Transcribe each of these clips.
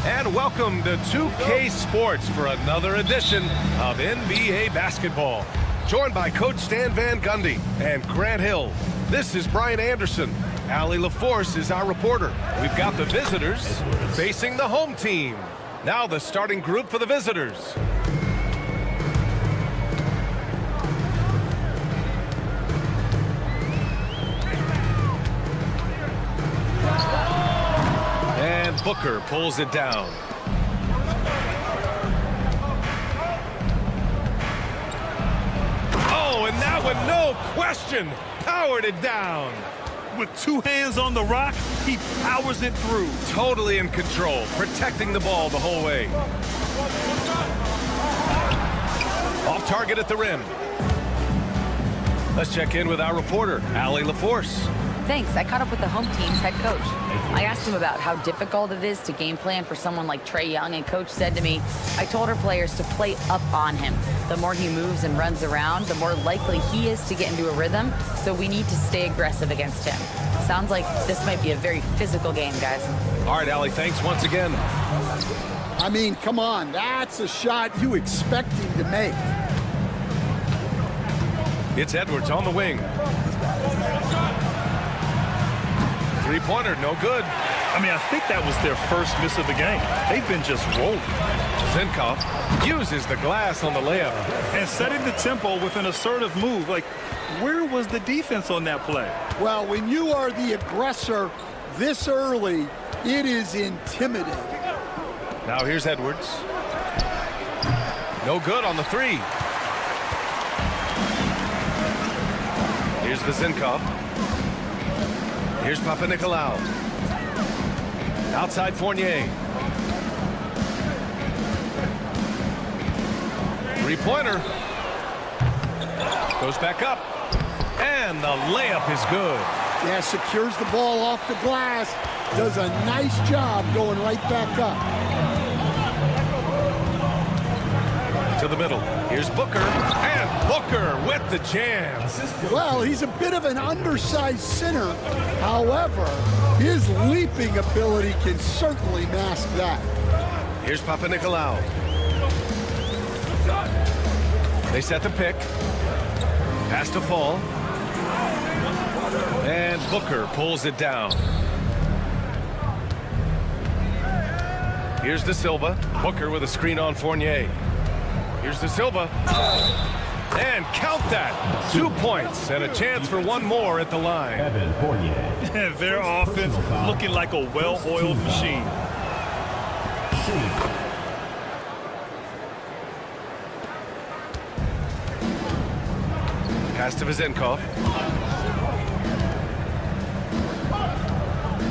And welcome to 2K Sports for another edition of NBA basketball. Joined by Coach Stan Van Gundy and Grant Hill. This is Brian Anderson. Allie LaForce is our reporter. We've got the visitors facing the home team. Now the starting group for the visitors. And Booker pulls it down. Oh, and that one, no question, powered it down. With two hands on the rock, he powers it through. Totally in control, protecting the ball the whole way. Off target at the rim. Let's check in with our reporter, Allie LaForce. Thanks. I caught up with the home team's head coach. I asked him about how difficult it is to game plan for someone like Trae Young, and coach said to me, I told our players to play up on him. The more he moves and runs around, the more likely he is to get into a rhythm, so we need to stay aggressive against him. Sounds like this might be a very physical game, guys. All right, Allie, thanks once again. I mean, come on, that's a shot you expect him to make. It's Edwards on the wing. Three-pointer, no good. I mean, I think that was their first miss of the game. They've been just rolling. Zinkoff uses the glass on the layup. And setting the tempo with an assertive move. Like, where was the defense on that play? Well, when you are the aggressor this early, it is intimidating. Now here's Edwards. No good on the three. Here's Zinkoff. Here's Papanikolaou. Outside Fournier. Three-pointer. Goes back up. And the layup is good. Yeah, secures the ball off the glass. Does a nice job going right back up. To the middle. Here's Booker. And Booker with the jam. Well, he's a bit of an undersized center. However, his leaping ability can certainly mask that. Here's Papanikolaou. They set the pick. Pass to fall. And Booker pulls it down. Here's De Silva. Booker with a screen on Fournier. Here's De Silva. And count that. 2 points and a chance for one more at the line. Their offense looking like a well-oiled machine. Pass to Zinkoff.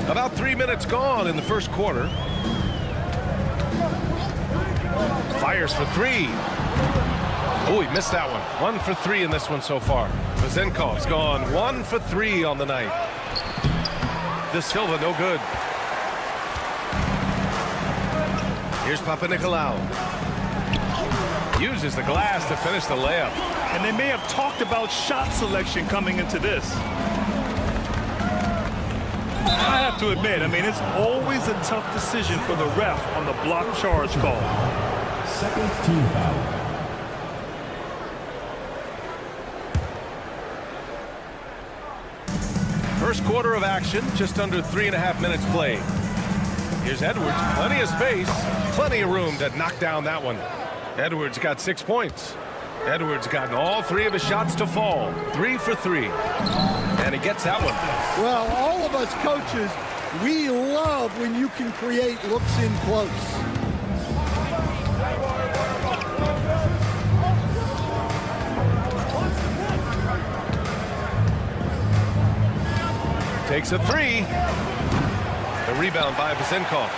About 3 minutes gone in the first quarter. Fires for three. Oh, he missed that one. 1 for 3 in this one so far. Zinkoff's gone 1 for 3 on the night. De Silva, no good. Here's Papanikolaou. Uses the glass to finish the layup. And they may have talked about shot selection coming into this. I have to admit, I mean, it's always a tough decision for the ref on the block charge call. Second team foul. First quarter of action, just under 3.5 minutes played. Here's Edwards, plenty of space, plenty of room to knock down that one. Edwards got 6 points. Edwards gotten all 3 of his shots to fall. 3 for 3. And he gets that one. Well, all of us coaches, we love when you can create looks in close. Takes a three. The rebound by Vizenkov.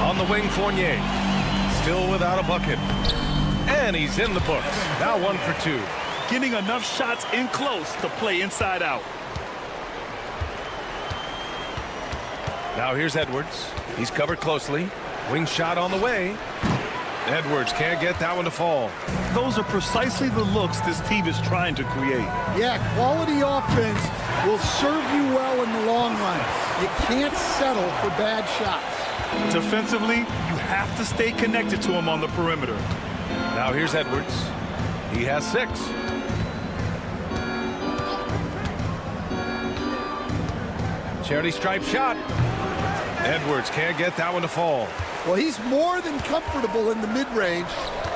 On the wing, Fournier. Still without a bucket. And he's in the books. Now 1 for 2. Getting enough shots in close to play inside out. Now here's Edwards. He's covered closely. Wing shot on the way. Edwards can't get that one to fall. Those are precisely the looks this team is trying to create. Yeah, quality offense will serve you well in the long run. You can't settle for bad shots. Defensively, you have to stay connected to him on the perimeter. Now here's Edwards. He has 6. Charity stripe shot. Edwards can't get that one to fall. Well, he's more than comfortable in the mid-range,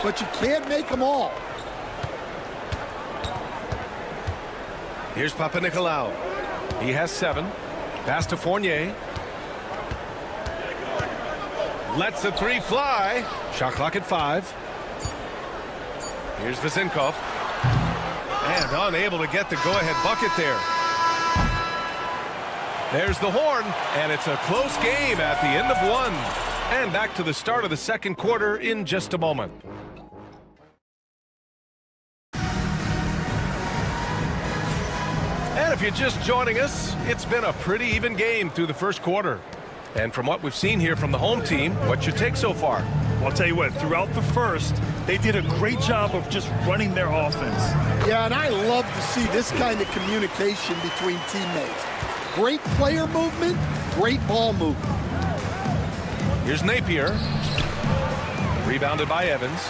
but you can't make them all. Here's Papanikolaou. He has 7. Pass to Fournier. Lets the 3 fly. Shot clock at 5. Here's Vizenkov. And unable to get the go-ahead bucket there. There's the horn, and it's a close game at the end of 1. And back to the start of the second quarter in just a moment. And if you're just joining us, it's been a pretty even game through the first quarter. And from what we've seen here from the home team, what's your take so far? Well, I'll tell you what, throughout the first, they did a great job of just running their offense. Yeah, and I love to see this kind of communication between teammates. Great player movement, great ball movement. Here's Napier. Rebounded by Evans.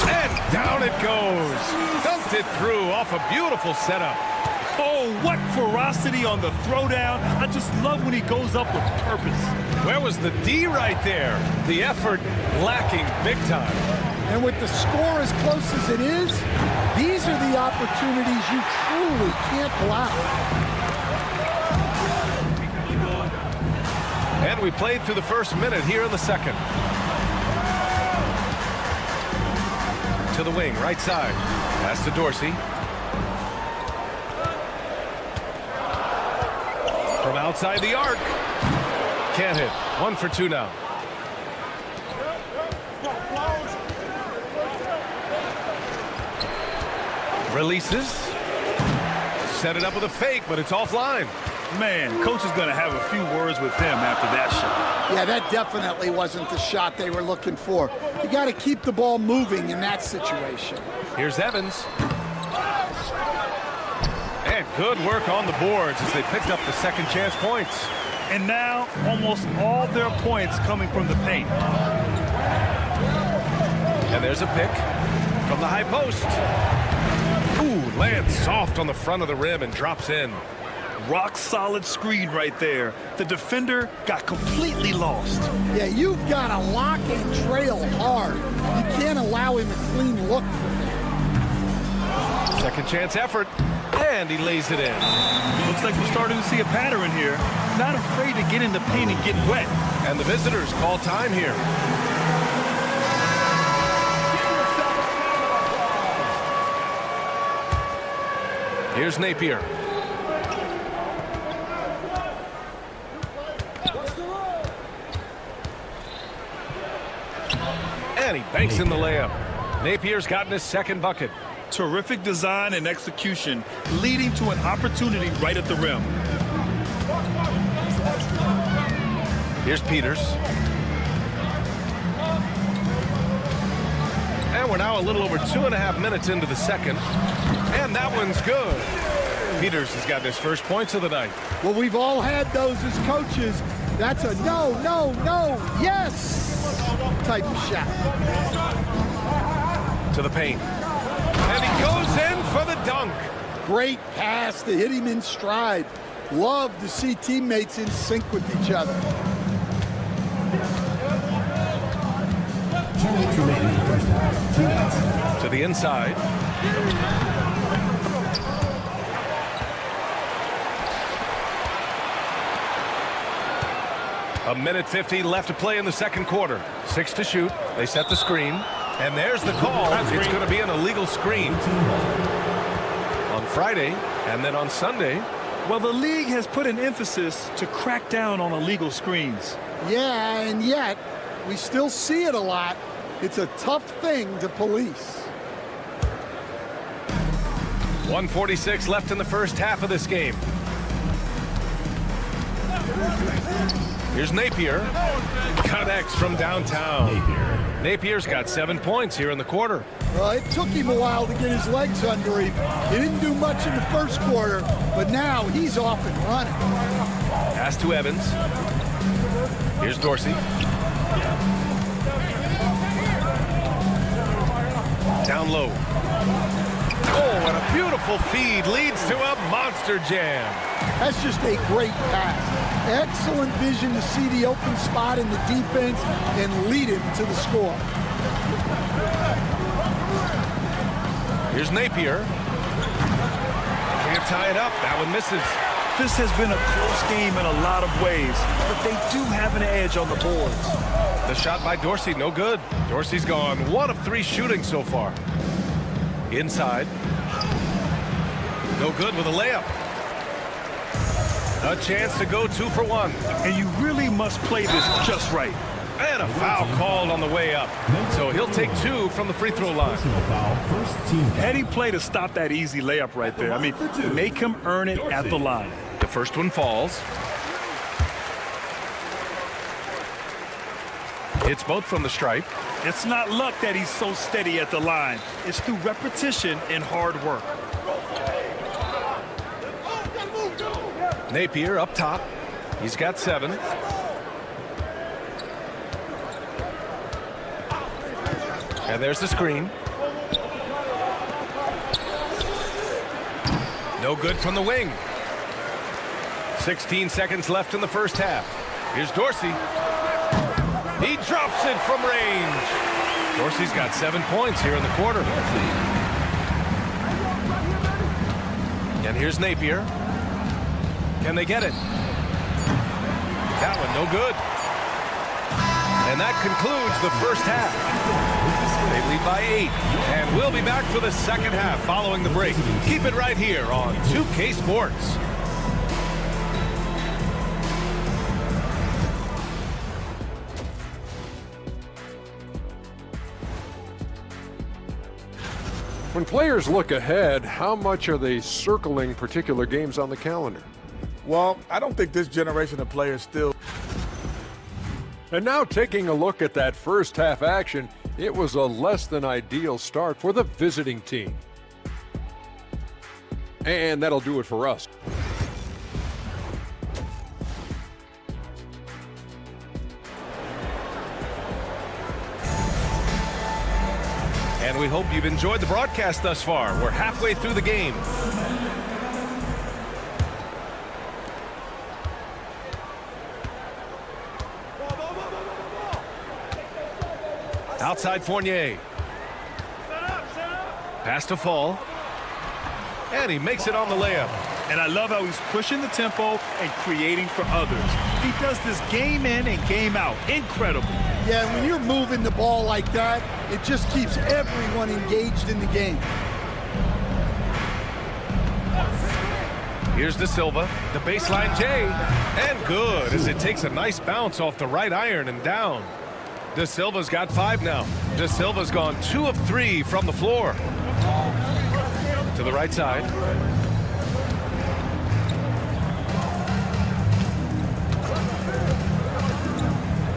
And down it goes. Dumped it through off a beautiful setup. Oh, what ferocity on the throwdown. I just love when he goes up with purpose. Where was the D right there? The effort lacking big time. And with the score as close as it is, these are the opportunities you truly can't allow. And we played through the first minute here in the second. To the wing, right side. Pass to Dorsey. From outside the arc. Can't hit. 1 for 2 now. Releases. Set it up with a fake, but it's offline. Man, coach is going to have a few words with him after that shot. Yeah, that definitely wasn't the shot they were looking for. You got to keep the ball moving in that situation. Here's Evans. And good work on the boards as they picked up the second chance points. And now, almost all their points coming from the paint. And there's a pick from the high post. Ooh, lands soft on the front of the rim and drops in. Rock solid screen right there. The defender got completely lost. Yeah, you've got to lock and trail hard. You can't allow him a clean look from there. Second chance effort, and he lays it in. Looks like we're starting to see a pattern here. Not afraid to get in the paint and get wet. And the visitors call time here. Here's Napier. And he banks in the layup. Napier's gotten his second bucket. Terrific design and execution, leading to an opportunity right at the rim. Here's Peters. And we're now a little over 2.5 minutes into the second. And that one's good. Peters has got his first points of the night. Well, we've all had those as coaches. That's a no, no, no, yes type of shot. To the paint. And he goes in for the dunk. Great pass to hit him in stride. Love to see teammates in sync with each other. 2 minutes remaining in the first half. 2 minutes. To the inside. A minute 50 left to play in the second quarter. 6 to shoot. They set the screen. And there's the call. It's going to be an illegal screen. On Friday and then on Sunday. Well, the league has put an emphasis to crack down on illegal screens. Yeah, and yet we still see it a lot. It's a tough thing to police. 1:46 left in the first half of this game. Here's Napier. Connects from downtown. Napier's got 7 points here in the quarter. Well, it took him a while to get his legs under him. He didn't do much in the first quarter, but now he's off and running. Pass to Evans. Here's Dorsey. Down low. Oh, and a beautiful feed leads to a monster jam. That's just a great pass. Excellent vision to see the open spot in the defense and lead him to the score. Here's Napier. Can't tie it up. That one misses. This has been a close game in a lot of ways, but they do have an edge on the boards. The shot by Dorsey, no good. Dorsey's gone 1 of 3 shooting so far. Inside. No good with a layup. A chance to go 2 for 1. And you really must play this just right. And a foul called on the way up. So he'll take 2 from the free throw line. Heady play to stop that easy layup right there. I mean, make him earn it at the line. The first one falls. Hits both from the stripe. It's not luck that he's so steady at the line. It's through repetition and hard work. Napier up top. He's got 7. And there's the screen. No good from the wing. 16 seconds left in the first half. Here's Dorsey. He drops it from range. Dorsey's got 7 points here in the quarter. And here's Napier. Can they get it? That one no good. And that concludes the first half. They lead by 8. And we'll be back for the second half following the break. Keep it right here on 2K Sports. When players look ahead, how much are they circling particular games on the calendar? Well, I don't think this generation of players still. And now taking a look at that first half action, it was a less than ideal start for the visiting team. And that'll do it for us. And we hope you've enjoyed the broadcast thus far. We're halfway through the game. Outside Fournier. Pass to Fall. And he makes it on the layup. And I love how he's pushing the tempo and creating for others. He does this game in and game out. Incredible. Yeah, when you're moving the ball like that, it just keeps everyone engaged in the game. Here's De Silva, the baseline J, and good as it takes a nice bounce off the right iron and down. De Silva's got 5 now. De Silva's gone 2 of 3 from the floor. To the right side.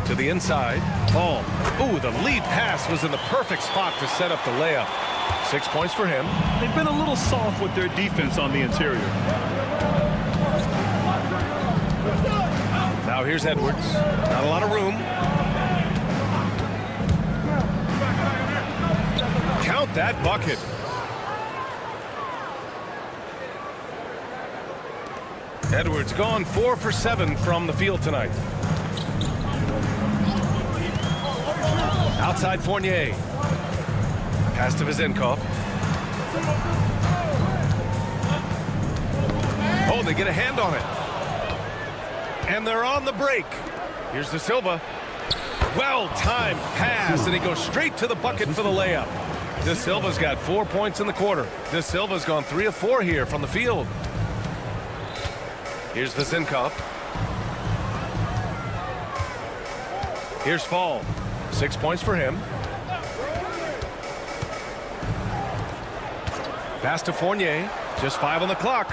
To the inside. Ball. Ooh, the lead pass was in the perfect spot to set up the layup. 6 points for him. They've been a little soft with their defense on the interior. Now here's Edwards. Not a lot of room. Count that bucket. Edwards gone 4 for 7 from the field tonight. Outside Fournier. Pass to Vizenkov. Oh, they get a hand on it. And they're on the break. Here's De Silva. Well-timed pass, and he goes straight to the bucket for the layup. De Silva's got 4 points in the quarter. De Silva's gone 3 of 4 here from the field. Here's the Zinkov. Here's Fall. 6 points for him. Pass to Fournier. Just 5 on the clock.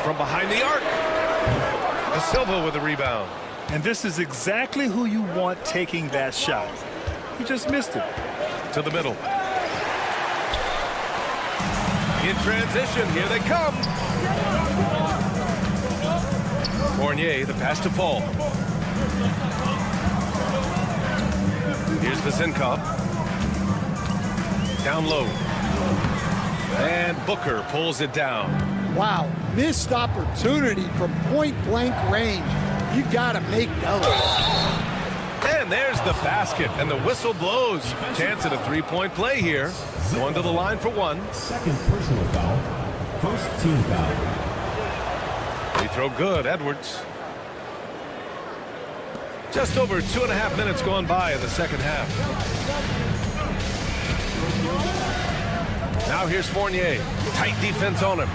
From behind the arc. De Silva with the rebound. And this is exactly who you want taking that shot. He just missed it. To the middle. In transition, here they come. Fournier, the pass to Fall. Here's the Zinkov. Down low. And Booker pulls it down. Wow, missed opportunity from point-blank range. You got to make those. And there's the basket, and the whistle blows. Chance at a three-point play here. Going to the line for one. Second personal foul. First team foul. Free throw good, Edwards. Just over 2.5 minutes gone by in the second half. Now here's Fournier. Tight defense on him.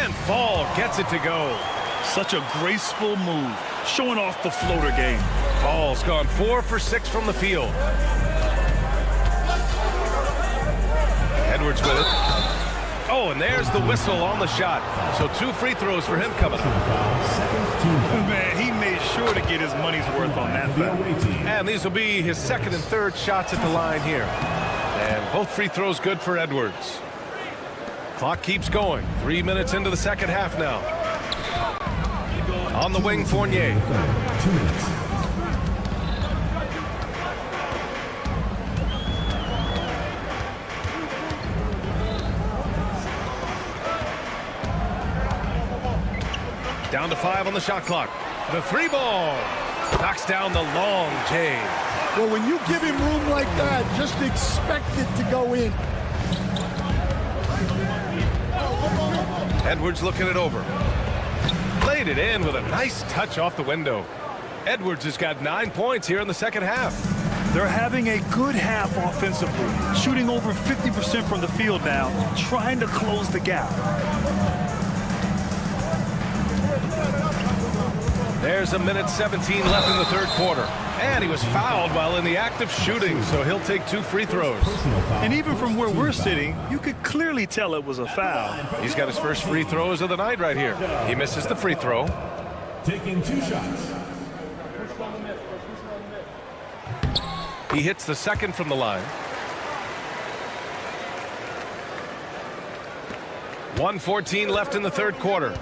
And Fall gets it to go. Such a graceful move, showing off the floater game. Fall's gone 4 for 6 from the field. Edwards with it. Oh, and there's the whistle on the shot. So 2 free throws for him coming up. Man, he made sure to get his money's worth on that foul. And these will be his second and third shots at the line here. And both free throws good for Edwards. Clock keeps going. 3 minutes into the second half now. On the wing, Fournier. 2 minutes. Down to 5 on the shot clock. The 3 ball. Knocks down the long J. Well, when you give him room like that, just expect it to go in. Edwards looking it over. Played it in with a nice touch off the window. Edwards has got 9 points here in the second half. They're having a good half offensively, shooting over 50% from the field now, trying to close the gap. There's a minute 17 left in the third quarter. And he was fouled while in the act of shooting, so he'll take 2 free throws. And even from where we're sitting, you could clearly tell it was a foul. He's got his first free throws of the night right here. He misses the free throw. Taking 2 shots. He hits the second from the line. 1:14 left in the third quarter.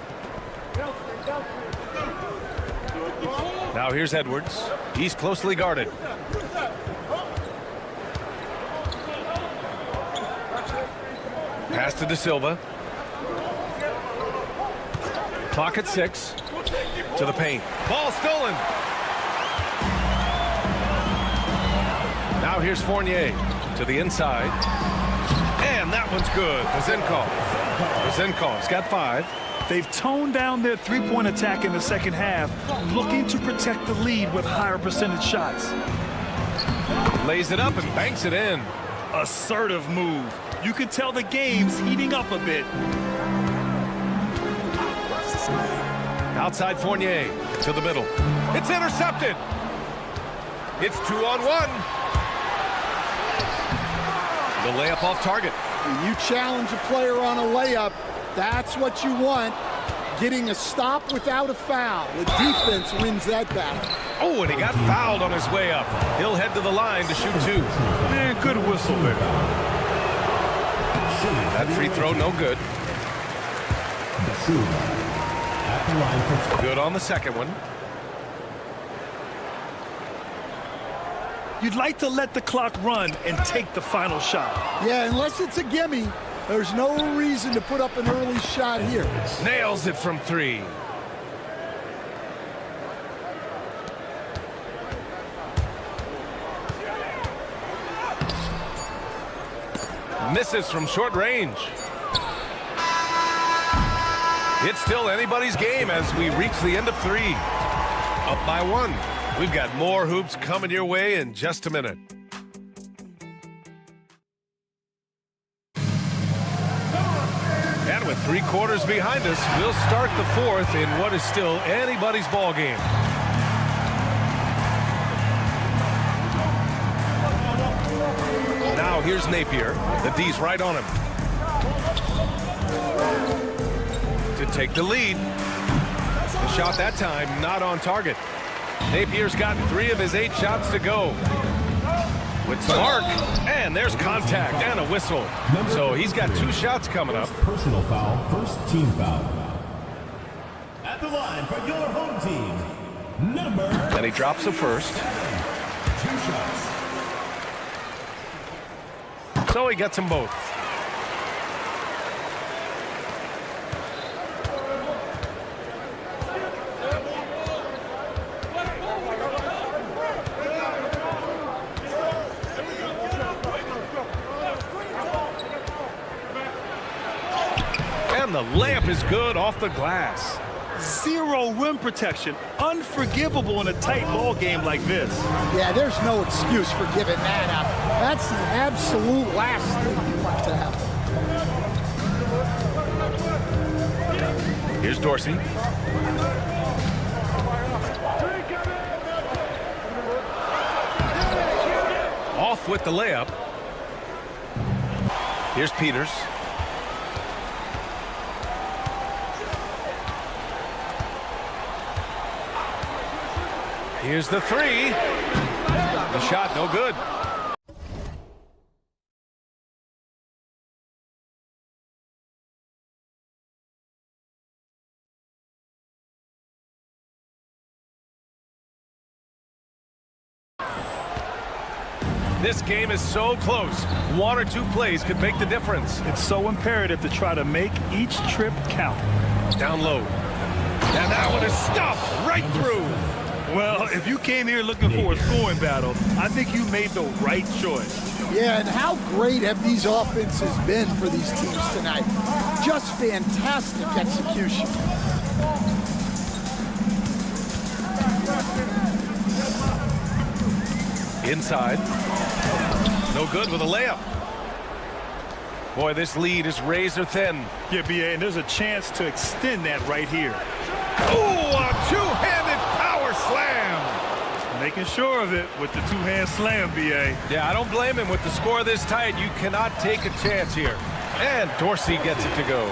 Now here's Edwards. He's closely guarded. Pass to De Silva. Clock at 6. To the paint. Ball stolen. Now here's Fournier to the inside. And that one's good. Zenkov's got 5. They've toned down their three-point attack in the second half, looking to protect the lead with higher percentage shots. Lays it up and banks it in. Assertive move. You could tell the game's heating up a bit. Outside Fournier to the middle. It's intercepted. It's 2-on-1. The layup off target. When you challenge a player on a layup, that's what you want. Getting a stop without a foul. The defense wins that battle. Oh, and he got fouled on his way up. He'll head to the line to shoot 2. Man, good whistle there. That free throw, no good. Good on the second one. You'd like to let the clock run and take the final shot. Yeah, unless it's a gimme, there's no reason to put up an early shot here. Nails it from 3. Misses from short range. It's still anybody's game as we reach the end of 3. Up by 1. We've got more hoops coming your way in just a minute. And with 3 quarters behind us, we'll start the 4th in what is still anybody's ball game. Now here's Napier. The D's right on him. To take the lead. The shot that time not on target. Napier's gotten 3 of his 8 shots to go. With some arc, and there's contact and a whistle. So he's got 2 shots coming up. Personal foul, first team foul. At the line for your home team, number... And he drops the first. 2 shots. So he gets them both. And the layup is good off the glass. 0 rim protection. Unforgivable in a tight ball game like this. Yeah, there's no excuse for giving that up. That's the absolute last thing you want to happen. Here's Dorsey. Off with the layup. Here's Peters. Here's the 3. The shot, no good. This game is so close. 1 or 2 plays could make the difference. It's so imperative to try to make each trip count. Down low. And that one is stuffed right through. Well, if you came here looking for a scoring battle, I think you made the right choice. Yeah, and how great have these offenses been for these teams tonight? Just fantastic execution. Inside. No good with a layup. Boy, this lead is razor thin. Yeah, BA, and there's a chance to extend that right here. Oh, a 2-handed power slam. Making sure of it with the 2-hand slam, BA. Yeah, I don't blame him. With the score this tight, you cannot take a chance here. And Dorsey gets it to go.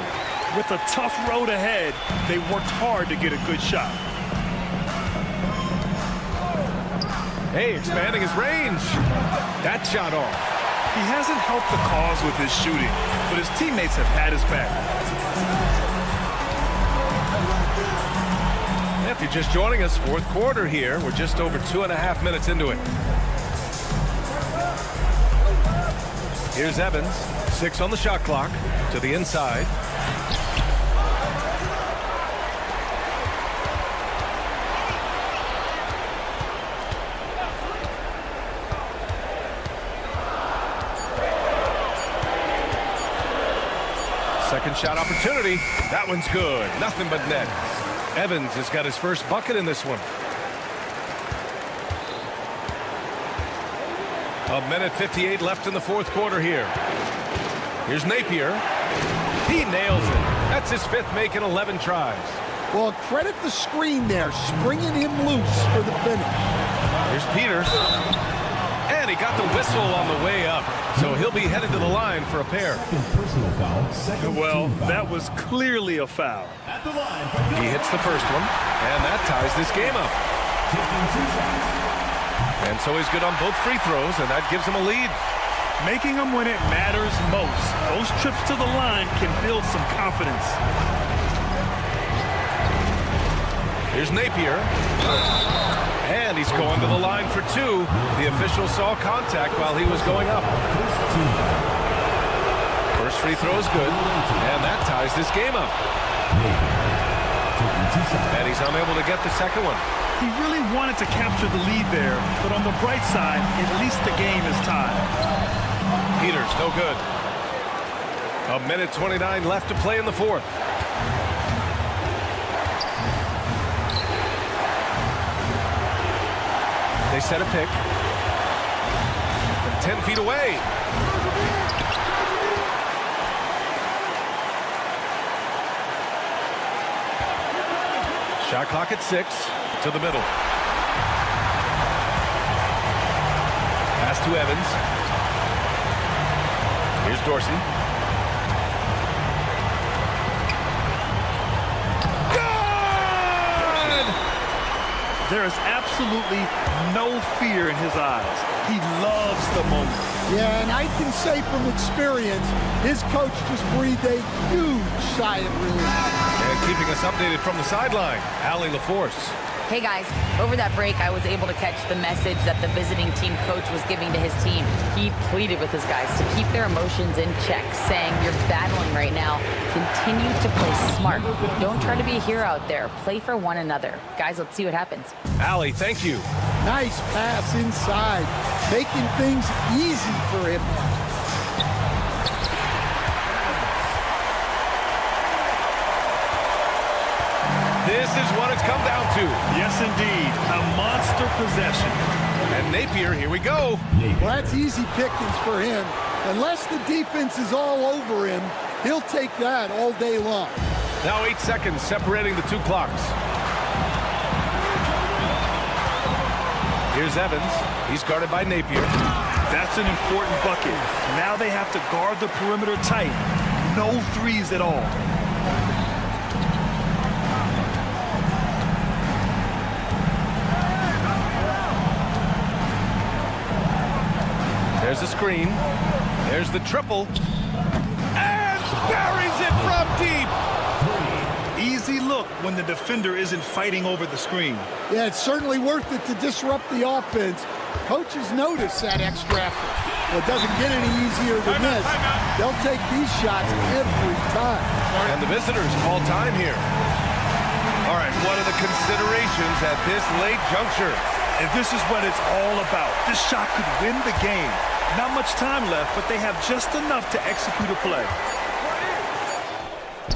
With a tough road ahead, they worked hard to get a good shot. Hey, expanding his range. That shot off. He hasn't helped the cause with his shooting, but his teammates have had his back. If you're just joining us, 4th quarter here. We're just over 2.5 minutes into it. Here's Evans. 6 on the shot clock. To the inside. Second shot opportunity. That one's good. Nothing but net. Evans has got his first bucket in this one. 1:58 left in the 4th quarter here. Here's Napier. He nails it. That's his 5th make in 11 tries. Well, credit the screen there, springing him loose for the finish. Here's Peters. And he got the whistle on the way up. So he'll be headed to the line for a pair. Personal foul, second Well, team foul. that was clearly a foul. At the line for He hits the first one, and that ties this game up. taking 2 shots. And so he's good on both free throws, and that gives him a lead. Making them when it matters most. Those trips to the line can build some confidence. Here's Napier. And he's going to the line for 2. The official saw contact while he was going up. First team foul. First free throw is good, and that ties this game up. Taking 2 shots. And he's unable to get the second one. He really wanted to capture the lead there, but on the bright side, at least the game is tied. Peters, no good. 1:29 left to play in the 4th. They set a pick. From 10 feet away. Shot clock at 6. To the middle. Pass to Evans. Here's Dorsey. Good! There is absolutely no fear in his eyes. He loves the moment. Yeah, and I can say from experience, his coach just breathed a huge sigh of relief. And keeping us updated from the sideline, Allie LaForce. Hey guys, over that break, I was able to catch the message that the visiting team coach was giving to his team. He pleaded with his guys to keep their emotions in check, saying, "You're battling right now. Continue to play smart. Don't try to be a hero out there. Play for one another." Guys, let's see what happens. Allie, thank you. Nice pass inside, making things easy for him. This is what it's come down to. Yes, indeed. A monster possession. And Napier, here we go. Well, that's easy pickings for him. Unless the defense is all over him, he'll take that all day long. Now 8 seconds separating the two clocks. Here's Evans. He's guarded by Napier. That's an important bucket. Now they have to guard the perimeter tight. No threes at all. There's a screen. There's the triple. And buries it from deep. Easy look when the defender isn't fighting over the screen. Yeah, it's certainly worth it to disrupt the offense. Coaches notice that extra effort. Well, it doesn't get any easier than this. They'll take these shots every time. And the visitors call time here. All right, what are the considerations at this late juncture? And this is what it's all about. This shot could win the game. Not much time left, but they have just enough to execute a play.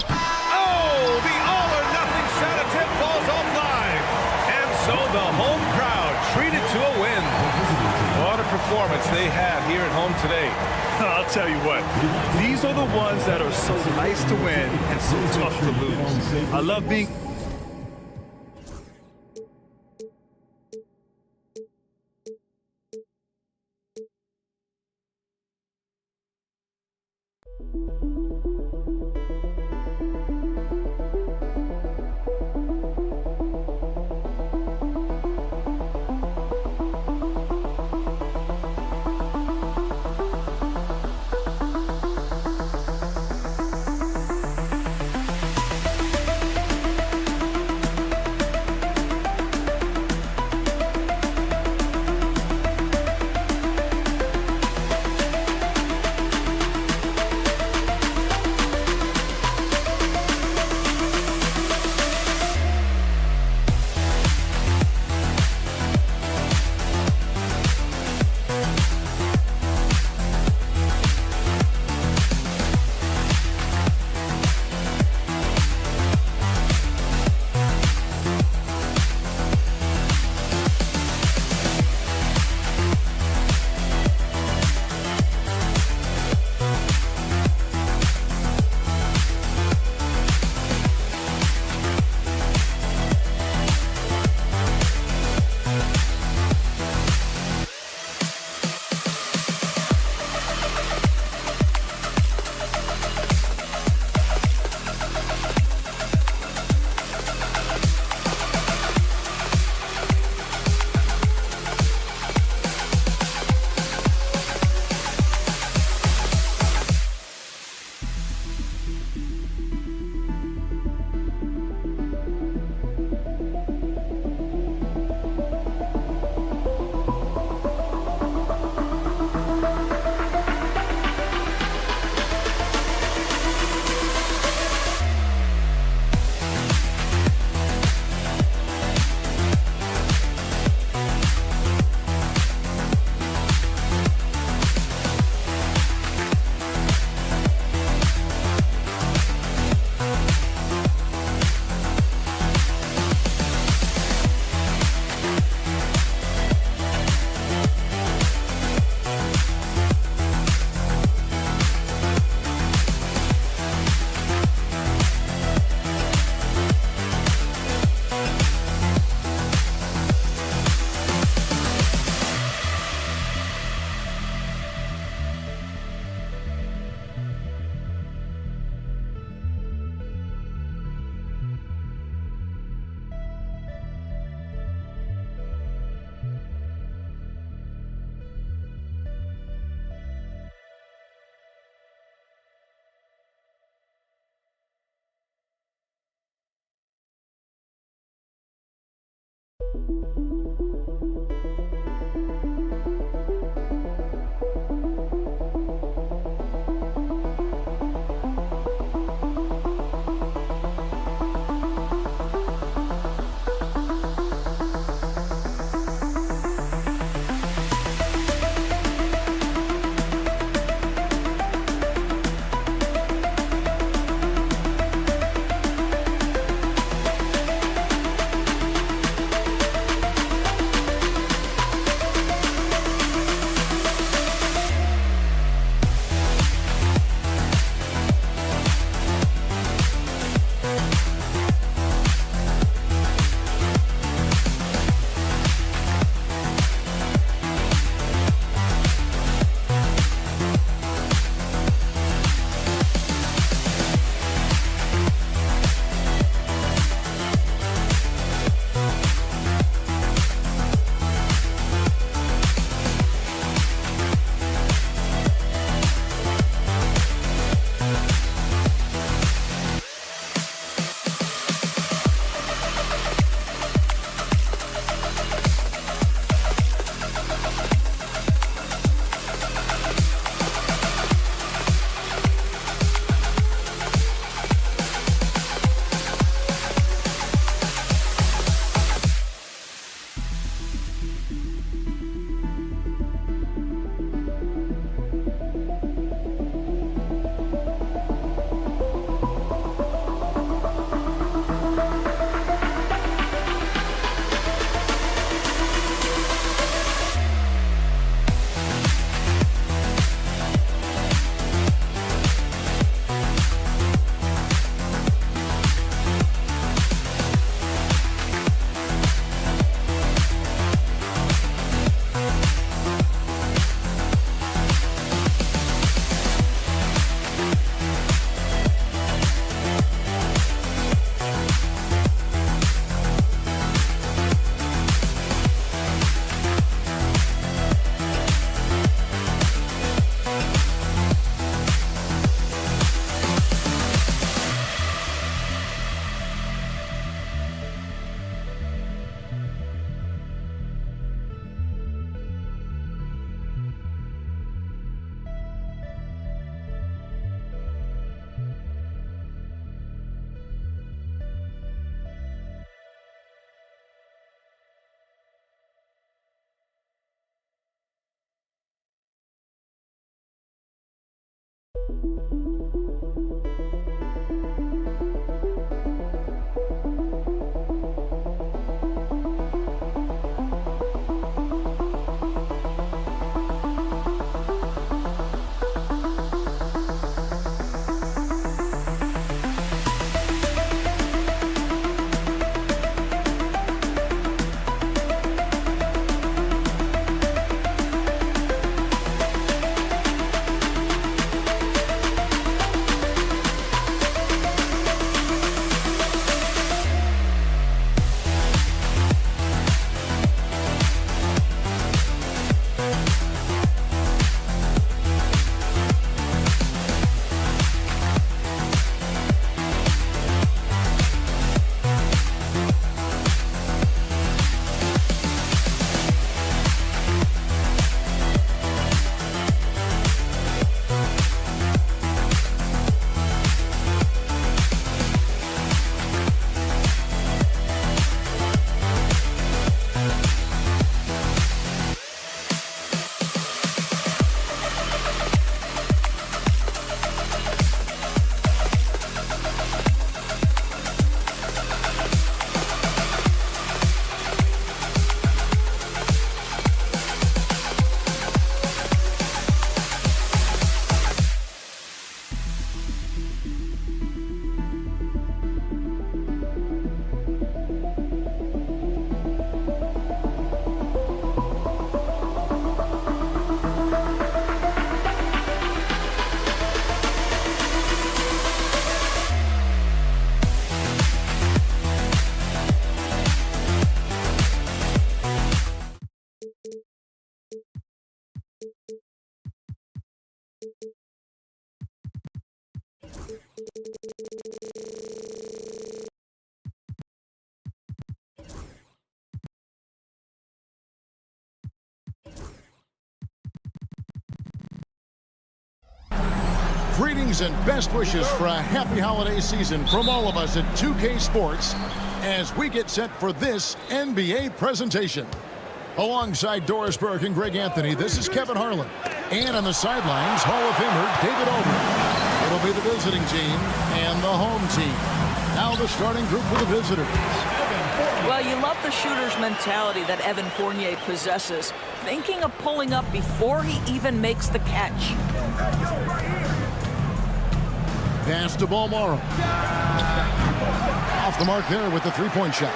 Oh, the all-or-nothing shot attempt falls offline. And so the home crowd treated to a win. What a performance they had here at home today. I'll tell you what, these are the ones that are so nice to win and so tough to lose. I love being... Greetings and best wishes for a happy holiday season from all of us at 2K Sports as we get set for this NBA presentation. Alongside Doris Burke and Greg Anthony, this is Kevin Harlan. And on the sidelines, Hall of Famer David Aldridge. It'll be the visiting team and the home team. Now the starting group for the visitors. Well, you love the shooter's mentality that Evan Fournier possesses, thinking of pulling up before he even makes the catch. Pass to Balmaro. Off the mark there with the three-point shot.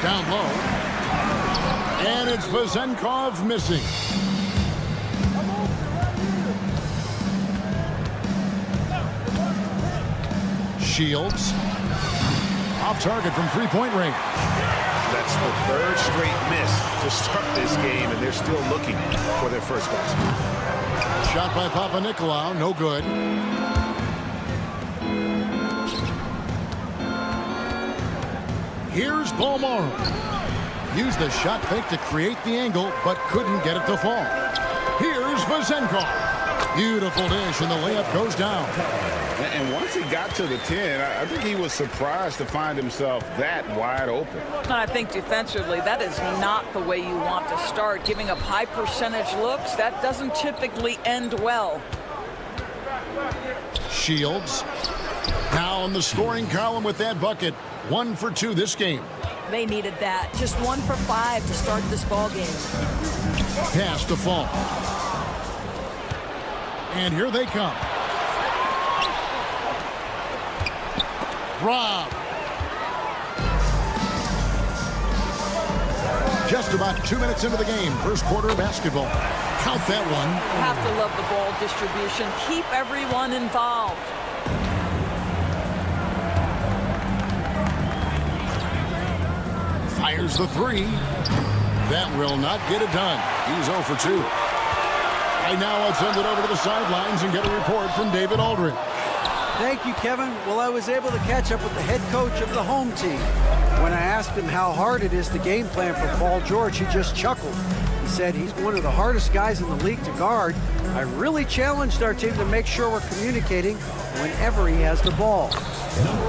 Down low. And it's Vazenkov missing. Shields. Off target from three-point range. That's the third straight miss to start this game, and they're still looking for their first basket. Shot by Papanikolaou, no good. Here's Balmaro. Used the shot fake to create the angle, but couldn't get it to fall. Here's Vazenkov. Beautiful dish, and the layup goes down. And once he got to the 10, I think he was surprised to find himself that wide open. I think defensively, that is not the way you want to start. Giving up high percentage looks, that doesn't typically end well. Shields. Now in the scoring column with that bucket. 1 for 2 this game. They needed that. Just 1 for 5 to start this ball game. Pass to Fall. And here they come. Rob. Just about 2 minutes into the game. First quarter of basketball. Count that one. You have to love the ball distribution. Keep everyone involved. Fires the three. That will not get it done. He's 0 for 2. Right now, I'll send it over to the sidelines and get a report from David Aldridge. Thank you, Kevin. Well, I was able to catch up with the head coach of the home team. When I asked him how hard it is to game plan for Paul George, he just chuckled. He said he's one of the hardest guys in the league to guard. I really challenged our team to make sure we're communicating whenever he has the ball.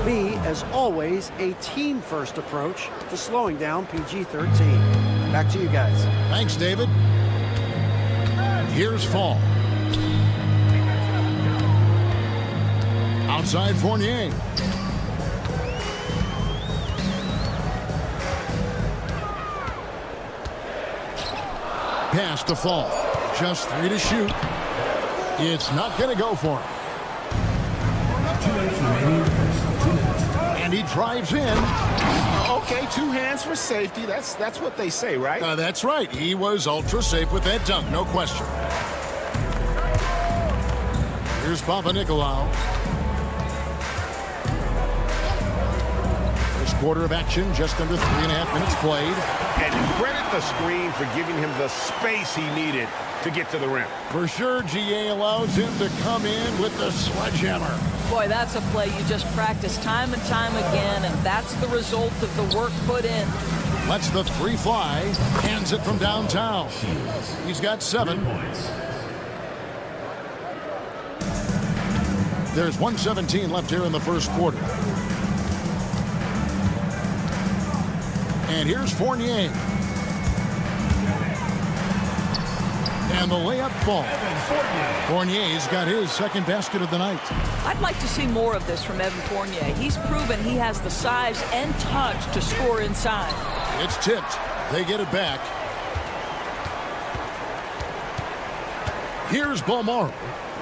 B, as always, a team-first approach to slowing down PG-13. Back to you guys. Thanks, David. Here's Fall. Outside Fournier. Pass to Fall. Just 3 to shoot. It's not going to go for him. And he drives in. Okay, 2 hands for safety. That's what they say, right? That's right. He was ultra safe with that dunk, no question. Here's Papanikolaou. First quarter of action, just under 3.5 minutes played. And credit the screen for giving him the space he needed to get to the rim. For sure, GA allows him to come in with the sledgehammer. Boy, that's a play you just practice time and time again, and that's the result of the work put in. Lets the 3 fly, hands it from downtown. He's got 7. There's 1:17 left here in the first quarter. And here's Fournier. And the layup falls. Fournier's got his second basket of the night. I'd like to see more of this from Evan Fournier. He's proven he has the size and touch to score inside. It's tipped. They get it back. Here's Balmaro,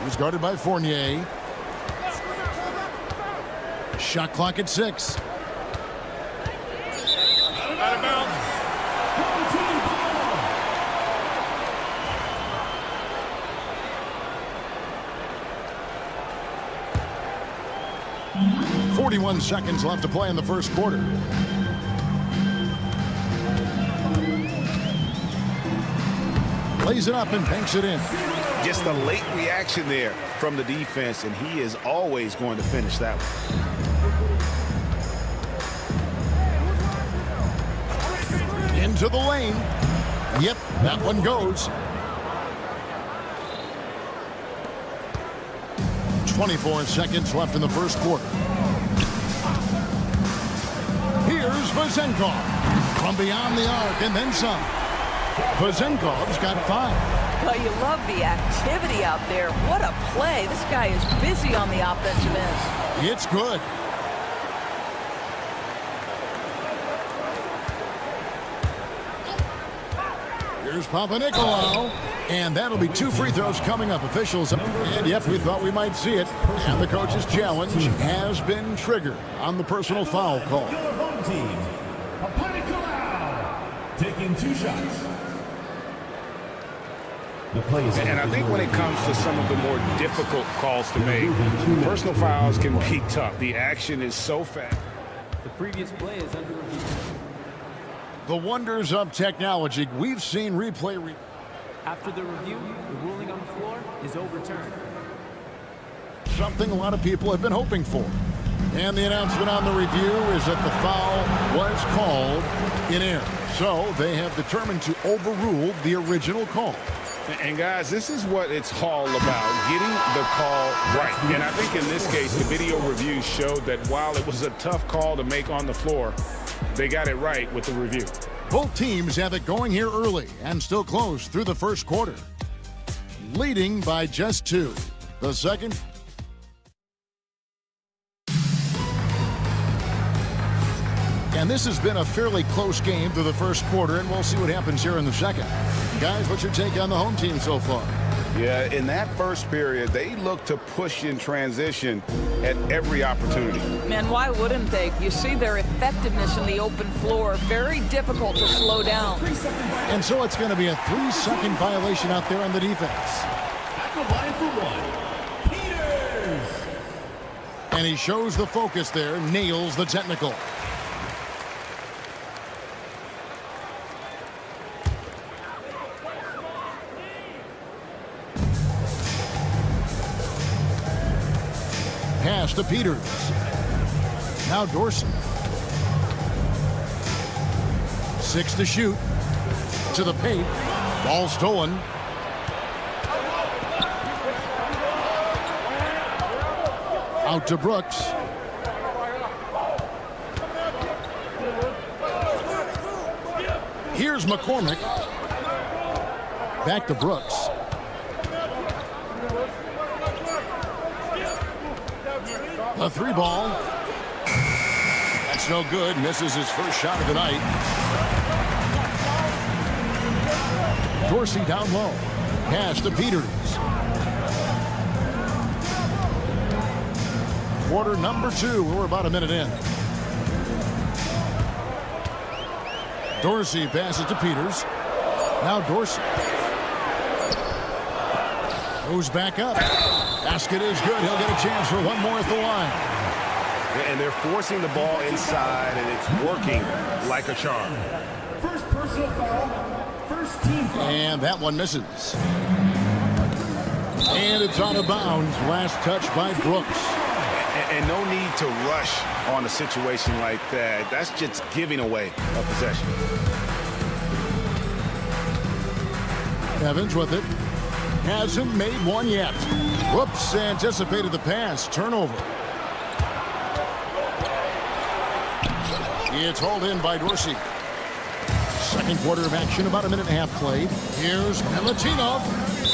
who's guarded by Fournier. Shot clock at 6. Out of bounds. .41 seconds left to play in the first quarter. Lays it up and banks it in. Just a late reaction there from the defense, and he is always going to finish that one. Into the lane. Yep, that one goes. 24 seconds left in the first quarter. Here's Vezenkov from beyond the arc and then some. Vezenkov's got 5. Well, you love the activity out there. What a play. This guy is busy on the offensive end. It's good. Here's Papanikolaou. And that'll be 2 free throws coming up. Officials, and yep, we thought we might see it. And the coach's challenge has been triggered on the personal foul call. Your home team, Papanikolaou, taking 2 shots. And I think when it comes to some of the more difficult calls to make, personal fouls can be tough. The action is so fast. The previous play is under review. The wonders of technology. We've seen replay. After the review, the ruling on the floor is overturned. Something a lot of people have been hoping for. And the announcement on the review is that the foul was called in error. So they have determined to overrule the original call. And guys, this is what it's all about, getting the call right. And I think in this case, the video review showed that while it was a tough call to make on the floor, they got it right with the review. Both teams have it going here early and still close through the first quarter. Leading by just 2. The second. And this has been a fairly close game through the first quarter, and we'll see what happens here in the second. Guys, what's your take on the home team so far? Yeah, in that first period, they looked to push in transition at every opportunity. Man, why wouldn't they? You see their effectiveness in the open floor. Very difficult to slow down. And so it's going to be a 3-second violation out there on the defense. At the line for 1, Peters. And he shows the focus there, nails the technical. Pass to Peters. Now Dorsey. 6 to shoot. To the paint. Ball stolen. Out to Brooks. Here's McCormick. Back to Brooks. A 3 ball. That's no good. Misses his first shot of the night. Dorsey down low. Pass to Peters. Quarter number 2. We're about a minute in. Dorsey passes to Peters. Now Dorsey. Goes back up. Basket is good. He'll get a chance for one more at the line. And they're forcing the ball inside, and it's working like a charm. First personal foul, first team foul. And that one misses. And it's out of bounds. Last touch by Brooks. And no need to rush on a situation like that. That's just giving away a possession. Evans with it. Hasn't made one yet. Whoops, anticipated the pass. Turnover. It's hauled in by Dorsey. Second quarter of action, about a minute and a half played. Here's Milutinov,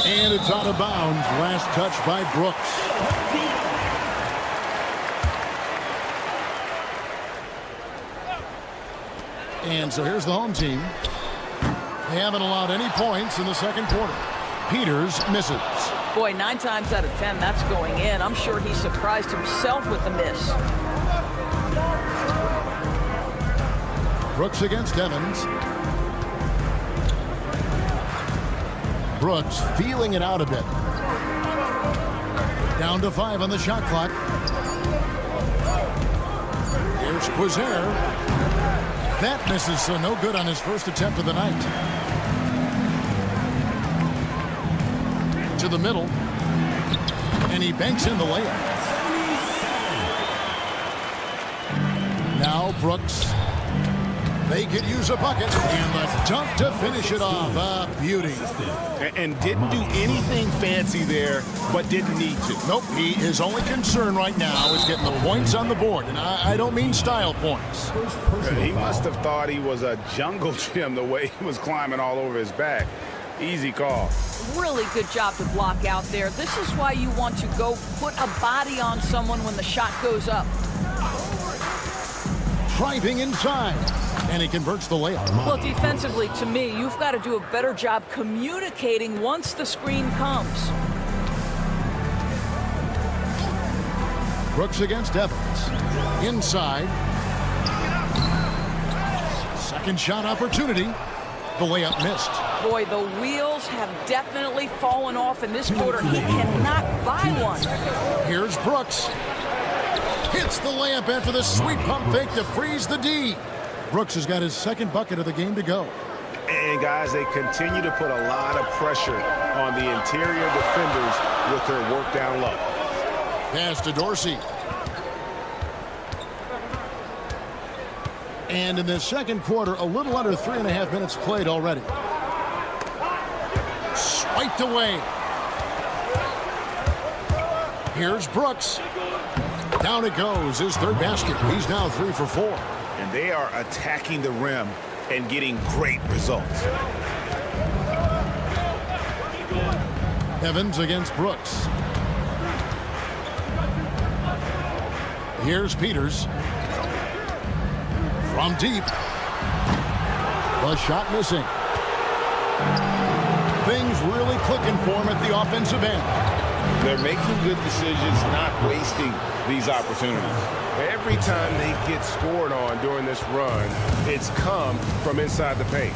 and it's out of bounds. Last touch by Brooks. And so here's the home team. They haven't allowed any points in the second quarter. Peters misses. Boy, 9 times out of 10, that's going in. I'm sure he surprised himself with the miss. Brooks against Evans. Brooks feeling it out a bit. Down to 5 on the shot clock. Here's Quizer. That misses, so no good on his first attempt of the night. To the middle. And he banks in the layup. Now Brooks. They could use a bucket, and the dunk to finish it off. A beauty. And didn't do anything fancy there, but didn't need to. Nope, his only concern right now is getting the points on the board, and I don't mean style points. He must have thought he was a jungle gym the way he was climbing all over his back. Easy call. Really good job to block out there. This is why you want to go put a body on someone when the shot goes up. Driving inside, and he converts the layup. Well, defensively, to me, you've got to do a better job communicating once the screen comes. Brooks against Evans. Inside. Second shot opportunity. The layup missed. Boy, the wheels have definitely fallen off in this quarter. He cannot buy one. Here's Brooks. Hits the layup after the sweet pump fake to freeze the D. Brooks has got his second bucket of the game to go. And guys, they continue to put a lot of pressure on the interior defenders with their work down low. Pass to Dorsey. And in the second quarter, a little under 3.5 minutes played already. Swiped away. Here's Brooks. Down it goes, his third basket. He's now 3 for 4. And they are attacking the rim and getting great results. Evans against Brooks. Here's Peters. From deep. The shot missing. Things really clicking for him at the offensive end. They're making good decisions, not wasting these opportunities. Every time they get scored on during this run, it's come from inside the paint.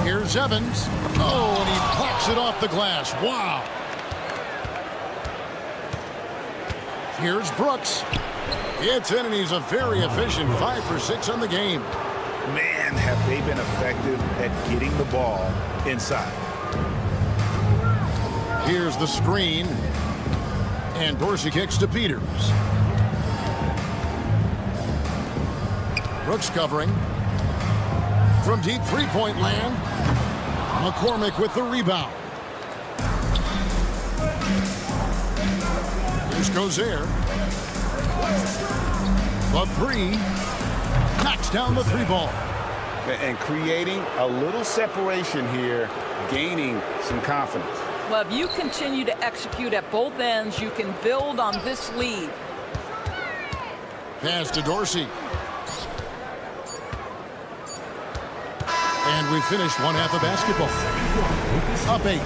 Here's Evans. Oh, and he blocks it off the glass. Wow. Here's Brooks. It's in, and he's a very efficient 5 for 6 on the game. Man, have they been effective at getting the ball inside. Here's the screen. And Dorsey kicks to Peters. Brooks covering. From deep three-point land. McCormick with the rebound. Here's Gozer. The three. Knocks down the three ball. And creating a little separation here, gaining some confidence. Well, if you continue to execute at both ends, you can build on this lead. Pass to Dorsey. And we finished one half of basketball. Up 8.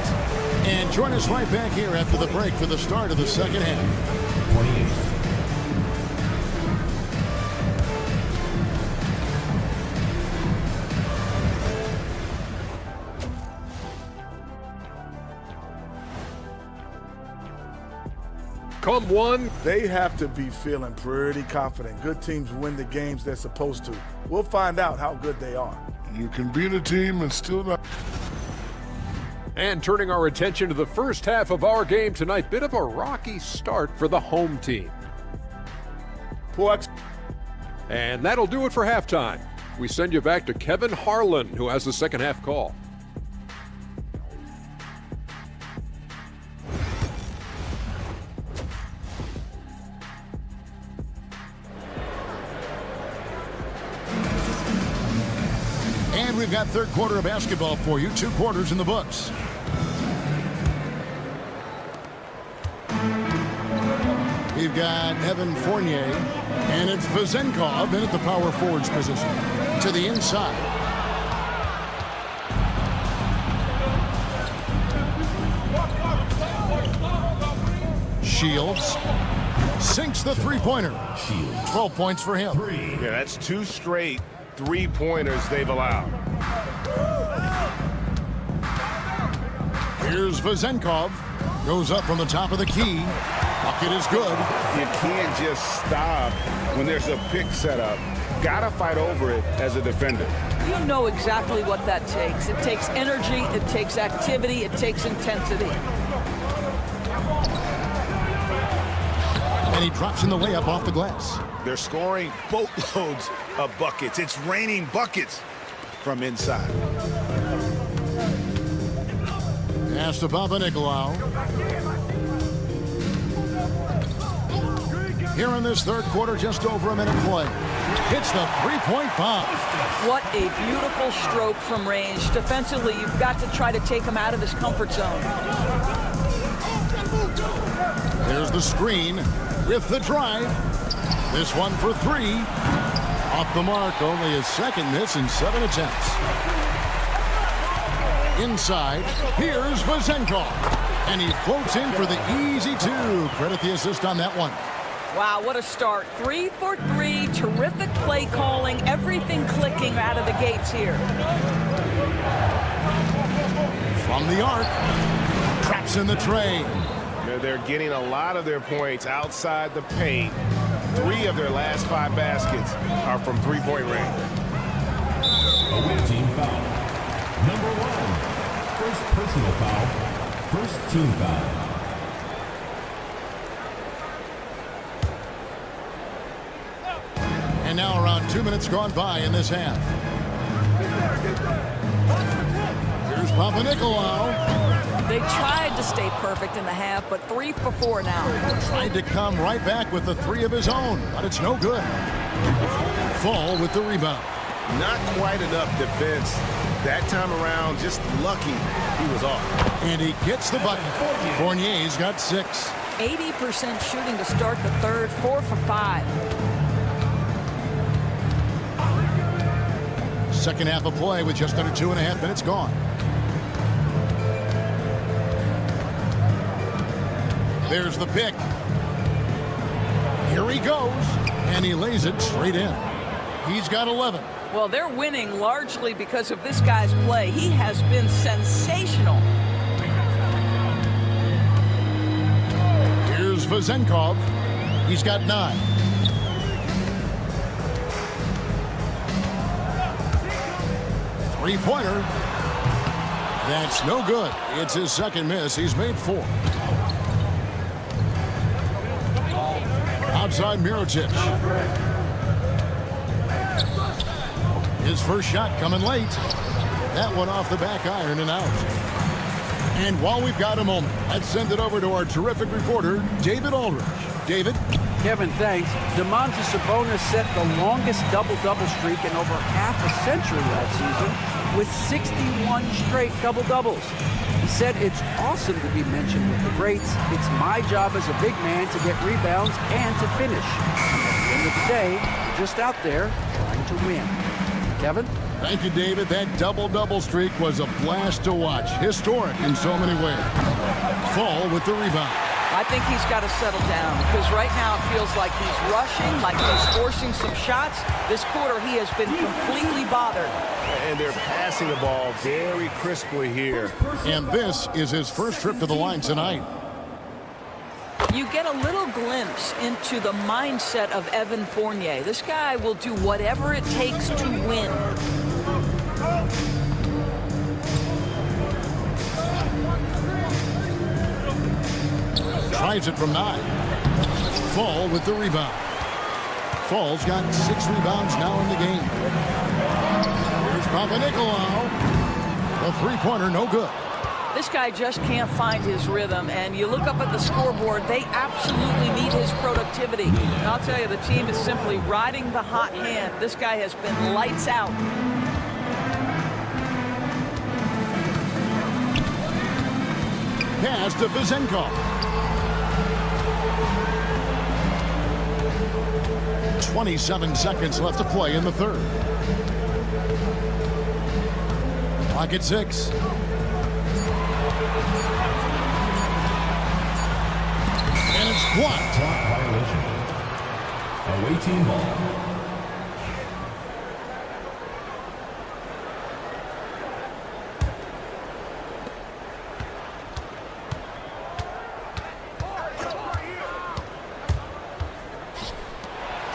And join us right back here after the break for the start of the second half. 28. Come one. They have to be feeling pretty confident. Good teams win the games they're supposed to. We'll find out how good they are. You can beat a team and still not. And turning our attention to the first half of our game tonight, bit of a rocky start for the home team. And that'll do it for halftime. We send you back to Kevin Harlan, who has the second half call. And we've got third quarter of basketball for you. 2 quarters in the books. We've got Evan Fournier, and it's Vezenkov in at the power forwards position. To the inside. Shields sinks the three-pointer. 12 points for him. Yeah, that's 2 straight three-pointers they've allowed. Here's Vezenkov. Goes up from the top of the key. Bucket is good. You can't just stop when there's a pick set up. Gotta fight over it as a defender. You know exactly what that takes. It takes energy, it takes activity, it takes intensity. And he drops in the layup off the glass. They're scoring boatloads of buckets. It's raining buckets from inside. Pass to Papanikolaou. Here in this third quarter, just over a minute play. Hits the three-point bomb. What a beautiful stroke from range. Defensively, you've got to try to take him out of his comfort zone. There's the screen with the drive. This one for three. Off the mark, only his second miss in 7 attempts. Inside, here's Vazenkov. And he floats in for the easy two. Credit the assist on that one. Wow, what a start. 3 for 3, terrific play calling, everything clicking out of the gates here. From the arc, traps in the tray. They're getting a lot of their points outside the paint. 3 of their last 5 baskets are from three-point range. Away team foul. Number 1. First personal foul. First team foul. And now around 2 minutes gone by in this half. Here's Papanikolaou. They tried to stay perfect in the half, but 3 for 4 now. Tried to come right back with the 3 of his own, but it's no good. Fall with the rebound. Not quite enough defense. That time around, just lucky he was off. And he gets the bucket. Fournier's got 6. 80% shooting to start the third, 4 for 5. Second half of play with just under 2.5 minutes gone. There's the pick. Here he goes. And he lays it straight in. He's got 11. Well, they're winning largely because of this guy's play. He has been sensational. Here's Vazenkov. He's got 9. Three-pointer. That's no good. It's his second miss. He's made 4. Outside Mirotic. His first shot coming late. That one off the back iron and out. And while we've got a moment, let's send it over to our terrific reporter, David Aldridge. David? Kevin, thanks. Domantas Sabonis set the longest double-double streak in over half a century last season with 61 straight double-doubles. He said it's awesome to be mentioned with the greats. It's my job as a big man to get rebounds and to finish. At the end of the day, we're just out there trying to win. Kevin? Thank you, David. That double-double streak was a blast to watch. Historic in so many ways. Fall with the rebound. I think he's got to settle down because right now it feels like he's rushing, like he's forcing some shots. This quarter he has been completely bothered. And they're passing the ball very crisply here. And this is his first trip to the line tonight. You get a little glimpse into the mindset of Evan Fournier. This guy will do whatever it takes to win. Tries it from 9. Fall with the rebound. Fall's got 6 rebounds now in the game. Here's Papanikolaou. The three-pointer, no good. This guy just can't find his rhythm, and you look up at the scoreboard, they absolutely need his productivity. And I'll tell you, the team is simply riding the hot hand. This guy has been lights out. Pass to Vazenkov. 27 seconds left to play in the third. Clock at 6. And it's blocked. Clock violation. Away team ball.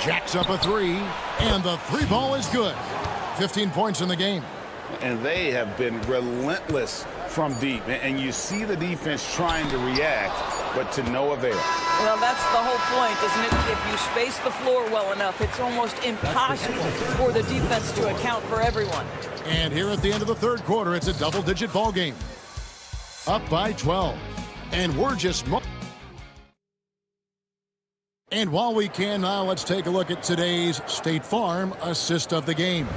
Jacks up a 3, and the 3 ball is good. 15 points in the game. And they have been relentless from deep. And you see the defense trying to react, but to no avail. Well, that's the whole point, isn't it? If you space the floor well enough, it's almost impossible for the defense to account for everyone. And here at the end of the third quarter, it's a double-digit ball game. Up by 12. And we're just... And while we can now, let's take a look at today's State Farm assist of the game.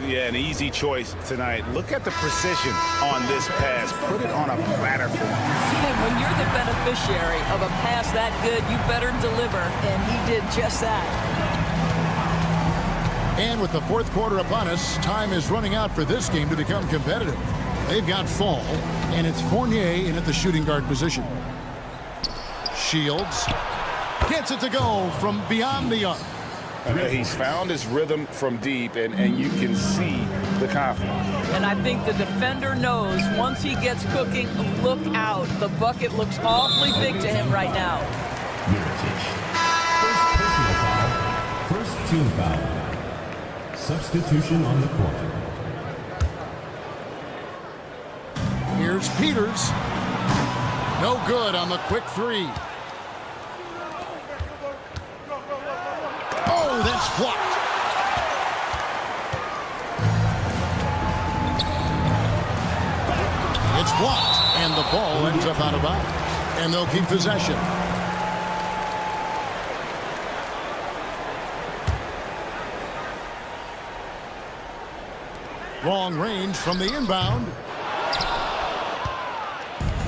Yeah, an easy choice tonight. Look at the precision on this pass. Put it on a platter for him. And when you're the beneficiary of a pass that good, you better deliver, and he did just that. And with the fourth quarter upon us, time is running out for this game to become competitive. They've got Fall, and it's Fournier in at the shooting guard position. Shields gets it to go from beyond the arc. He's found his rhythm from deep, and you can see the confidence. And I think the defender knows once he gets cooking, look out. The bucket looks awfully big to him right now. First personal foul. First team foul. Substitution on the court. Here's Peters. No good on the quick three. Oh, that's blocked. It's blocked, and the ball ends up out of bounds. And they'll keep possession. Long range from the inbound.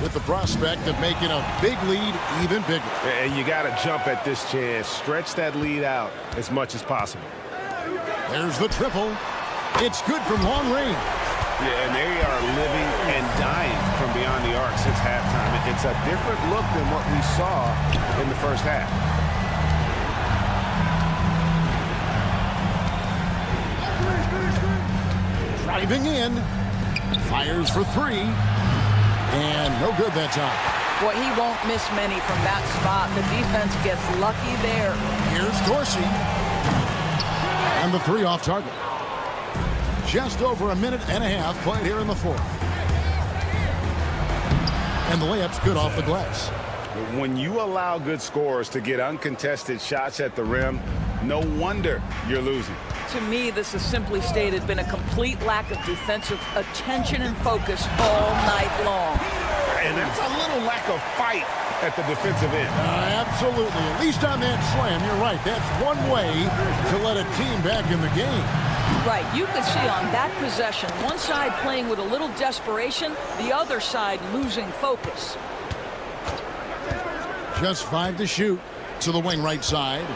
With the prospect of making a big lead even bigger. And you got to jump at this chance. Stretch that lead out as much as possible. There's the triple. It's good from long range. Yeah, and they are living and dying from beyond the arc since halftime. It's a different look than what we saw in the first half. Driving in. Fires for three. And no good that time. Boy, he won't miss many from that spot. The defense gets lucky there. Here's Dorsey. And the three off target. Just over a minute and a half played here in the fourth. And the layup's good off the glass. When you allow good scorers to get uncontested shots at the rim, no wonder you're losing. To me, this has simply stated been a complete lack of defensive attention and focus all night long. And that's a little lack of fight at the defensive end. Absolutely. At least on that slam, you're right. That's one way to let a team back in the game. Right. You could see on that possession, one side playing with a little desperation, the other side losing focus. Just 5 to shoot to the wing right side.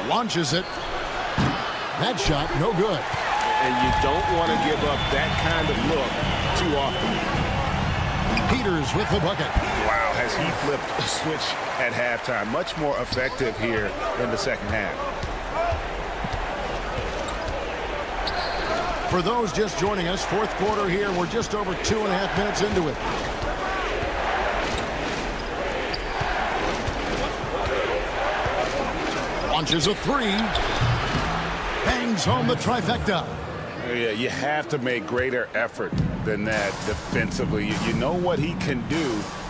Launches it. That shot, no good. And you don't want to give up that kind of look too often. Peters with the bucket. Wow, has he flipped a switch at halftime. Much more effective here in the second half. For those just joining us, fourth quarter here. We're just over 2.5 minutes into it. Launches a three. Bangs home the trifecta. Yeah, you have to make greater effort than that defensively. You know what he can do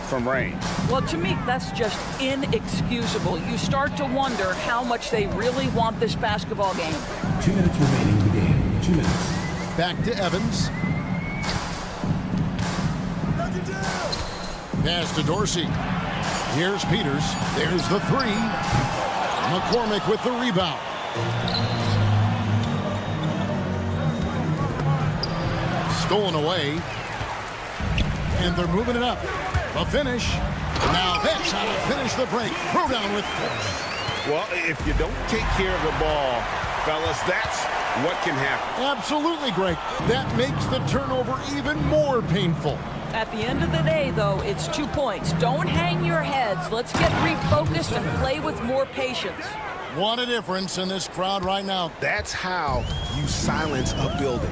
from range. Well, to me, that's just inexcusable. You start to wonder how much they really want this basketball game. 2 minutes remaining in the game. 2 minutes. Back to Evans. Pass to Dorsey. Here's Peters. There's the three. McCormick with the rebound. Stolen away. And they're moving it up. The finish. Now that's how to finish the break. Throw down with force. Well, if you don't take care of the ball, fellas, that's what can happen. Absolutely, Greg. That makes the turnover even more painful. At the end of the day, though, it's 2 points. Don't hang your heads. Let's get refocused and play with more patience. What a difference in this crowd right now. That's how you silence a building.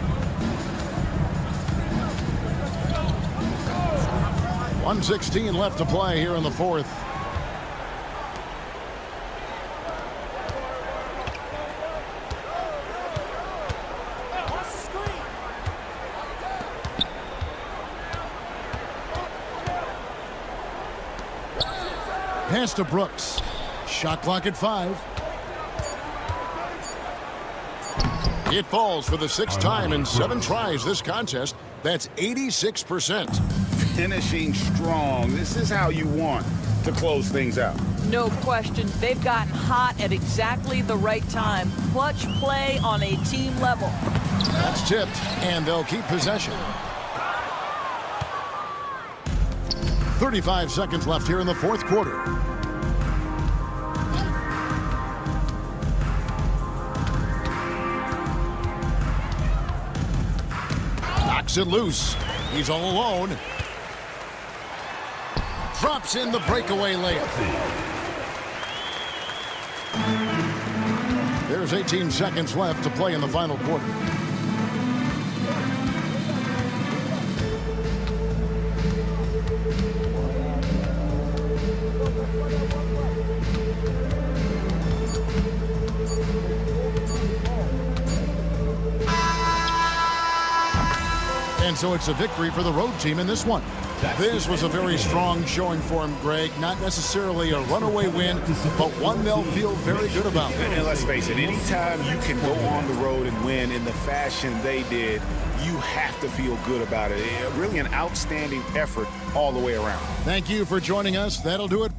1:16 left to play here in the fourth. pass to Brooks. Shot clock at 5. It falls for the 6th time in 7 tries this contest. That's 86%. Finishing strong. This is how you want to close things out. No question. They've gotten hot at exactly the right time. Clutch play on a team level. That's tipped, and they'll keep possession. 35 seconds left here in the 4th quarter. Knocks it loose. He's all alone. Drops in the breakaway layup. There's 18 seconds left to play in the final quarter. And so it's a victory for the road team in this one. This was a very strong showing for him, Greg. Not necessarily a runaway win, but one they'll feel very good about. And let's face it, anytime you can go on the road and win in the fashion they did, you have to feel good about it. Really an outstanding effort all the way around. Thank you for joining us. That'll do it.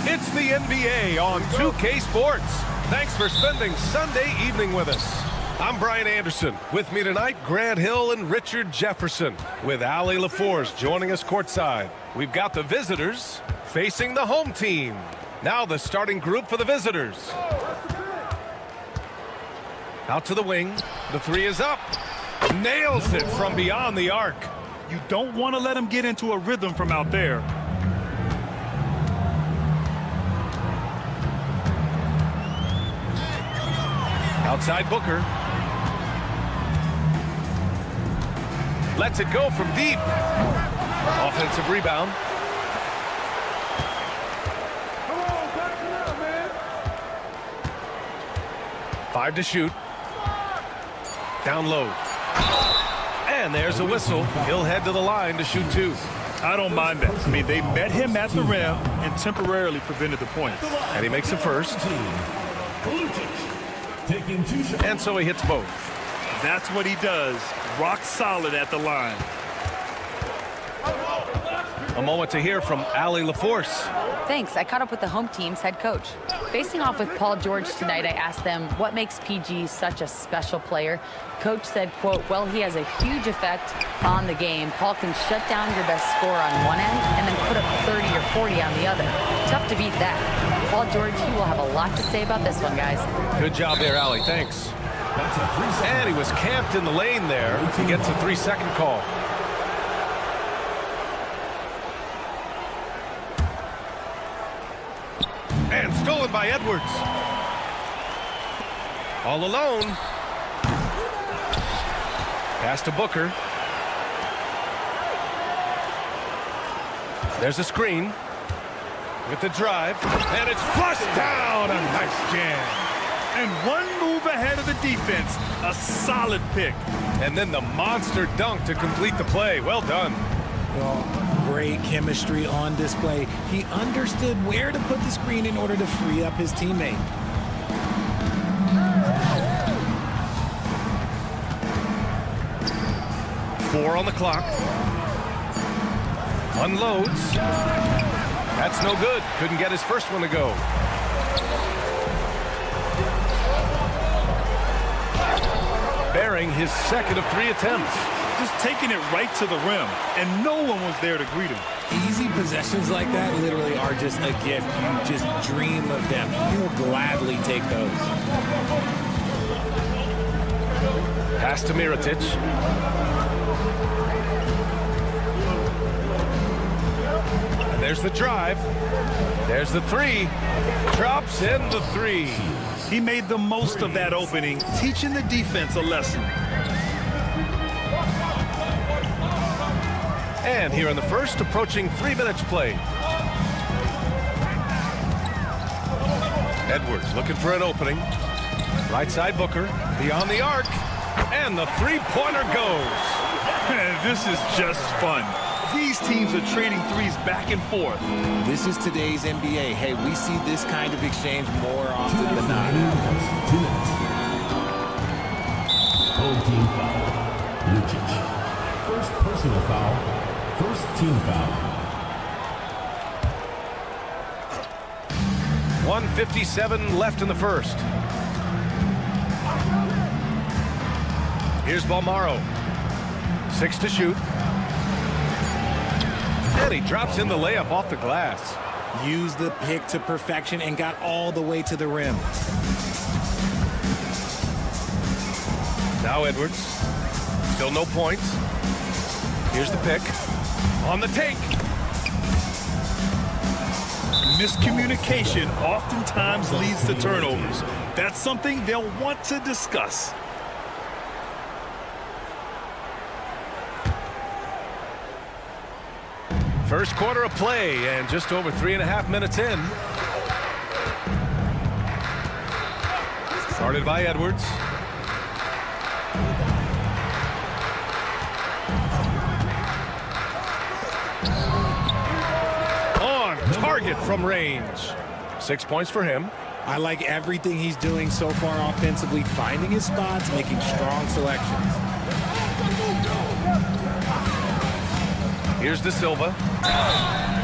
It's the NBA on 2K Sports. Thanks for spending Sunday evening with us. I'm Brian Anderson. With me tonight, Grant Hill and Richard Jefferson, with Allie LaForce joining us courtside. We've got the visitors facing the home team. Now the starting group for the visitors. Out to the wing. The three is up. Nails it from beyond the arc. You don't want to let him get into a rhythm from out there. Outside Booker. Lets it go from deep. Offensive rebound. Come on, back it up, man. 5 to shoot. Down low. And there's a whistle. He'll head to the line to shoot 2. I don't mind that. I mean, they met him at the rim and temporarily prevented the points. And he makes the first. And so he hits both. That's what he does. Rock solid at the line. A moment to hear from Allie LaForce. Thanks. I caught up with the home team's head coach. Facing off with Paul George tonight, I asked them what makes PG such a special player. Coach said, quote, well, he has a huge effect on the game. Paul can shut down your best scorer on one end and then put up 30 or 40 on the other. Tough to beat that. Paul George, he will have a lot to say about this one, guys. Good job there, Allie. Thanks. And he was camped in the lane there. He gets a 3-second call. And stolen by Edwards. All alone. Pass to Booker. There's a screen. With the drive. And it's flushed down. A nice jam. And one move ahead of the defense. A solid pick. And then the monster dunk to complete the play. Well done. Well, great chemistry on display. He understood where to put the screen in order to free up his teammate. Four on the clock. Unloads. That's no good. Couldn't get his first one to go. Bearing his second of 3 attempts. Just taking it right to the rim, and no one was there to greet him. Easy possessions like that literally are just a gift. You just dream of them. You'll gladly take those. Pass to Mirotic. And there's the drive. There's the 3. Drops in the 3. He made the most of that opening, teaching the defense a lesson. And here in the first, approaching 3 minutes played. Edwards looking for an opening. Right side Booker, beyond the arc, and the 3-pointer goes. This is just fun. These teams are trading threes back and forth. This is today's NBA. Hey, we see this kind of exchange more often than not. Home team foul. Lucic. First personal foul. First team foul. 1:57 left in the first. Here's Balmaro. 6 to shoot. And he drops in the layup off the glass. Used the pick to perfection and got all the way to the rim. Now Edwards. Still no points. Here's the pick. On the take. Miscommunication oftentimes leads to turnovers. That's something they'll want to discuss. First quarter of play and just over 3.5 minutes in. Started by Edwards. On target from range. 6 points for him. I like everything he's doing so far offensively, finding his spots, making strong selections. Here's De Silva.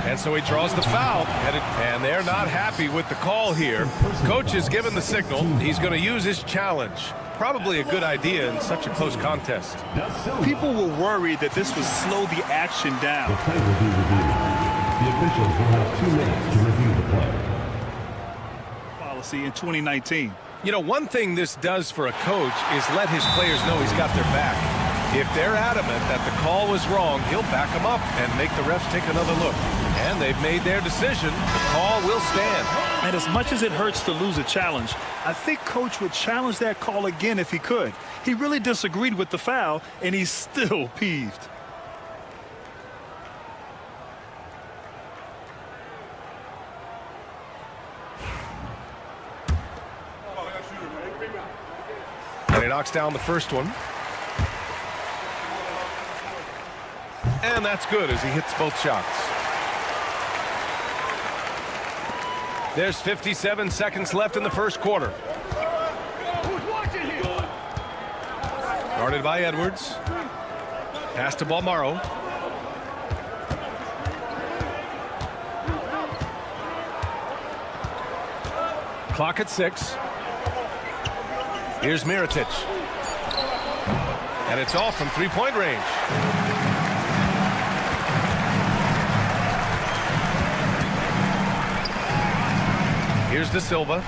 And so he draws the foul. And they're not happy with the call here. Coach has given the signal. He's going to use his challenge. Probably a good idea in such a close contest. People were worried that this would slow the action down. The play will be reviewed. The officials will have 2 minutes to review the play. Policy in 2019. You know, one thing this does for a coach is let his players know he's got their back. If they're adamant that the call was wrong, he'll back them up and make the refs take another look. And they've made their decision. The call will stand. And as much as it hurts to lose a challenge, I think Coach would challenge that call again if he could. He really disagreed with the foul, and he's still peeved. knocks down the first one. And that's good as he hits both shots. There's 57 seconds left in the first quarter. Guarded by Edwards. Pass to Balmaro. Clock at 6. Here's Mirotic. And it's off from three-point range. Here's De Silva.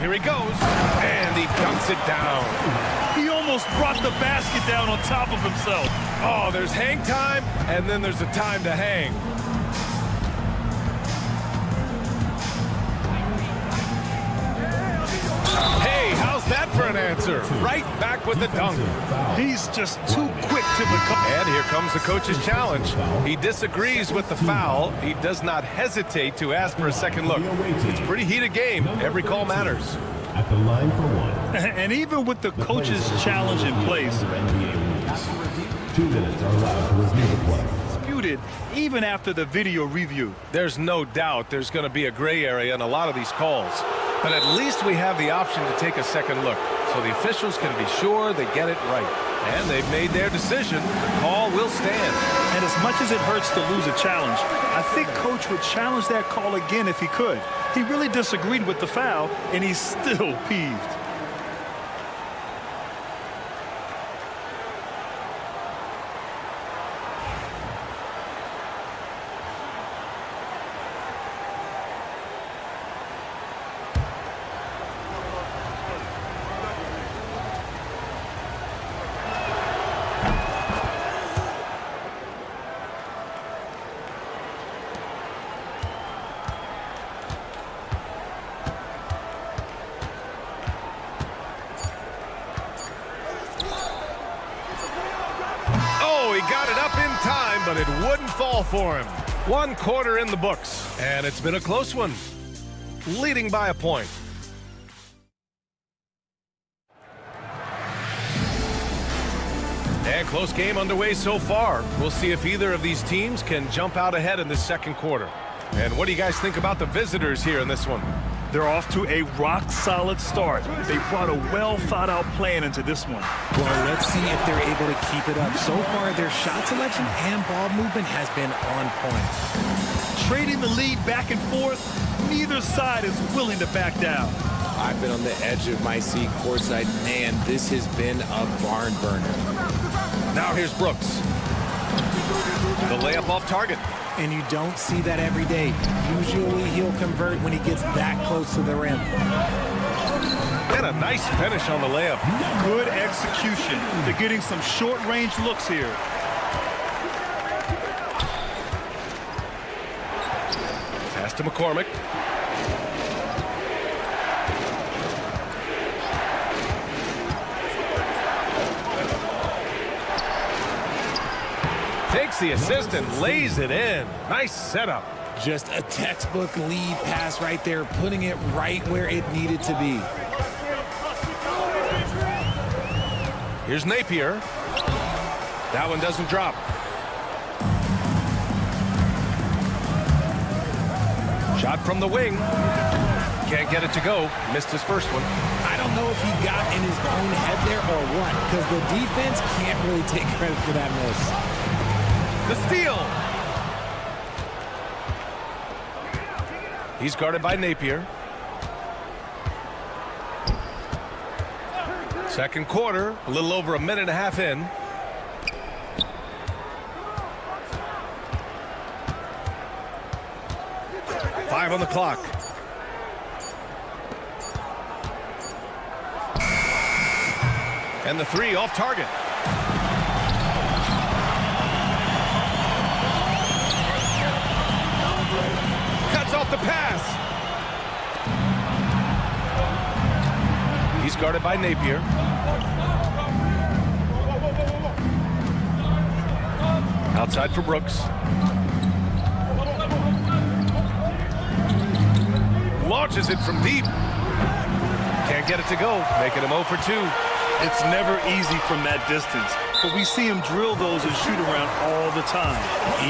Here he goes. And he dunks it down. He almost brought the basket down on top of himself. Oh, there's hang time, and then there's a time to hang. Hey, how's that for an answer? Right back with the dunk. He's just too quick to become. And here comes the coach's challenge. He disagrees with the foul. He does not hesitate to ask for a second look. It's a pretty heated game. Every call matters. At the line for one. And even with the coach's challenge in place, 2 minutes are allowed to review the play. disputed even after the video review. There's no doubt there's going to be a gray area in a lot of these calls. But at least we have the option to take a second look, so the officials can be sure they get it right. And they've made their decision. The call will stand. And as much as it hurts to lose a challenge, I think Coach would challenge that call again if he could. He really disagreed with the foul, and he's still peeved. But it wouldn't fall for him. 1 quarter in the books, and it's been a close one, leading by a point. And close game underway so far. We'll see if either of these teams can jump out ahead in this second quarter. And what do you guys think about the visitors here in this one? They're off to a rock-solid start. They brought a well-thought-out plan into this one. Well, let's see if they're able to keep it up. So far, their shot selection and ball movement has been on point. Trading the lead back and forth, neither side is willing to back down. I've been on the edge of my seat courtside. Man, this has been a barn burner. Now here's Brooks. The layup off target. And you don't see that every day. Usually he'll convert when he gets that close to the rim. And a nice finish on the layup. Good execution. They're getting some short-range looks here. Pass to McCormick. Takes the assist and lays it in. Nice setup. Just a textbook lead pass right there, putting it right where it needed to be. Here's Napier. That one doesn't drop. Shot from the wing. Can't get it to go. Missed his first one. I don't know if he got in his own head there or what, because the defense can't really take credit for that miss. The steal. He's guarded by Napier. Second quarter, a little over a minute and a half in. Five on the clock. And the three off target. Off the pass. He's guarded by Napier. Outside for Brooks. Launches it from deep. Can't get it to go, making him 0 for 2. It's never easy from that distance, but we see him drill those and shoot around all the time.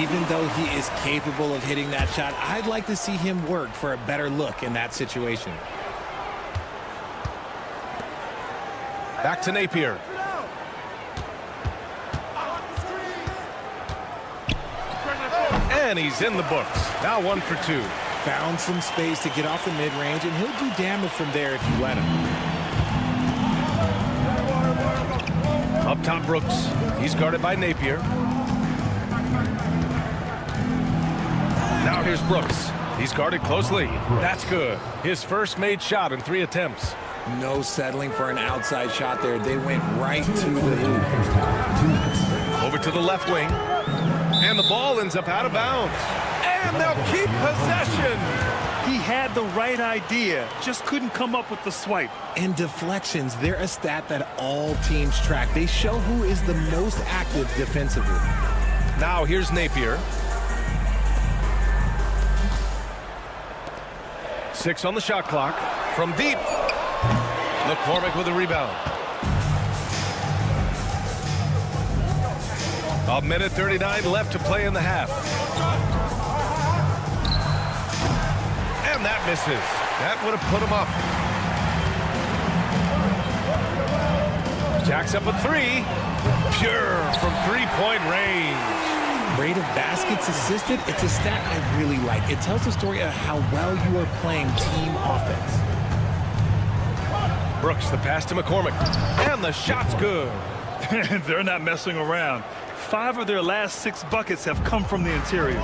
Even though he is capable of hitting that shot, I'd like to see him work for a better look in that situation. Back to Napier. And he's in the books. Now 1 for 2. Found some space to get off the mid-range, and he'll do damage from there if you let him. Up top, Brooks. He's guarded by Napier. Now here's Brooks. He's guarded closely. That's good. His first made shot in 3 attempts. No settling for an outside shot there. They went right to the hoop. Over to the left wing. And the ball ends up out of bounds. And they'll keep possession. He had the right idea, just couldn't come up with the swipe. And deflections, they're a stat that all teams track. They show who is the most active defensively. Now here's Napier. 6 on the shot clock. From deep. McCormick with a rebound. 1:39 left to play in the half. And that misses. That would have put him up. Jacks up a 3. Pure from 3-point range. Rate of baskets assisted, it's a stat I really like. It tells the story of how well you are playing team offense. Brooks, the pass to McCormick. And the shot's good. They're not messing around. 5 of their last 6 buckets have come from the interior.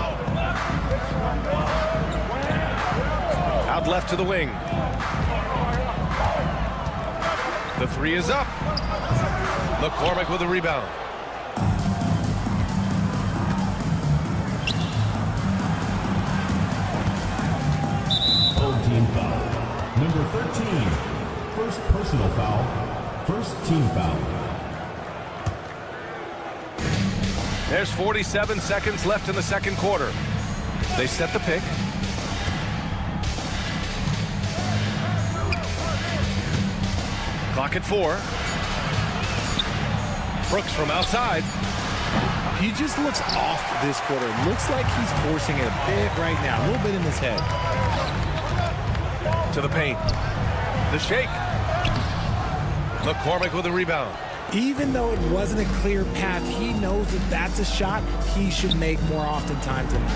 Out left to the wing. The 3 is up. McCormick with a rebound. Old team foul. Number 13. First personal foul. First team foul. There's 47 seconds left in the second quarter. They set the pick. Clock at 4. Brooks from outside. He just looks off this quarter. Looks like he's forcing it a bit right now. A little bit in his head. To the paint. The shake. McCormick with a rebound. Even though it wasn't a clear path, he knows that that's a shot he should make more oftentimes than not.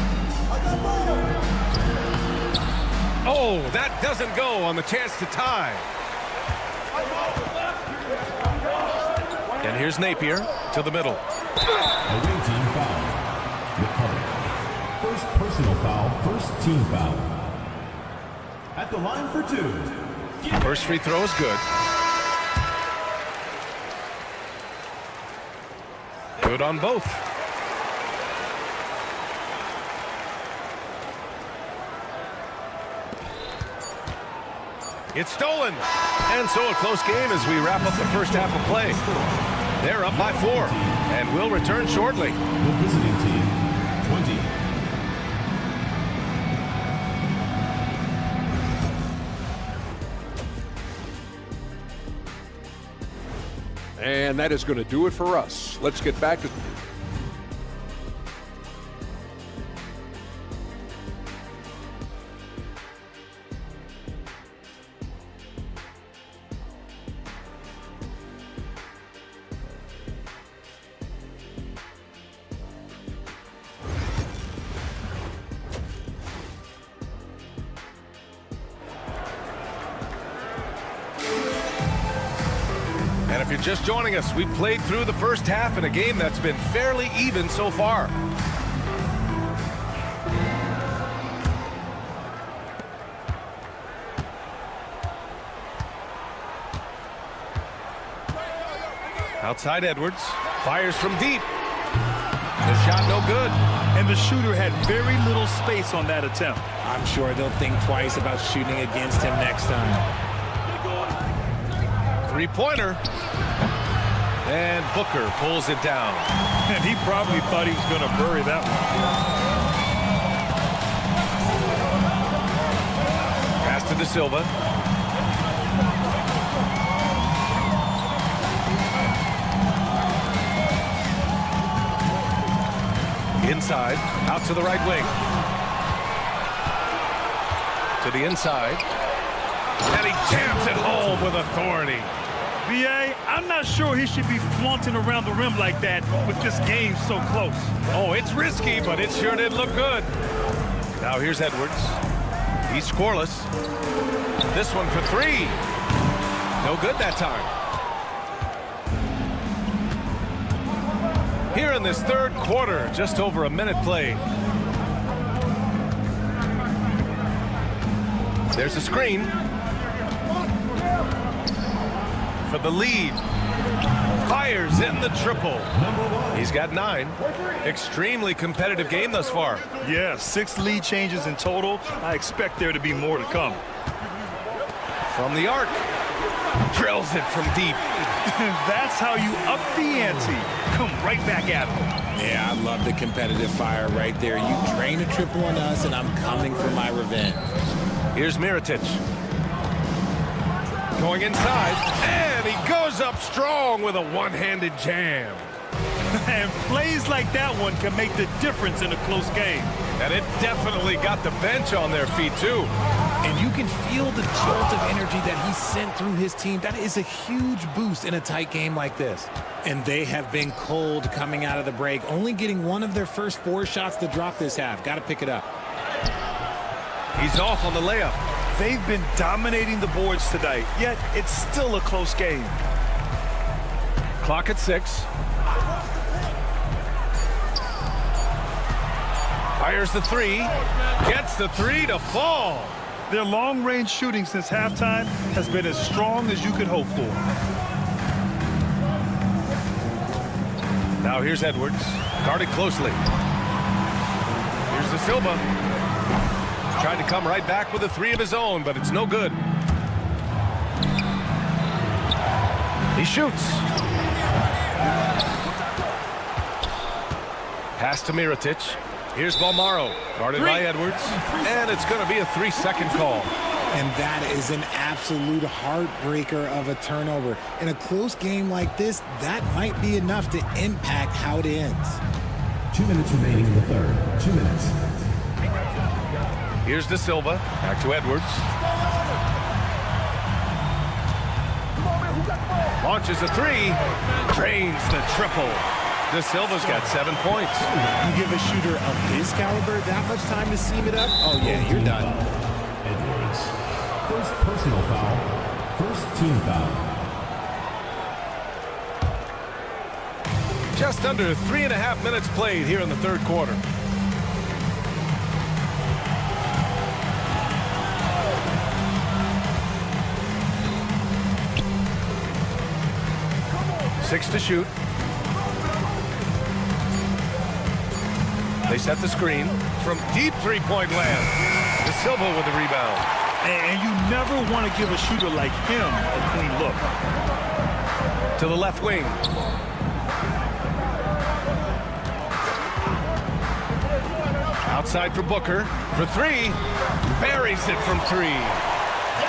Oh, that doesn't go on the chance to tie. And here's Napier to the middle. Away team foul. McCormick. First personal foul. First team foul. At the line for 2. First free throw is good. Good on both. It's stolen. And so a close game as we wrap up the first half of play. They're up by 4 and will return shortly. The visiting team, 20. And that is going to do it for us. Let's get back to... And if you're just joining us, we played through the first half in a game that's been fairly even so far. Outside Edwards, fires from deep. The shot no good. And the shooter had very little space on that attempt. I'm sure they'll think twice about shooting against him next time. Three-pointer. And Booker pulls it down. And he probably thought he was going to bury that one. Pass to De Silva. Inside, out to the right wing. To the inside. And he jams it home with authority. B.A., I'm not sure he should be flaunting around the rim like that with this game so close. Oh, it's risky, but it sure did look good. Now here's Edwards. He's scoreless. This one for three. No good that time. Here in this third quarter, just over a minute played. There's a screen. For the lead. Fires in the triple. He's got 9. Extremely competitive game thus far. Yeah, 6 lead changes in total. I expect there to be more to come. From the arc. Drills it from deep. That's how you up the ante. Come right back at him. Yeah, I love the competitive fire right there. You drain a triple on us, and I'm coming for my revenge. Here's Mirotic. Going inside, and he goes up strong with a one-handed jam. And plays like that one can make the difference in a close game. And it definitely got the bench on their feet, too. And you can feel the jolt of energy that he sent through his team. That is a huge boost in a tight game like this. And they have been cold coming out of the break, only getting one of their first 4 shots to drop this half. Got to pick it up. He's off on the layup. They've been dominating the boards tonight, yet it's still a close game. Clock at 6. Fires the 3. Gets the 3 to fall. Their long-range shooting since halftime has been as strong as you could hope for. Now here's Edwards. Guarded closely. Here's the Silva. Tried to come right back with a 3 of his own, but it's no good. He shoots. Pass to Mirotic. Here's Balmaro, guarded by Edwards, and it's going to be a 3-second call. And that is an absolute heartbreaker of a turnover. In a close game like this, that might be enough to impact how it ends. 2 minutes remaining in the third. 2 minutes. Here's De Silva, back to Edwards. Launches a 3, drains the triple. De Silva's got 7 points. You give a shooter of his caliber that much time to seam it up? Oh yeah, you're done. Edwards. First personal foul. First team foul. Just under 3.5 minutes played here in the third quarter. Six to shoot. They set the screen from deep three-point land. De Silva with the rebound. And you never want to give a shooter like him a clean look. To the left wing. Outside for Booker. For 3. Buries it from 3.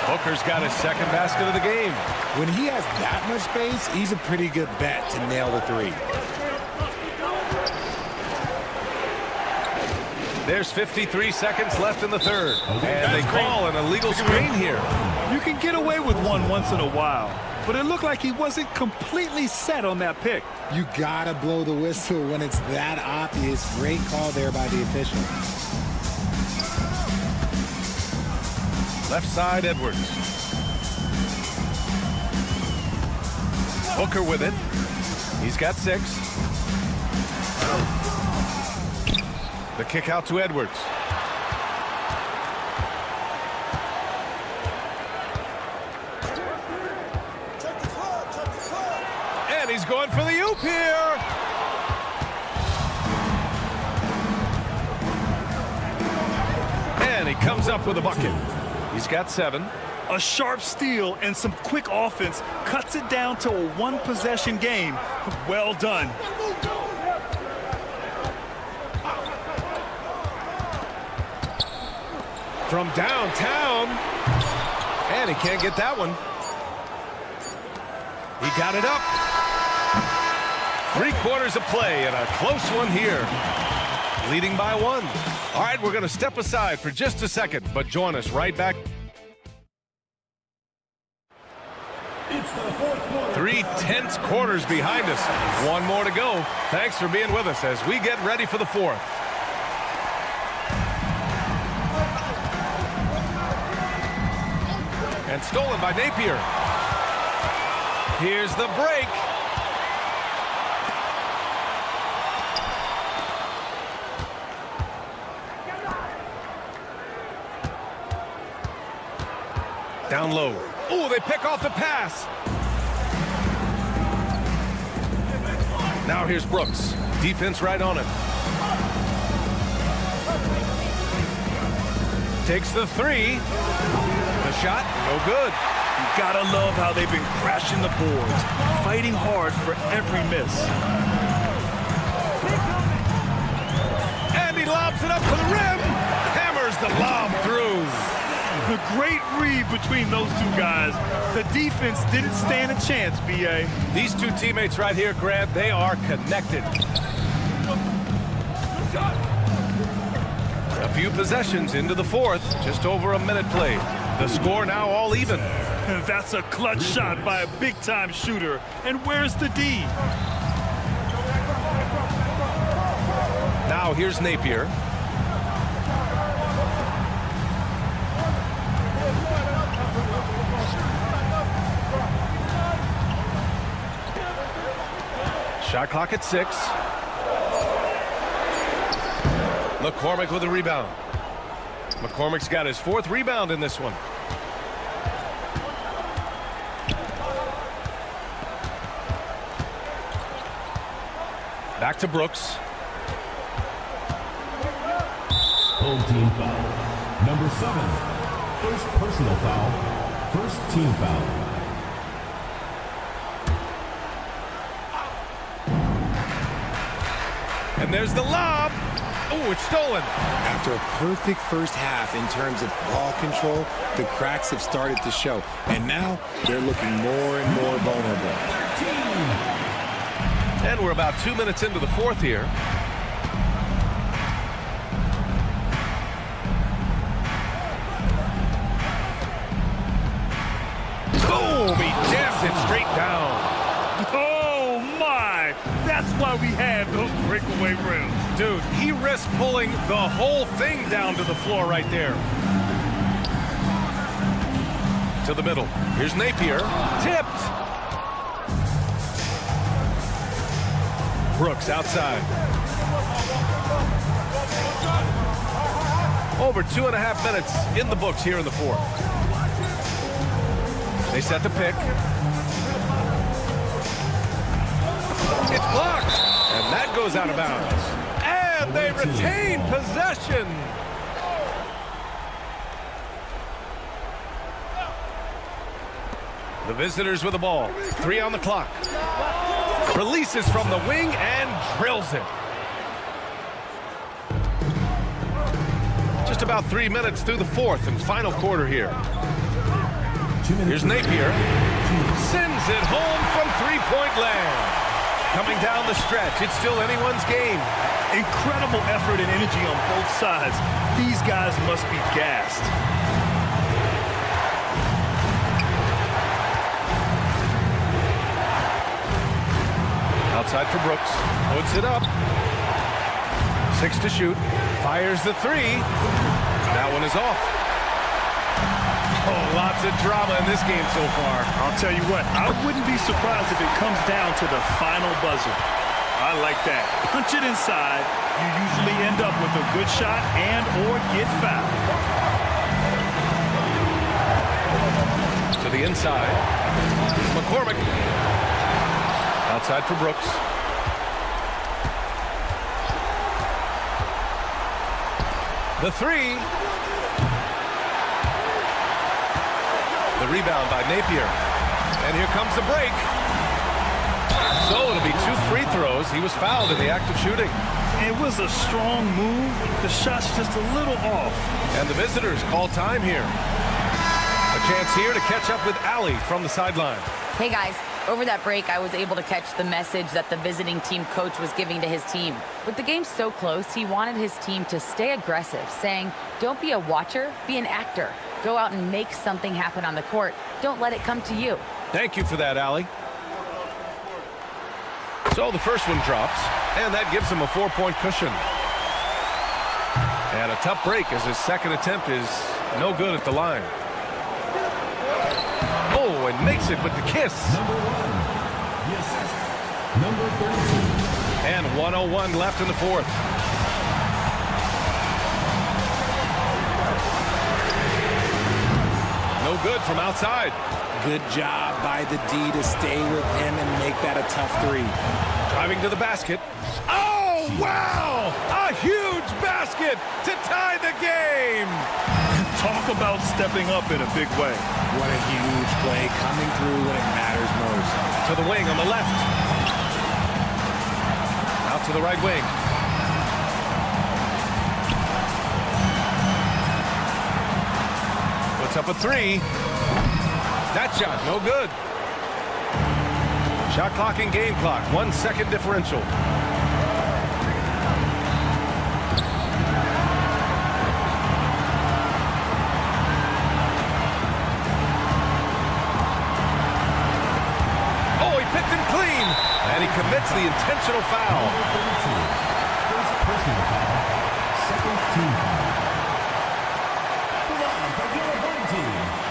Booker's got his second basket of the game. When he has that much space, he's a pretty good bet to nail the 3. There's 53 seconds left in the third. And they call an illegal screen here. You can get away with one once in a while, but it looked like he wasn't completely set on that pick. You gotta blow the whistle when it's that obvious. Great call there by the official. Left side, Edwards. Booker with it. He's got 6. The kick out to Edwards. And he's going for the oop here. And he comes up with a bucket. He's got 7. A sharp steal and some quick offense cuts it down to a one-possession game. Well done. From downtown. And he can't get that one. He got it up. 3 quarters of play and a close one here. leading by 1. All right, we're going to step aside for just a second, but join us right back. It's the fourth quarter. 3 tense quarters behind us. 1 more to go. Thanks for being with us as we get ready for the 4th. And stolen by Napier. Here's the break. Down low. Oh, they pick off the pass. Now here's Brooks. Defense right on him. Takes the 3. The shot, no good. You gotta love how they've been crashing the boards, fighting hard for every miss. And he lobs it up to the rim. Hammers the lob through. The great read between those two guys. The defense didn't stand a chance, B.A. These two teammates right here, Grant, they are connected. A few possessions into the 4th, just over a minute played. The score now all even. That's a clutch shot by a big-time shooter. And where's the D? Now here's Napier. Shot clock at 6. McCormick with a rebound. McCormick's got his 4th rebound in this one. Back to Brooks. Home team foul. Number 7. First personal foul. First team foul. And there's the lob. Oh, it's stolen. After a perfect first half in terms of ball control, the cracks have started to show. And now they're looking more and more vulnerable. And we're about 2 minutes into the 4th here. Boom! He jams it straight down. Oh, my! That's why we have those breakaway rims. Dude, he risked pulling the whole thing down to the floor right there. To the middle. Here's Napier. Tipped. Brooks outside. Over 2.5 minutes in the books here in the 4th. They set the pick. It's blocked. And that goes out of bounds. And they retain possession. The visitors with the ball. 3 on the clock. Releases from the wing and drills it. Just about 3 minutes through the 4th and final quarter here. Here's Napier. Sends it home from 3-point land. Coming down the stretch, it's still anyone's game. Incredible effort and energy on both sides. These guys must be gassed. Outside for Brooks. Puts it up. 6 to shoot. Fires the 3. That one is off. Oh, lots of drama in this game so far. I'll tell you what, I wouldn't be surprised if it comes down to the final buzzer. I like that. Punch it inside. You usually end up with a good shot and or get fouled. To the inside. McCormick. Outside for Brooks. The 3. The rebound by Napier. And here comes the break. So it'll be 2 free throws. He was fouled in the act of shooting. It was a strong move. The shot's just a little off. And the visitors call time here. A chance here to catch up with Allie from the sideline. Hey, guys, Over that break, I was able to catch the message that the visiting team coach was giving to his team. With the game so close, he wanted his team to stay aggressive, saying, don't be a watcher, be an actor. Go out and make something happen on the court. Don't let it come to you. Thank you for that, Allie. So the first one drops, and that gives him a 4-point cushion. And a tough break as his second attempt is no good at the line. Oh, and makes it with the kiss. Number 1, the assist, number 32. And 1:01 left in the fourth. No good from outside. Good job by the D to stay with him and make that a tough three. Driving to the basket. Oh, wow! A huge basket to tie the game. Talk about stepping up in a big way. What a huge play, coming through when it matters most. To the wing on the left. Out to the right wing. Puts up a three. That shot, no good. Shot clock and game clock, 1 second differential. Oh, he picked him clean. And he commits the intentional foul. First personal foul, second team foul.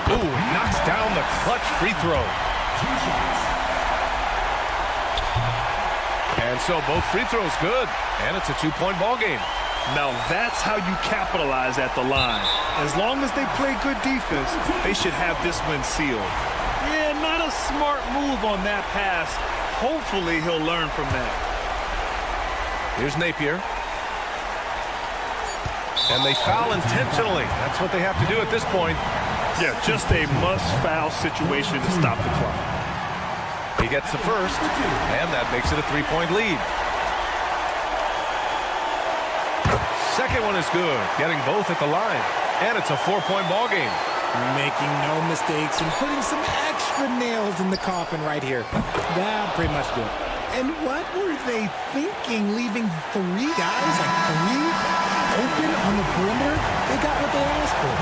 Ooh, he knocks down the clutch free throw. 2 shots. And so both free throws good. And it's a 2-point ball game. Now that's how you capitalize at the line. As long as they play good defense, they should have this win sealed. Yeah, not a smart move on that pass. Hopefully he'll learn from that. Here's Napier. And they foul intentionally. That's what they have to do at this point. Yeah, just a must-foul situation to stop the clock. He gets the first, and that makes it a 3-point lead. Second one is good, getting both at the line. And it's a 4-point ball game. Making no mistakes and putting some extra nails in the coffin right here. That pretty much good. And what were they thinking, leaving 3 guys, like 3 open on the perimeter? They got what they asked for.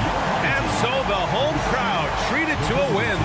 And so the home crowd treated to a win.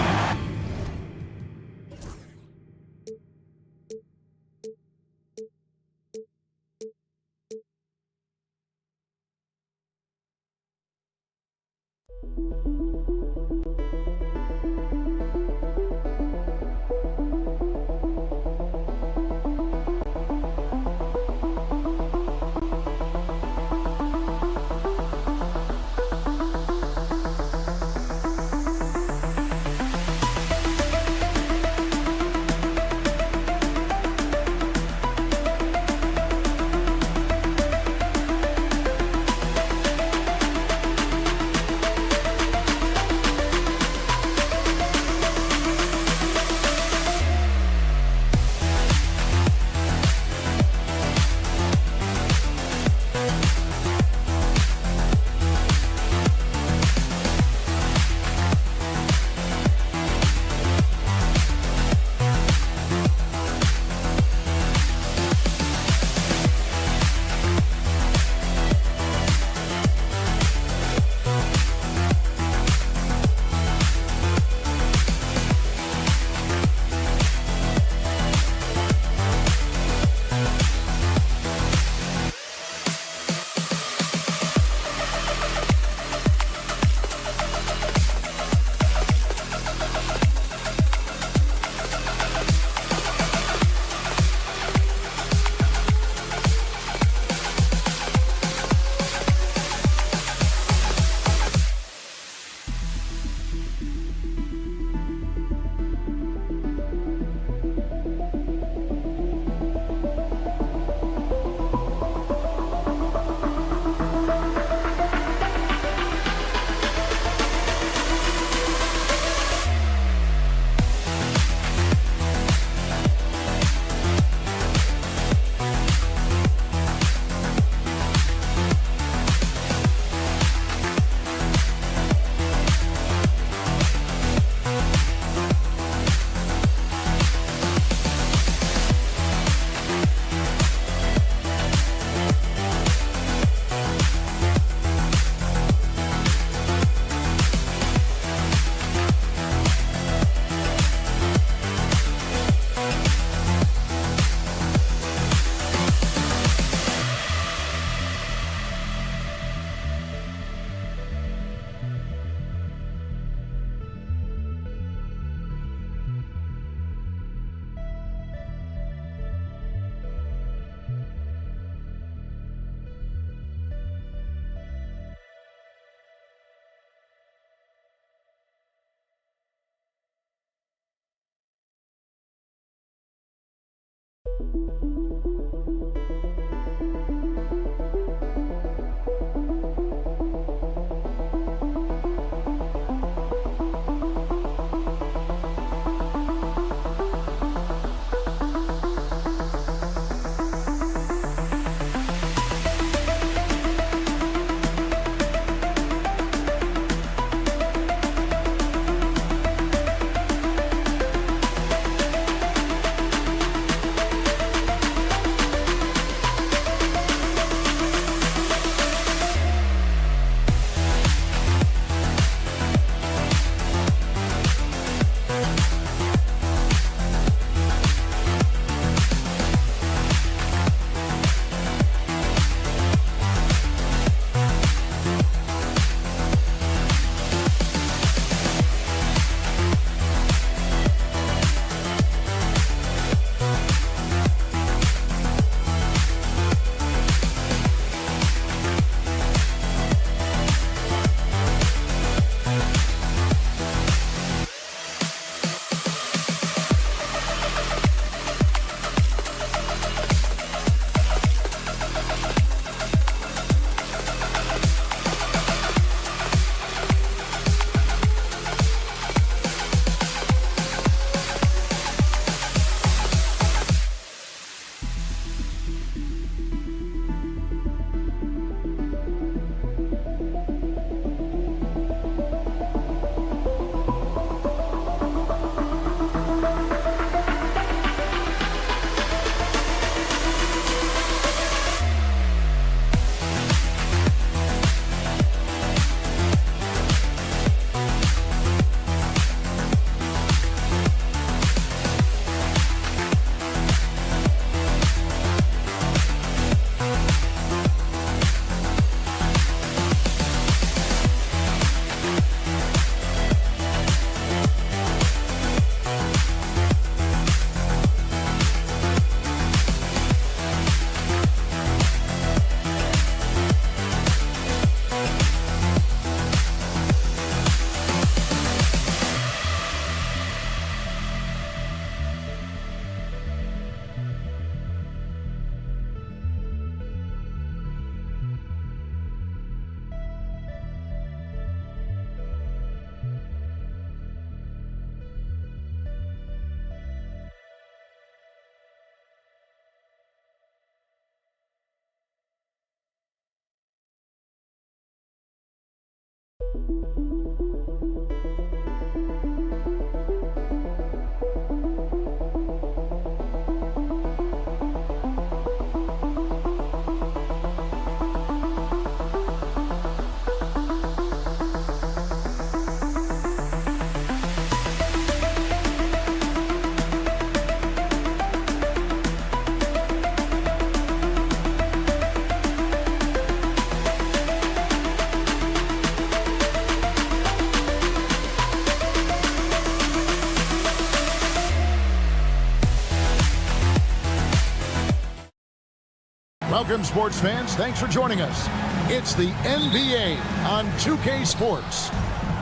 Welcome, sports fans. Thanks for joining us. It's the NBA on 2K Sports.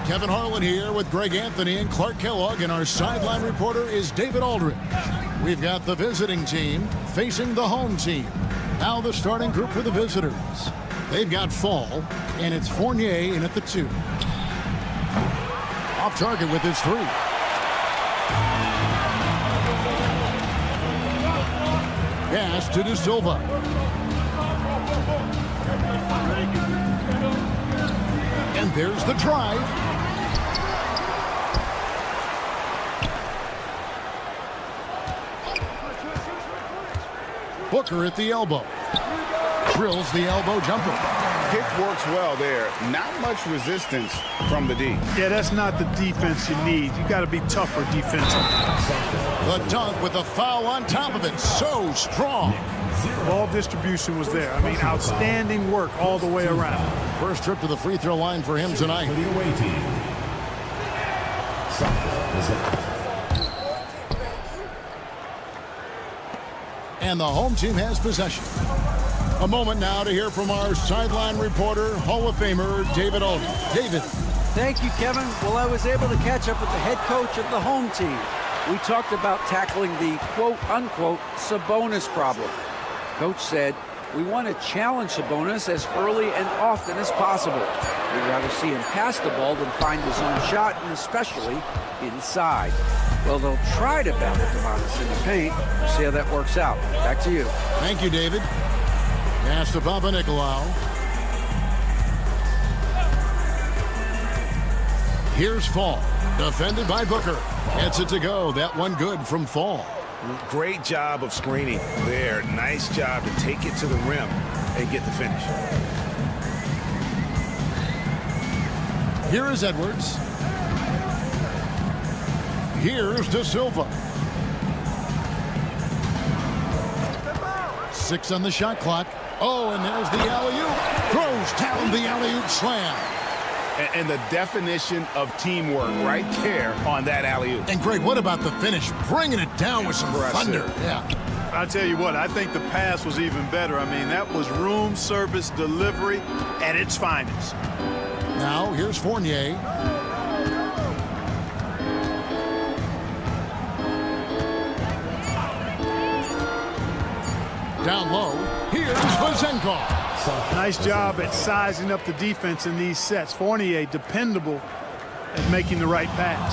Kevin Harlan here with Greg Anthony and Clark Kellogg, and our sideline reporter is David Aldridge. We've got the visiting team facing the home team. Now the starting group for the visitors. They've got Fall, and it's Fournier in at the 2. Off target with his 3. Pass to De Silva. And there's the drive. Booker at the elbow. Drills the elbow jumper. Pick works well there. Not much resistance from the D. Yeah, that's not the defense you need. You got to be tougher defensively. The dunk with the foul on top of it. So strong. Ball distribution was there. I mean, outstanding work all the way around. First trip to the free throw line for him tonight. The away team. And the home team has possession. A moment now to hear from our sideline reporter, Hall of Famer David Aldridge. David. Thank you, Kevin. Well, I was able to catch up with the head coach of the home team. We talked about tackling the quote-unquote Sabonis problem. Coach said, we want to challenge Sabonis as early and often as possible. We'd rather see him pass the ball than find his own shot, and especially inside. Well, they'll try to battle Sabonis in the paint. We'll see how that works out. Back to you. Thank you, David. Pass to Papanikolaou. Here's Fall. Defended by Booker. Gets it to go. That one good from Fall. Great job of screening there. Nice job to take it to the rim and get the finish. Here is Edwards. Here's De Silva. 6 on the shot clock. Oh, and there's the alley-oop. Throws down the alley-oop slam. And the definition of teamwork right there on that alley-oop. And Greg, what about the finish? Bringing it down with some thunder. Yeah. I'll tell you what, I think the pass was even better. I mean, that was room service delivery at its finest. Now, here's Fournier. Down low, here's Vazenkov. Nice job at sizing up the defense in these sets. Fournier, dependable at making the right pass.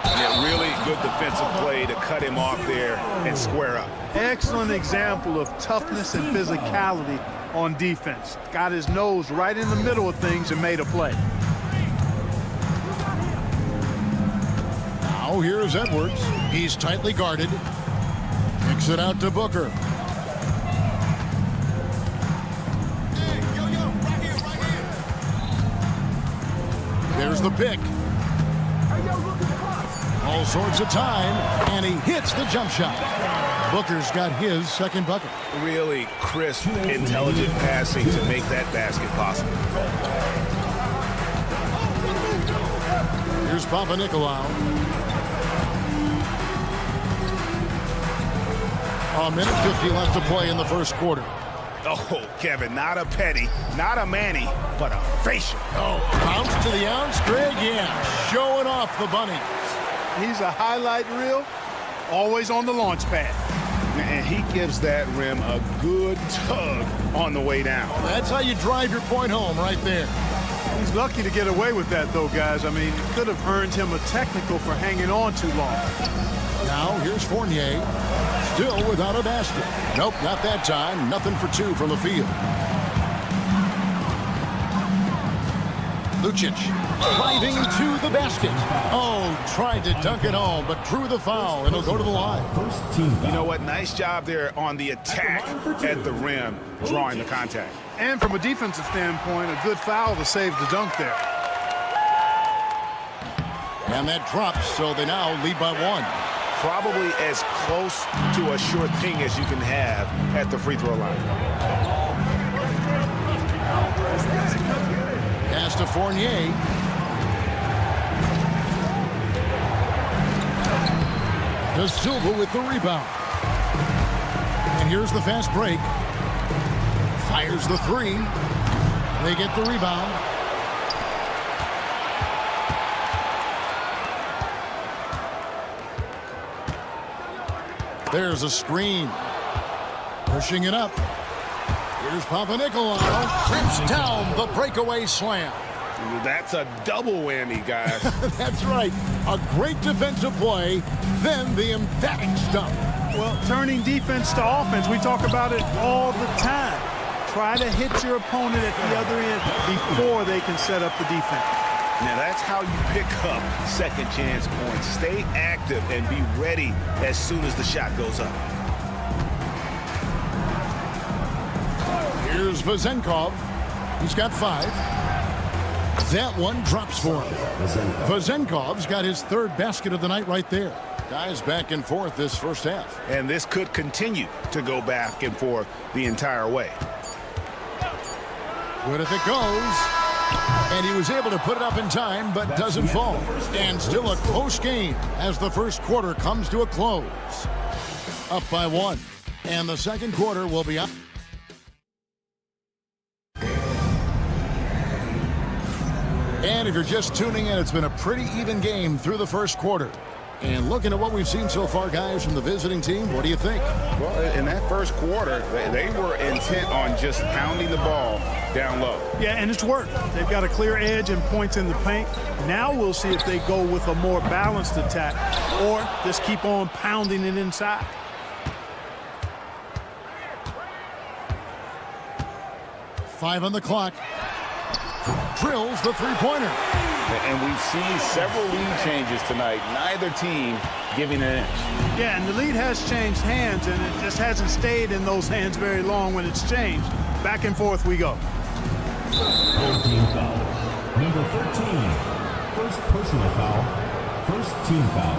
Yeah, really good defensive play to cut him off there and square up. Excellent example of toughness and physicality on defense. Got his nose right in the middle of things and made a play. Now here's Edwards. He's tightly guarded. Kicks it out to Booker. There's the pick. All sorts of time, and he hits the jump shot. Booker's got his second bucket. Really crisp, intelligent passing to make that basket possible. Here's Papanikolaou. A minute 50 left to play in the first quarter. Oh, Kevin, not a petty, not a Manny, but a facial. Oh, bounce to the ounce, Greg, yeah. Showing off the bunny. He's a highlight reel, always on the launch pad. And he gives that rim a good tug on the way down. That's how you drive your point home right there. He's lucky to get away with that, though, guys. I mean, it could have earned him a technical for hanging on too long. Now, here's Fournier. Still without a basket. Nope, not that time. Nothing for 2 from the field. Lucic driving to the basket. Oh, tried to dunk it home, but drew the foul, and he'll go to the line. First team foul. You know what? Nice job there on the attack at the rim, drawing the contact. And from a defensive standpoint, a good foul to save the dunk there. And that drops, so they now lead by 1. Probably as close to a sure thing as you can have at the free throw line. Pass to Fournier. De Silva with the rebound. And here's the fast break. Fires the 3. They get the rebound. There's a screen. Pushing it up. Here's Papanikolaou. Trips down the breakaway slam. That's a double whammy, guys. That's right. A great defensive play, then the emphatic stuff. Well, turning defense to offense, we talk about it all the time. Try to hit your opponent at the other end before they can set up the defense. Now, that's how you pick up second chance points. Stay active and be ready as soon as the shot goes up. Here's Vazenkov. He's got 5. That one drops for him. Vazenkov's got his 3rd basket of the night right there. Guys back and forth this first half. And this could continue to go back and forth the entire way. Good if it goes. And he was able to put it up in time, but doesn't fall. And still a close game as the first quarter comes to a close. Up by 1. And the second quarter will be up. And if you're just tuning in, it's been a pretty even game through the first quarter. And looking at what we've seen so far, guys, from the visiting team, what do you think? Well, in that first quarter, they were intent on just pounding the ball down low. Yeah, and it's worked. They've got a clear edge and points in the paint. Now we'll see if they go with a more balanced attack or just keep on pounding it inside. Five on the clock. Drills the three-pointer. And we've seen several lead changes tonight. Neither team giving an inch. Yeah, and the lead has changed hands, and it just hasn't stayed in those hands very long when it's changed. Back and forth we go. Full team foul. Number 13. First personal foul. First team foul.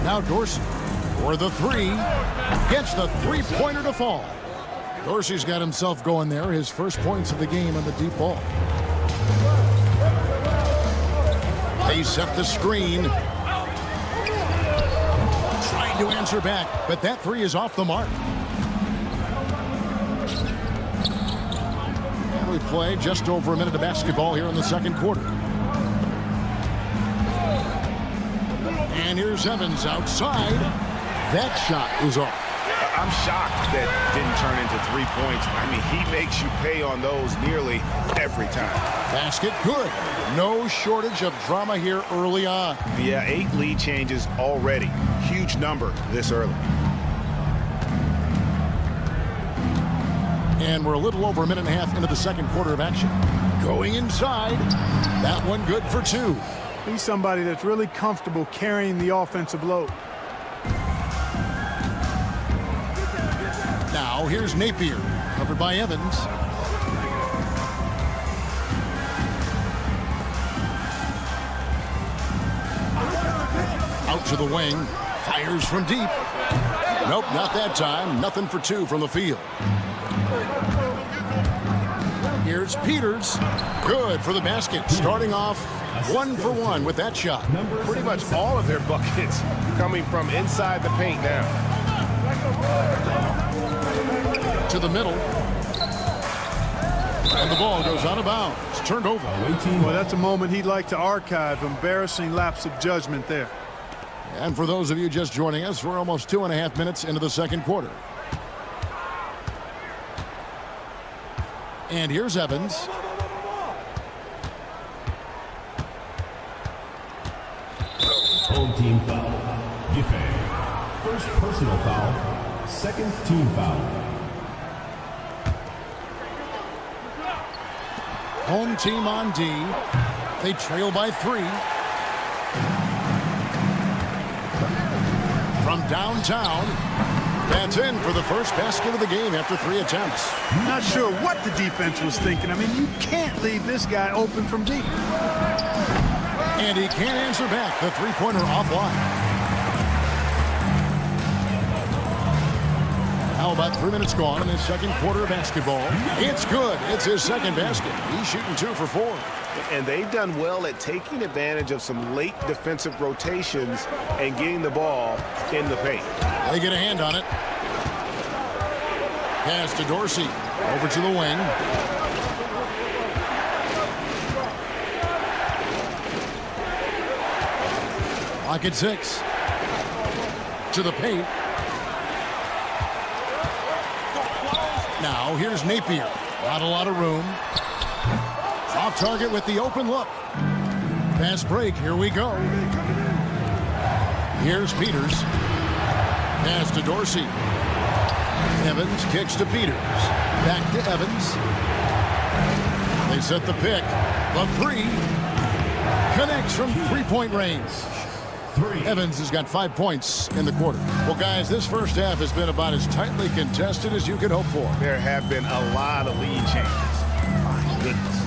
Now Dorsey for the three. Gets the three-pointer to fall. Dorsey's got himself going there. His first points of the game on the deep ball. They set the screen. Trying to answer back, but that three is off the mark. And we play just over a minute of basketball here in the second quarter. And here's Evans outside. That shot is off. I'm shocked that didn't turn into 3 points. I mean, he makes you pay on those nearly every time. Basket good. No shortage of drama here early on. Yeah, 8 lead changes already. Huge number this early. And we're a little over a minute and a half into the second quarter of action. Going inside. That one good for 2. He's somebody that's really comfortable carrying the offensive load. Now here's Napier, covered by Evans. Out to the wing, fires from deep. Nope, not that time. Nothing for 2 from the field. Here's Peters. Good for the basket. Starting off 1 for 1 with that shot. Pretty much all of their buckets coming from inside the paint now. To the middle. And the ball goes out of bounds. It's turned over. Well, that's a moment he'd like to archive. Embarrassing lapse of judgment there. And for those of you just joining us, we're almost 2.5 minutes into the second quarter. And here's Evans. Home team foul. Giffey. First personal foul. Second team foul. Home team on D. They trail by 3. From downtown. That's in for the first basket of the game after 3 attempts. Not sure what the defense was thinking. I mean, you can't leave this guy open from deep. And he can't answer back. The three-pointer offline. How about 3 minutes gone in his second quarter of basketball? It's good. It's his second basket. He's shooting 2 for 4. And they've done well at taking advantage of some late defensive rotations and getting the ball in the paint. They get a hand on it. Pass to Dorsey. Over to the wing. Lock at 6. To the paint. Now here's Napier. Not a lot of room. Off target with the open look. Fast break. Here we go. Here's Peters. Pass to Dorsey. Evans kicks to Peters. Back to Evans. They set the pick. The 3. Connects from three-point range. Evans has got 5 points in the quarter. Well, guys, this first half has been about as tightly contested as you could hope for. There have been a lot of lead changes. My goodness.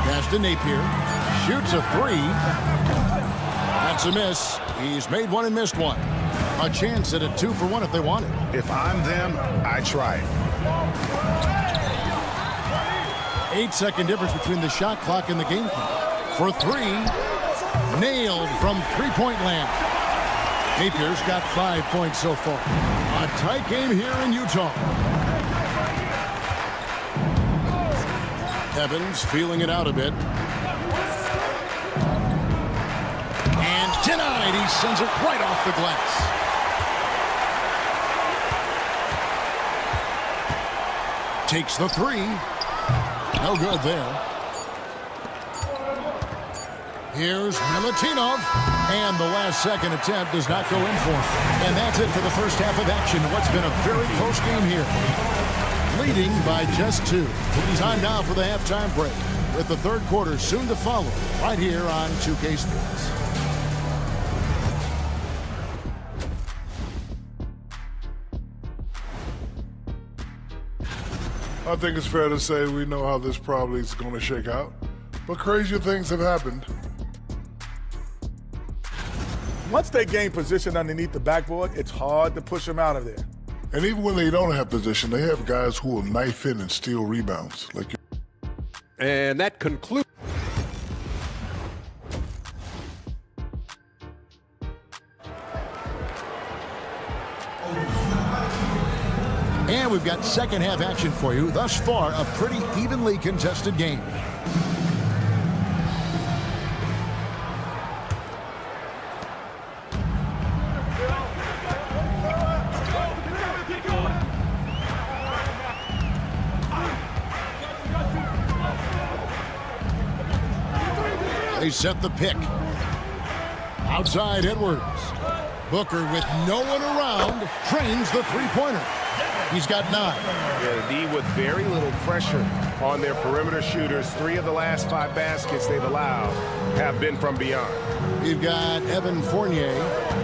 Pass to Napier. Shoots a 3. That's a miss. He's made 1 and missed 1. A chance at a 2 for 1 if they want it. If I'm them, I try it. 8-second difference between the shot clock and the game clock. For three, nailed from three-point land. Napier's got 5 points so far. A tight game here in Utah. Evans feeling it out a bit. And denied. He sends it right off the glass. Takes the three. No good there. Here's Milutinov. And the last second attempt does not go in for him. And that's it for the first half of action. What's been a very close game here. Leading by just 2. Time now for the halftime break, with the third quarter soon to follow right here on 2K Sports. I think it's fair to say we know how this probably is going to shake out, but crazier things have happened. Once they gain position underneath the backboard, it's hard to push them out of there. And even when they don't have position, they have guys who will knife in and steal rebounds. And that concludes. And we've got second half action for you. Thus far, a pretty evenly contested game. They set the pick. Outside Edwards. Booker with no one around trains the three-pointer. He's got 9. Yeah, the D with very little pressure on their perimeter shooters. 3 of the last 5 baskets they've allowed have been from beyond. We've got Evan Fournier,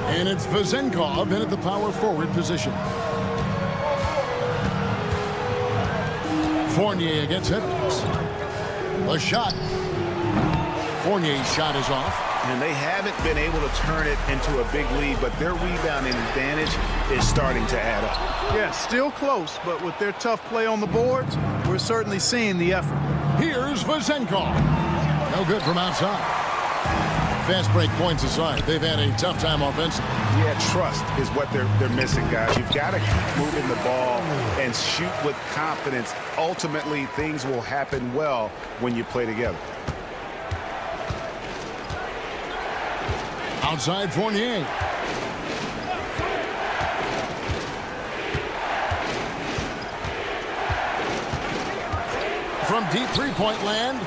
and it's Vezenkov in at the power forward position. Fournier against Edwards. A shot. Fournier's shot is off. And they haven't been able to turn it into a big lead, but their rebounding advantage is starting to add up. Yeah, still close, but with their tough play on the boards, we're certainly seeing the effort. Here's Vezenkov. No good from outside. Fast break points aside, they've had a tough time offensively. Yeah, trust is what they're missing, guys. You've got to keep moving the ball and shoot with confidence. Ultimately, things will happen well when you play together. Outside Fournier. From deep three-point land,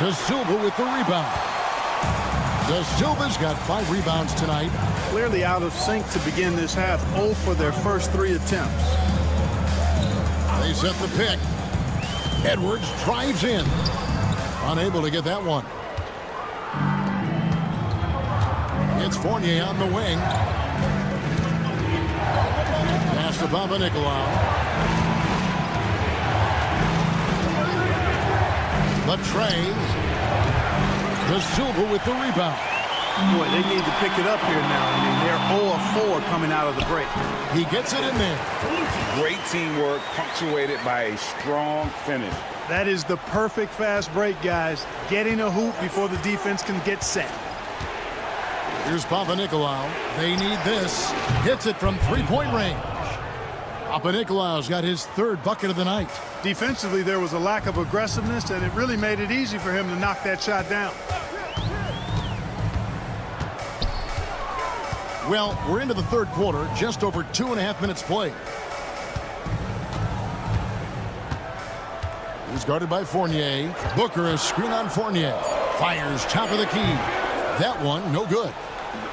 De Silva with the rebound. De Silva's got 5 rebounds tonight. Clearly out of sync to begin this half. 0 for their first 3 attempts. They set the pick. Edwards drives in. Unable to get that one. It's Fournier on the wing. Pass to Papanikolaou. Latrey. De Silva with the rebound. Boy, they need to pick it up here now. I mean, they're 0 of 4 coming out of the break. He gets it in there. Great teamwork punctuated by a strong finish. That is the perfect fast break, guys. Getting a hoop before the defense can get set. Here's Papanikolaou. They need this. Hits it from three-point range. Papanikolaou's got his 3rd bucket of the night. Defensively, there was a lack of aggressiveness, and it really made it easy for him to knock that shot down. Well, we're into the third quarter, just over 2.5 minutes played. He's guarded by Fournier. Booker is screen on Fournier. Fires top of the key. That one, no good.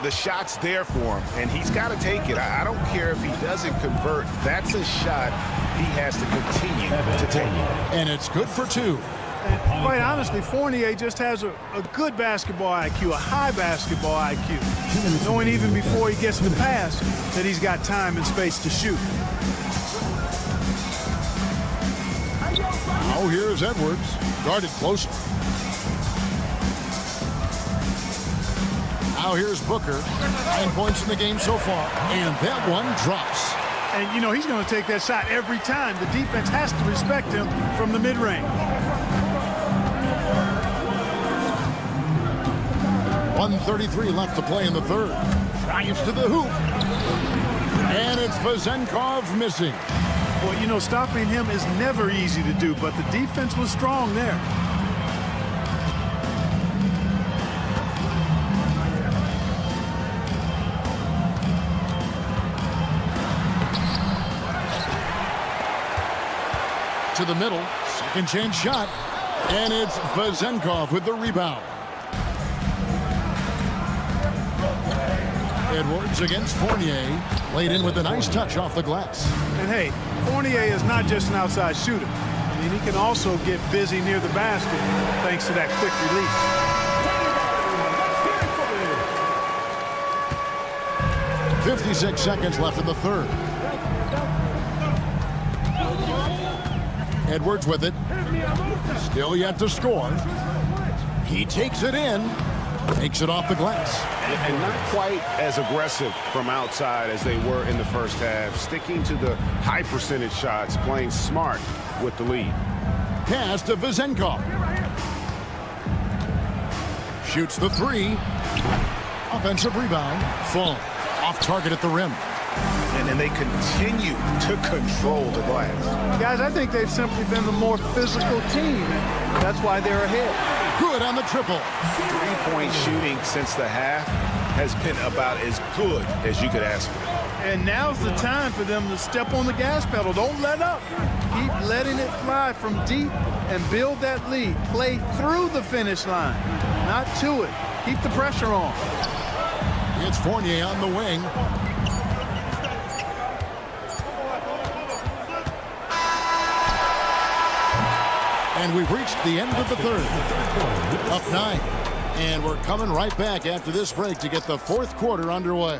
The shot's there for him, and he's got to take it. I don't care if he doesn't convert. That's a shot he has to continue to take. And it's good for 2. And quite honestly, Fournier just has a good basketball IQ, a high basketball IQ. Knowing even before he gets the pass that he's got time and space to shoot. Now here's Edwards, guarded closer. Now here's Booker. 9 points in the game so far. And that one drops. And, you know, he's going to take that shot every time. The defense has to respect him from the mid-range. 1:33 left to play in the third. Drives to the hoop. And it's Vezenkov missing. Well, you know, stopping him is never easy to do, but the defense was strong there. To the middle, second chance shot, and it's Vezenkov with the rebound. Edwards against Fournier, laid in with a nice touch off the glass. And hey, Fournier is not just an outside shooter. I mean, he can also get busy near the basket thanks to that quick release. 56 seconds left in the third. Edwards with it. Still yet to score. He takes it in. Takes it off the glass. And not quite as aggressive from outside as they were in the first half. Sticking to the high percentage shots, playing smart with the lead. Pass to Vezenkov. Shoots the three. Offensive rebound. Full. Off target at the rim. And they continue to control the glass. Guys, I think they've simply been the more physical team. That's why they're ahead. Good on the triple. Three-point shooting since the half has been about as good as you could ask for. And now's the time for them to step on the gas pedal. Don't let up. Keep letting it fly from deep and build that lead. Play through the finish line, not to it. Keep the pressure on. It's Fournier on the wing. And we've reached the end of the third. Up 9. And we're coming right back after this break to get the fourth quarter underway.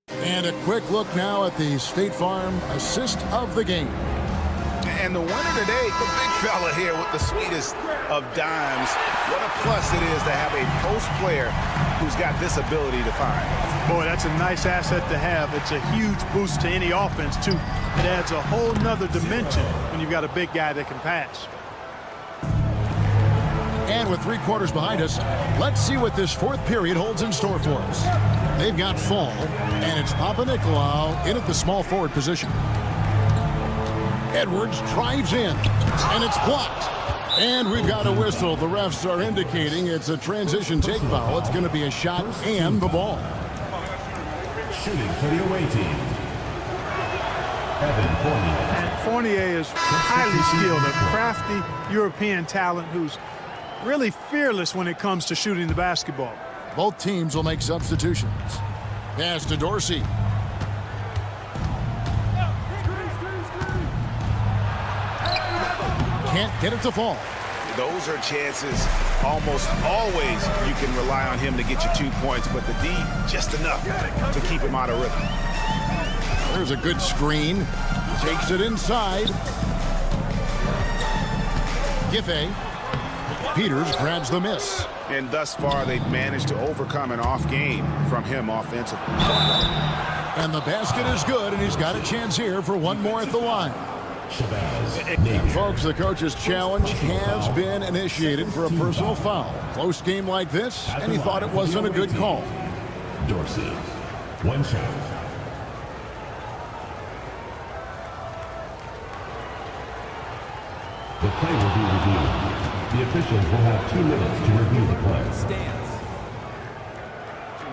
And a quick look now at the State Farm assist of the game. And the winner today, the big fella here with the sweetest of dimes. What a plus it is to have a post player who's got this ability to find. Boy, that's a nice asset to have. It's a huge boost to any offense, too. It adds a whole nother dimension when you've got a big guy that can pass. And with 3 quarters behind us, let's see what this fourth period holds in store for us. They've got Fall, and it's Papa Nicolau in at the small forward position. Edwards drives in, and it's blocked. And we've got a whistle. The refs are indicating it's a transition take foul. It's going to be a shot and the ball. Shooting for the away team. Fournier. Fournier is highly skilled, a crafty European talent who's really fearless when it comes to shooting the basketball. Both teams will make substitutions. Pass to Dorsey. Can't get it to fall. Those are chances almost always you can rely on him to get you 2 points, but the D just enough to keep him out of rhythm. There's a good screen. Takes it inside. Giffey. Peters grabs the miss. And thus far, they've managed to overcome an off game from him offensively. And the basket is good, and he's got a chance here for one more at the line. Folks, the coach's challenge has been initiated for a personal foul. Close game like this, and he thought it wasn't a good call. Dorsey, 1 shot. The play will be reviewed. The officials will have 2 minutes to review the play.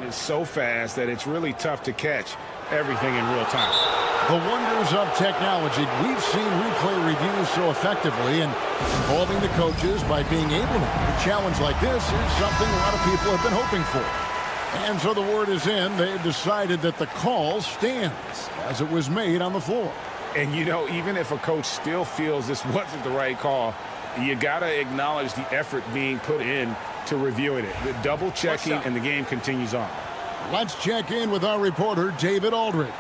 It's so fast that it's really tough to catch everything in real time. The wonders of technology. We've seen replay reviews so effectively, and involving the coaches by being able to a challenge like this is something a lot of people have been hoping for. And so the word is in. They've decided that the call stands as it was made on the floor. And, you know, even if a coach still feels this wasn't the right call, you got to acknowledge the effort being put in to reviewing it. The double checking, and the game continues on. Let's check in with our reporter, David Aldridge.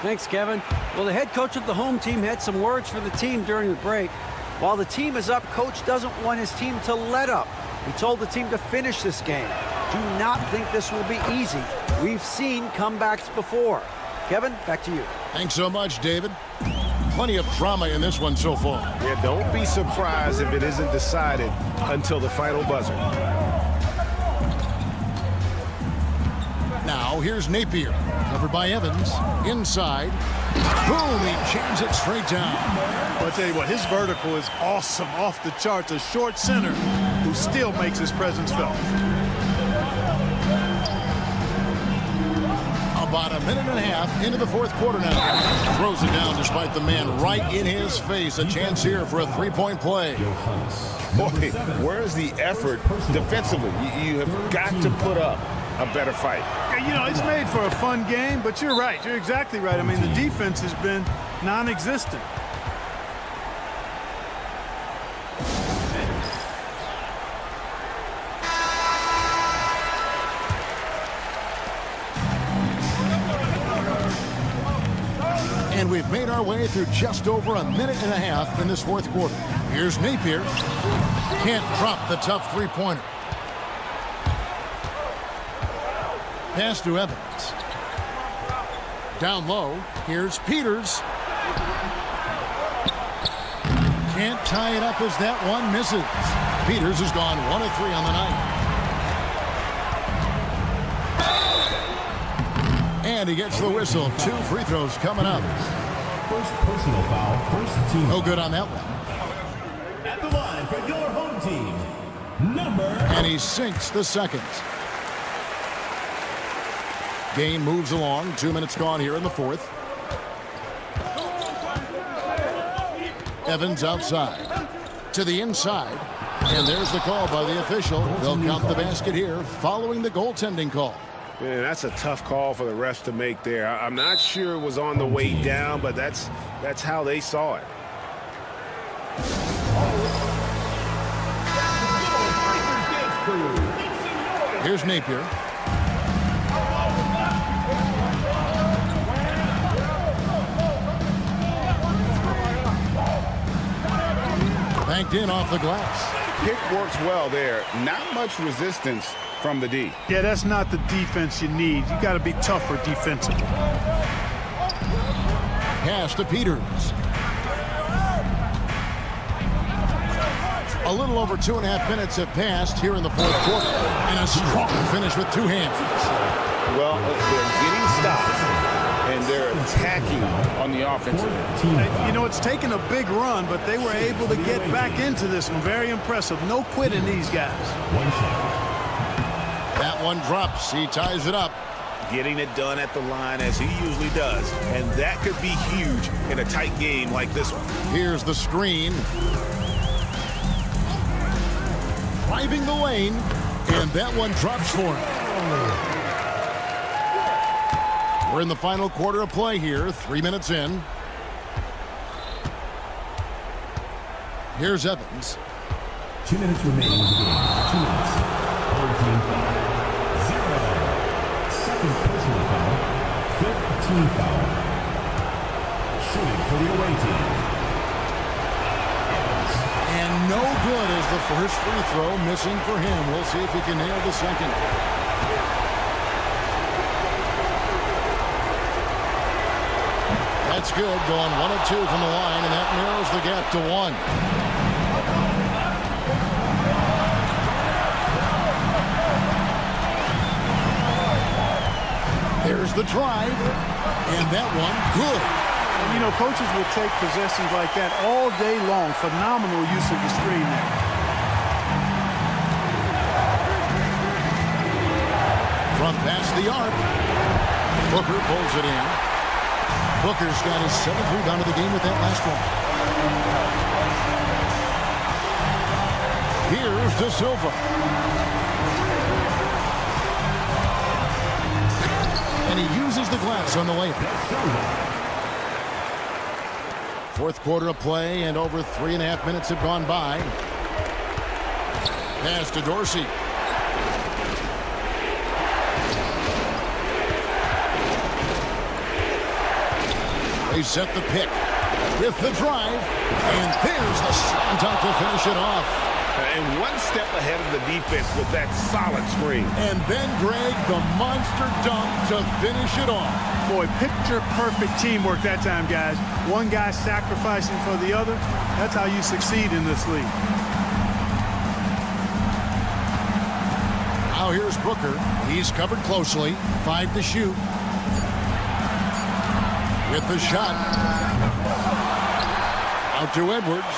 Thanks, Kevin. Well, the head coach of the home team had some words for the team during the break. While the team is up, coach doesn't want his team to let up. He told the team to finish this game. Do not think this will be easy. We've seen comebacks before. Kevin, back to you. Thanks so much, David. plenty of drama in this one so far. Yeah, don't be surprised if it isn't decided until the final buzzer. Now here's Napier, covered by Evans, inside. Boom, he jams it straight down. Well, I'll tell you what, his vertical is awesome, off the charts. A short center who still makes his presence felt. About a minute and a half into the fourth quarter now. Throws it down despite the man right in his face. A chance here for a three-point play. Boy, where's the effort defensively? You have got to put up a better fight. Yeah, you know, it's made for a fun game, but you're right. You're exactly right. I mean, the defense has been non-existent. And we've made our way through just over a minute and a half in this fourth quarter. Here's Napier. Can't drop the tough three-pointer. Pass to Evans. Down low. Here's Peters. Can't tie it up as that one misses. Peters has gone 1 of 3 on the night. And he gets the whistle. 2 free throws coming up. First personal foul, first team. No good on that one. At the line for your home team, number. And he sinks the second. Game moves along. 2 minutes gone here in the fourth. Evans outside. To the inside. And there's the call by the official. They'll count the basket here following the goaltending call. Man, that's a tough call for the refs to make there. I'm not sure it was on the way down, but that's how they saw it. Here's Napier. Banked in off the glass. Pick works well there. Not much resistance from the D. Yeah, that's not the defense you need. You got to be tougher defensively. Pass to Peters. A little over 2.5 minutes have passed here in the fourth quarter. And a strong finish with 2 hands. Well, they're getting stops, and they're attacking on the offensive end. You know, it's taken a big run, but they were able to get back into this one. Very impressive. No quitting these guys. That one drops. He ties it up. Getting it done at the line as he usually does. And that could be huge in a tight game like this one. Here's the screen. Driving the lane. And that one drops for him. We're in the final quarter of play here. 3 minutes in. Here's Evans. 2 minutes remaining in the game. 2 minutes. Third team foul. 0. Second personal foul. Fifth team foul. Shooting for the away team. And no good as the first free throw missing for him. We'll see if he can nail the second. That's good. Going 1 of 2 from the line, and that narrows the gap to 1. There's the drive, and that one good. And, you know, coaches will take possessions like that all day long. Phenomenal use of the screen there. From past the arc. Booker pulls it in. Booker's got his 7th rebound of the game with that last one. Here's De Silva. And he uses the glass on the layup. Fourth quarter of play, and over 3.5 minutes have gone by. Pass to Dorsey. They set the pick with the drive, and there's the slam dunk to finish it off. And one step ahead of the defense with that solid screen. And then, Greg, the monster dunk to finish it off. Boy, picture-perfect teamwork that time, guys. One guy sacrificing for the other. That's how you succeed in this league. Now here's Booker. He's covered closely. 5 to shoot. With the shot. Out to Edwards.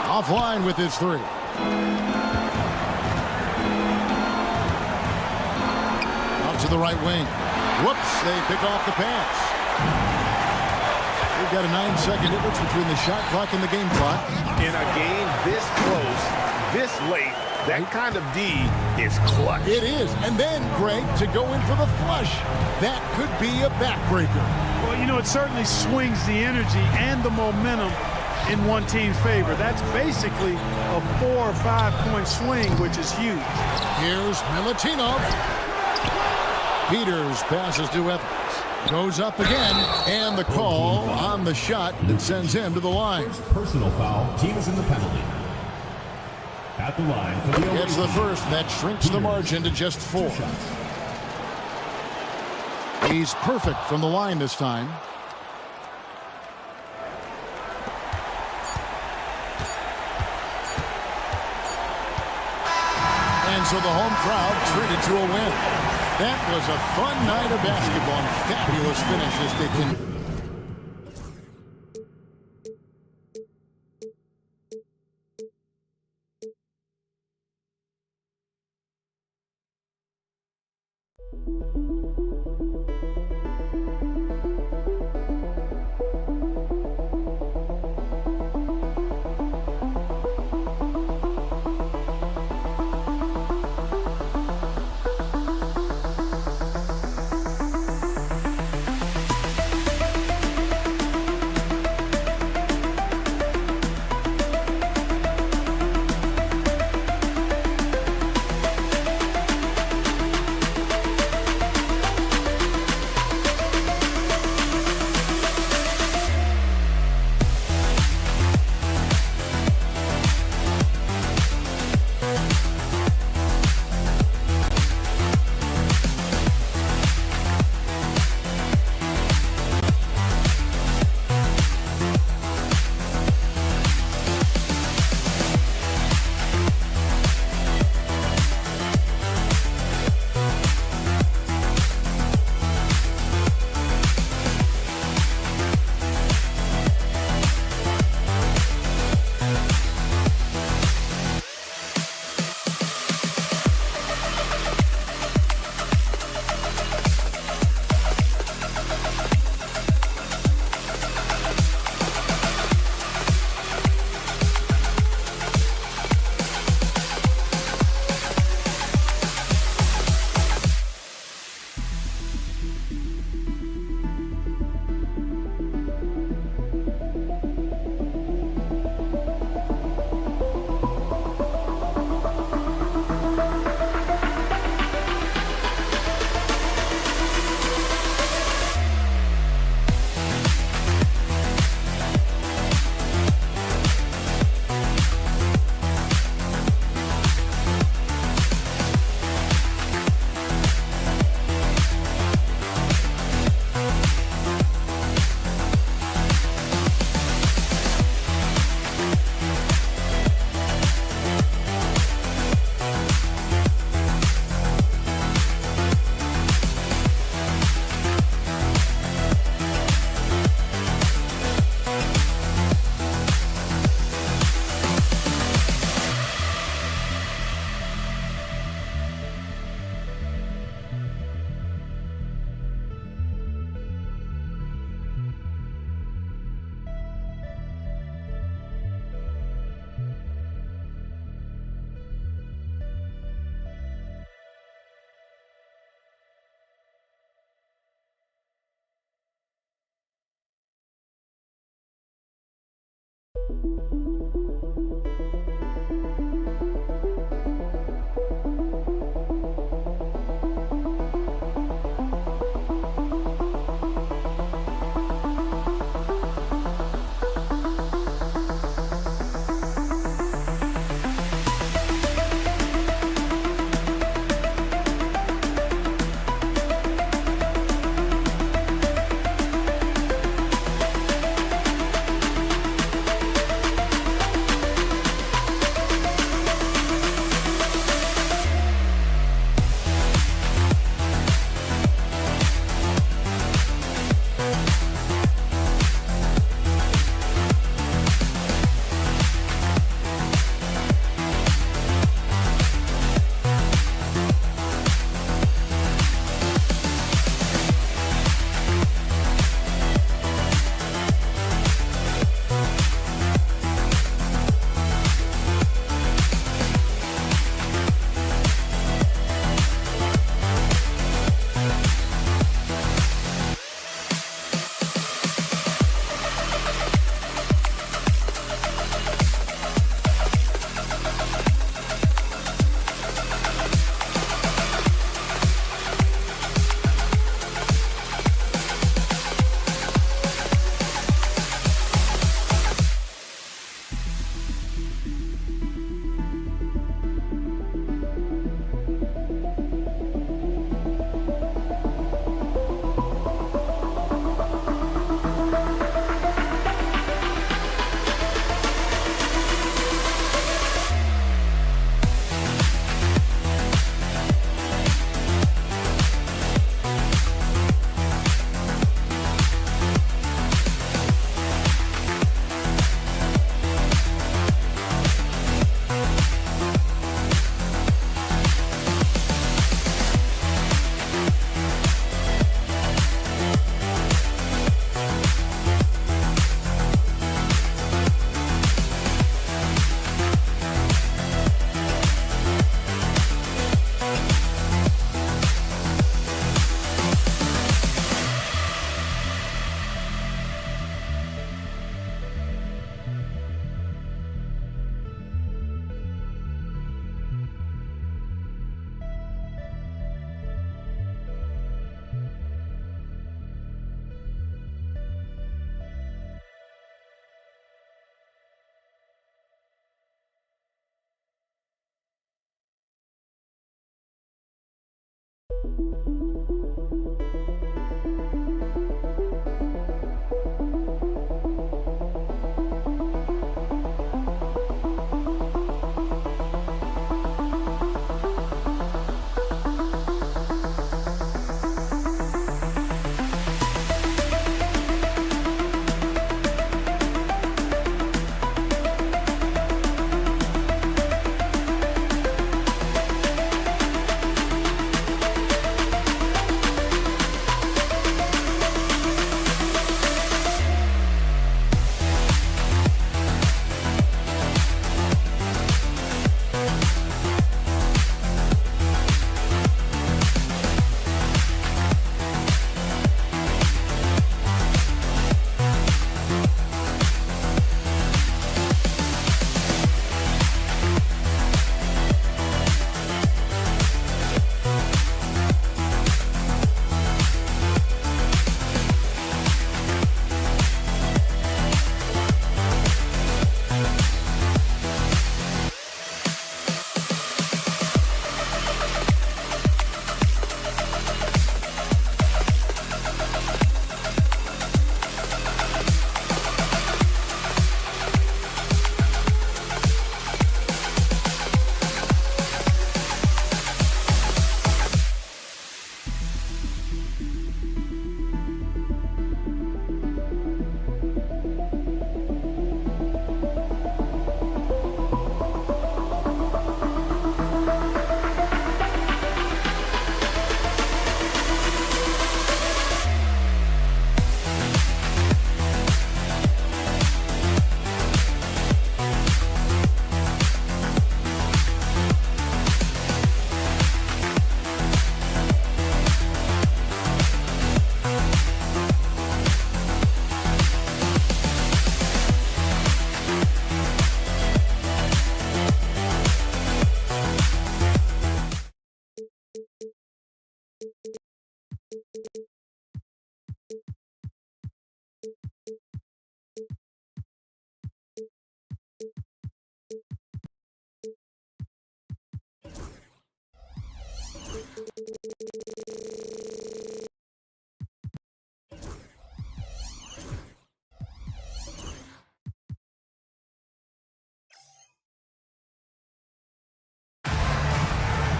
Offline with his 3. Out to the right wing. Whoops, they pick off the pass. We've got a 9-second difference between the shot clock and the game clock. In a game this close, this late, that kind of D is clutch. It is. And then, Greg, to go in for the flush. That could be a backbreaker. Well, you know, it certainly swings the energy and the momentum in one team's favor. That's basically a 4 or 5 point swing, which is huge. Here's Milutinov. Peters passes to Evans. Goes up again, and the call on the shot that sends him to the line. Personal foul. Team is in the penalty. At the line for the Gets the first. That shrinks the margin to just 4. He's perfect from the line this time. And so the home crowd treated to a win. That was a fun night of basketball and fabulous finish as they can.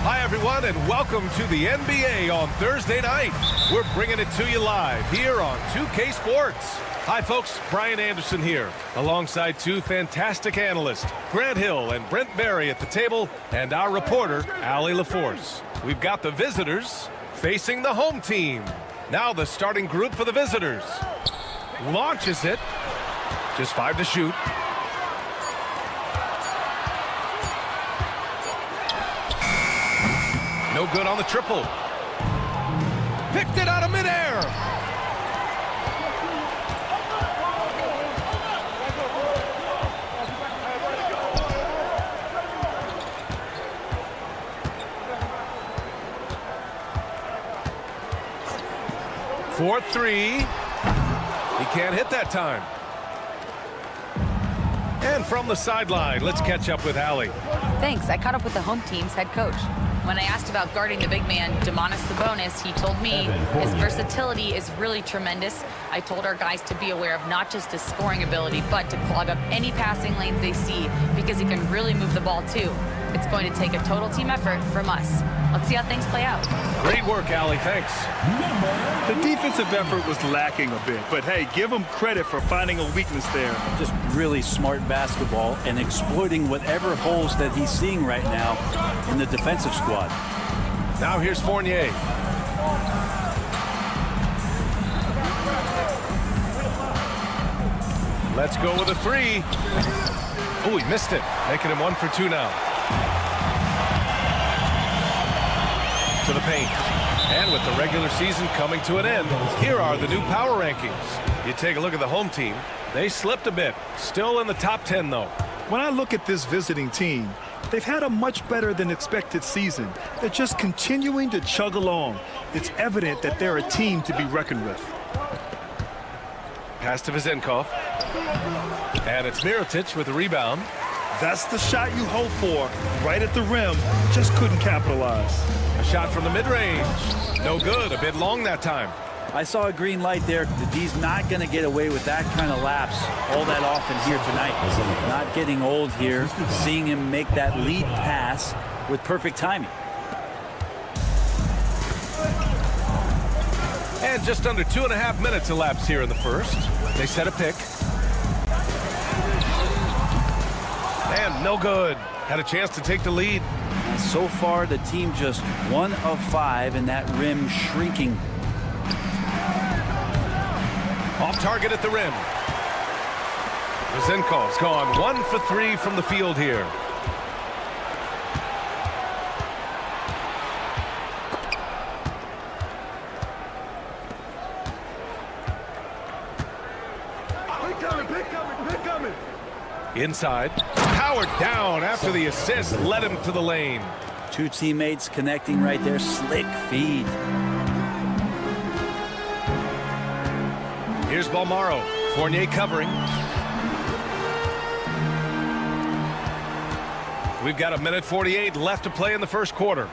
Hi, everyone, and welcome to the NBA on Thursday night. We're bringing it to you live here on 2K Sports. Hi, folks. Brian Anderson here, alongside two fantastic analysts, Grant Hill and Brent Barry at the table, and our reporter, Allie LaForce. We've got the visitors facing the home team. Now the starting group for the visitors. Launches it. Just 5 to shoot. No good on the triple. Picked it out of midair. For three. He can't hit that time. And from the sideline, let's catch up with Allie. Thanks. I caught up with the home team's head coach. When I asked about guarding the big man, Domantas Sabonis, he told me his versatility is really tremendous. I told our guys to be aware of not just his scoring ability, but to clog up any passing lanes they see because he can really move the ball too. It's going to take a total team effort from us. Let's see how things play out. Great work, Allie. Thanks. The defensive effort was lacking a bit, but hey, give them credit for finding a weakness there. Just really smart basketball and exploiting whatever holes that he's seeing right now in the defensive squad. Now here's Fournier. Let's go with a three. Oh, he missed it, making him 1 for 2 now. To the paint. And with the regular season coming to an end, here are the new power rankings. You take a look at the home team. They slipped a bit. Still in the top 10, though. When I look at this visiting team, they've had a much better than expected season. They're just continuing to chug along. It's evident that they're a team to be reckoned with. Pass to Vezenkov. And it's Mirotic with the rebound. That's the shot you hope for. Right at the rim, just couldn't capitalize. A shot from the mid-range. No good, a bit long that time. I saw a green light there. The D's not going to get away with that kind of lapse all that often here tonight. Not getting old here, seeing him make that lead pass with perfect timing. And just under 2.5 minutes elapsed here in the first. They set a pick. And no good. Had a chance to take the lead. So far, the team just 1 of 5, and that rim shrinking. Off target at the rim. Vezinkov's gone 1 for 3 from the field here. Inside. Powered down after the assist led him to the lane. Two teammates connecting right there. Slick feed. Here's Balmaro. Fournier covering. We've got 1:48 left to play in the first quarter.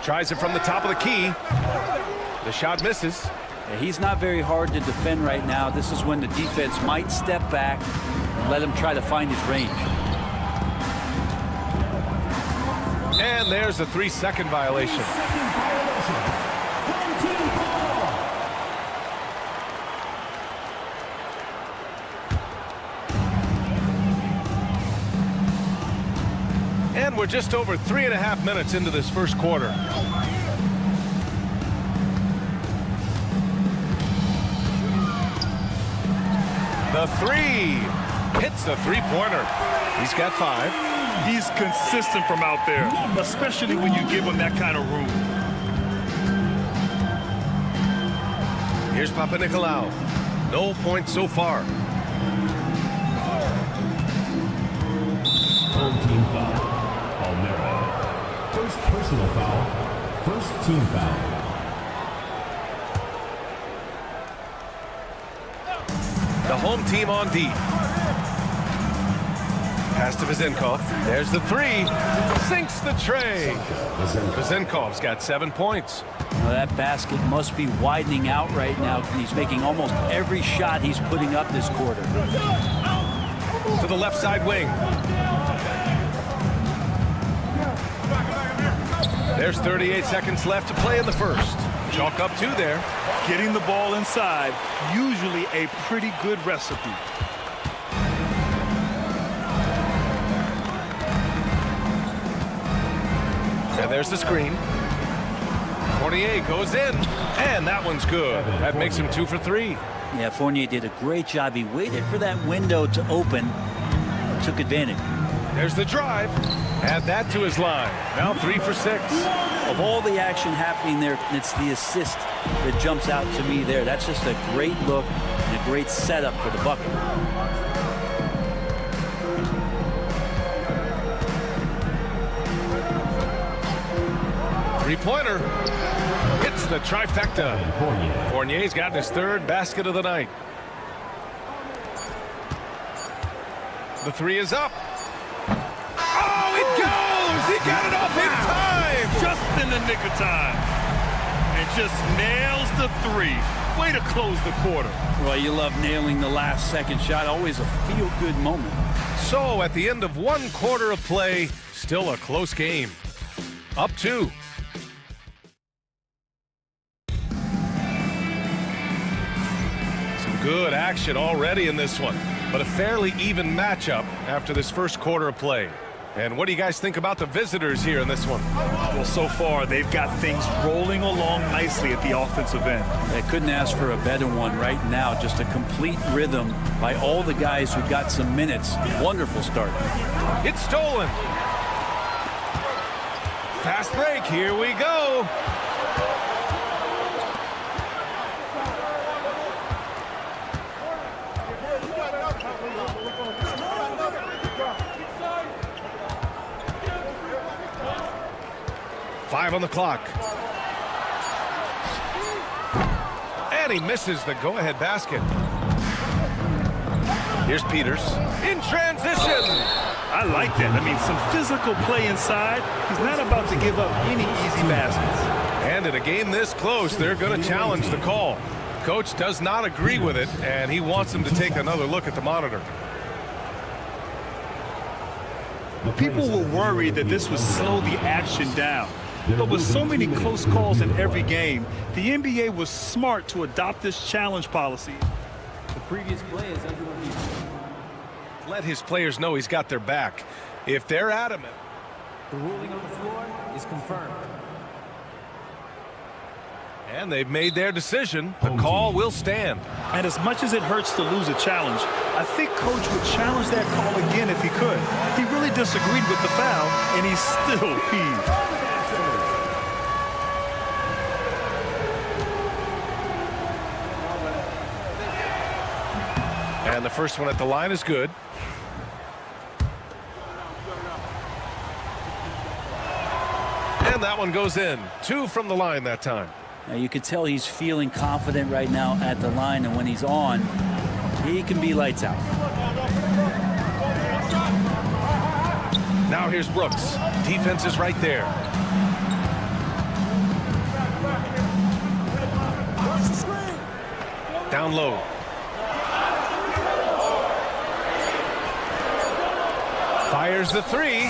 Tries it from the top of the key. The shot misses. Yeah, he's not very hard to defend right now. This is when the defense might step back and let him try to find his range. And there's a 3-second violation. And we're just over 3.5 minutes into this first quarter. The three. Hits the three-pointer. He's got 5. He's consistent from out there, especially when you give him that kind of room. Here's Papanikolaou. No points so far. Home team foul. Palmero. First personal foul. First team foul. The home team on D. Pass to Vezinkov. There's the 3. Sinks the tray. Vezinkov's got 7 points. Well, that basket must be widening out right now. He's making almost every shot he's putting up this quarter. To the left side wing. There's 38 seconds left to play in the first. Chalk up 2 there. Getting the ball inside, usually a pretty good recipe. And there's the screen. Fournier goes in, and that one's good. That makes him 2 for 3. Yeah, Fournier did a great job. He waited for that window to open and took advantage. There's the drive. Add that to his line. Now 3 for 6. Of all the action happening there, it's the assist that jumps out to me there. That's just a great look and a great setup for the bucket. Three-pointer. Hits the trifecta. Fournier's got his 3rd basket of the night. The 3 is up. Oh, it goes! He got it off in time! Just in the nick of time. And just nails the 3. Way to close the quarter. Well, you love nailing the last second shot. Always a feel-good moment. So, at the end of 1 quarter of play, still a close game. Up 2. Some good action already in this one, but a fairly even matchup after this first quarter of play. And what do you guys think about the visitors here in this one? Well, so far, they've got things rolling along nicely at the offensive end. They couldn't ask for a better one right now. Just a complete rhythm by all the guys who got some minutes. Wonderful start. It's stolen. Fast break. Here we go. Five on the clock. And he misses the go-ahead basket. Here's Peters in transition. I like that. I mean, some physical play inside. He's not about to give up any easy baskets. And in a game this close, they're going to challenge the call. Coach does not agree with it, and he wants them to take another look at the monitor. People were worried that this would slow the action down. But with so many close calls in every game, the NBA was smart to adopt this challenge policy. The previous play is under review. Let his players know he's got their back. If they're adamant. The ruling on the floor is confirmed. And they've made their decision. The call will stand. And as much as it hurts to lose a challenge, I think Coach would challenge that call again if he could. He really disagreed with the foul, and he's still peeved. And the first one at the line is good. And that one goes in. 2 from the line that time. Now you could tell he's feeling confident right now at the line, and when he's on, he can be lights out. Now here's Brooks. Defense is right there. Down low. Fires the 3.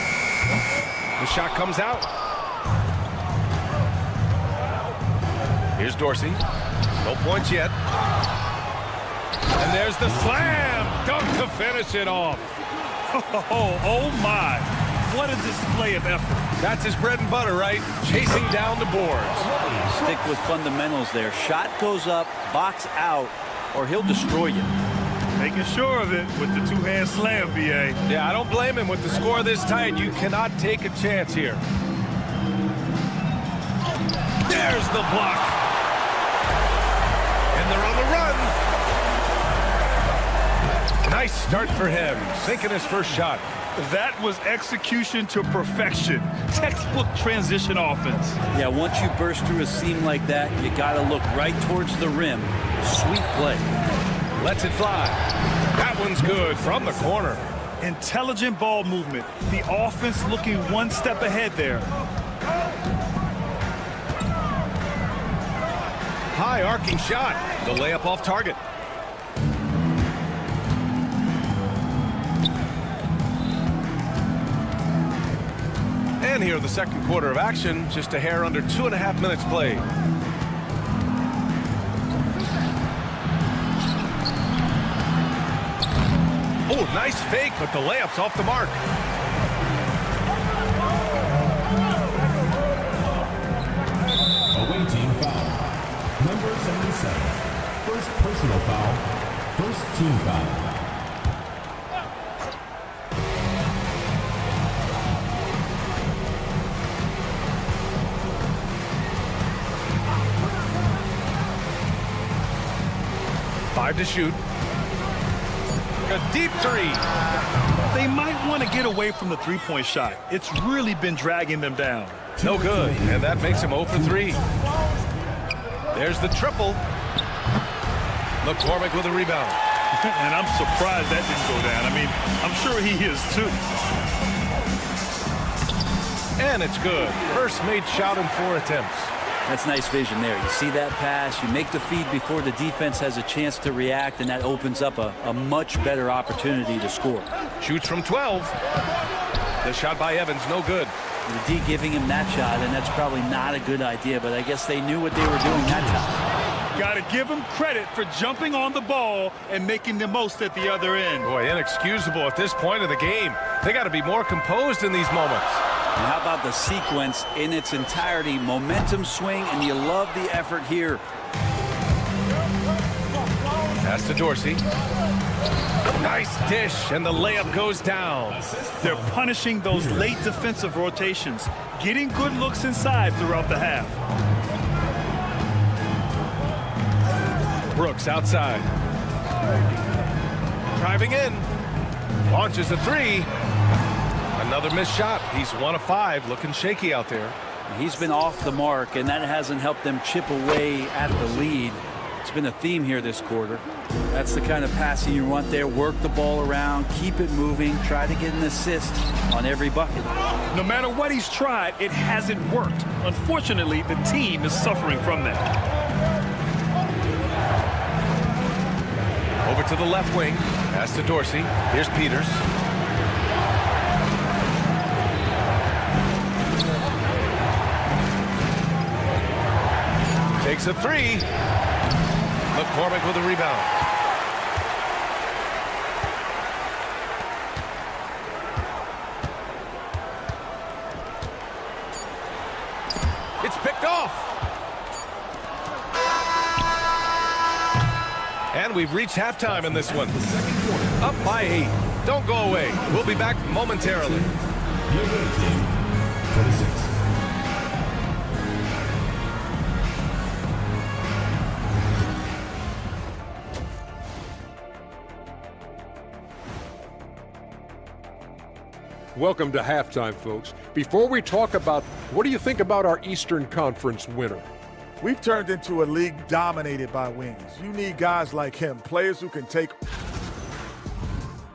The shot comes out. Here's Dorsey. No points yet. And there's the slam. Dunk to finish it off. Oh my. What a display of effort. That's his bread and butter, right? Chasing down the boards. Stick with fundamentals there. Shot goes up, box out, or he'll destroy you. Making sure of it with the two-hand slam, B.A. Yeah, I don't blame him. With the score this tight, you cannot take a chance here. There's the block. And they're on the run. Nice start for him. Sinking his first shot. That was execution to perfection. Textbook transition offense. Yeah, once you burst through a seam like that, you got to look right towards the rim. Sweet play. Lets it fly. That one's good from the corner. Intelligent ball movement. The offense looking one step ahead there. High arcing shot. The layup off target. And here the second quarter of action. Just a hair under 2.5 minutes played. Oh, nice fake, but the layup's off the mark. Away team foul. Number 77. First personal foul. First team foul. Five to shoot. A deep 3. They might want to get away from the three-point shot. It's really been dragging them down. No good, and that makes him 0 for 3. There's the triple. McCormick with a rebound. And I'm surprised that didn't go down. I mean, I'm sure he is too. And it's good. First made shot in 4 attempts. That's nice vision there. You see that pass, you make the feed before the defense has a chance to react, and that opens up a much better opportunity to score. Shoots from 12. The shot by Evans, no good. The D giving him that shot, and that's probably not a good idea, but I guess they knew what they were doing that time. Got to give him credit for jumping on the ball and making the most at the other end. Boy, inexcusable at this point of the game. They got to be more composed in these moments. And how about the sequence in its entirety? Momentum swing, and you love the effort here. Pass to Dorsey. Nice dish, and the layup goes down. They're punishing those late defensive rotations, getting good looks inside throughout the half. Brooks outside. Driving in. Launches a 3. Another missed shot. He's 1 of 5. Looking shaky out there. He's been off the mark, and that hasn't helped them chip away at the lead. It's been a theme here this quarter. That's the kind of passing you want there. Work the ball around, keep it moving, try to get an assist on every bucket. No matter what he's tried, it hasn't worked. Unfortunately, the team is suffering from that. Over to the left wing. Pass to Dorsey. Here's Peters. Takes a three. McCormick with a rebound. It's picked off. And we've reached halftime in this one. Up by 8. Don't go away. We'll be back momentarily. Welcome to halftime, folks. Before we talk about, what do you think about our Eastern Conference winner? We've turned into a league dominated by wings. You need guys like him, players who can take.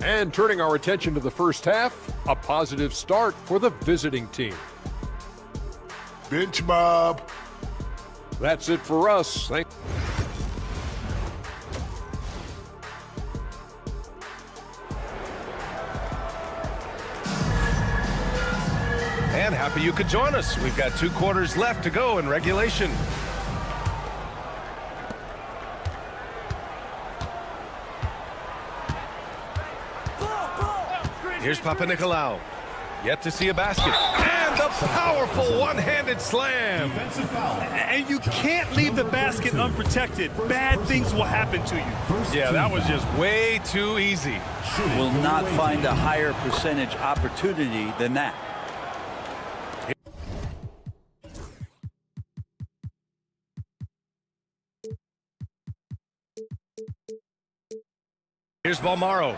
And turning our attention to the first half, a positive start for the visiting team. Bench mob. That's it for us. And happy you could join us. We've got 2 quarters left to go in regulation. Here's Papanikolaou. Yet to see a basket. And the powerful one-handed slam. And you can't leave the basket unprotected. Bad things will happen to you. Yeah, that was just way too easy. Will not find a higher percentage opportunity than that. Here's Balmaro.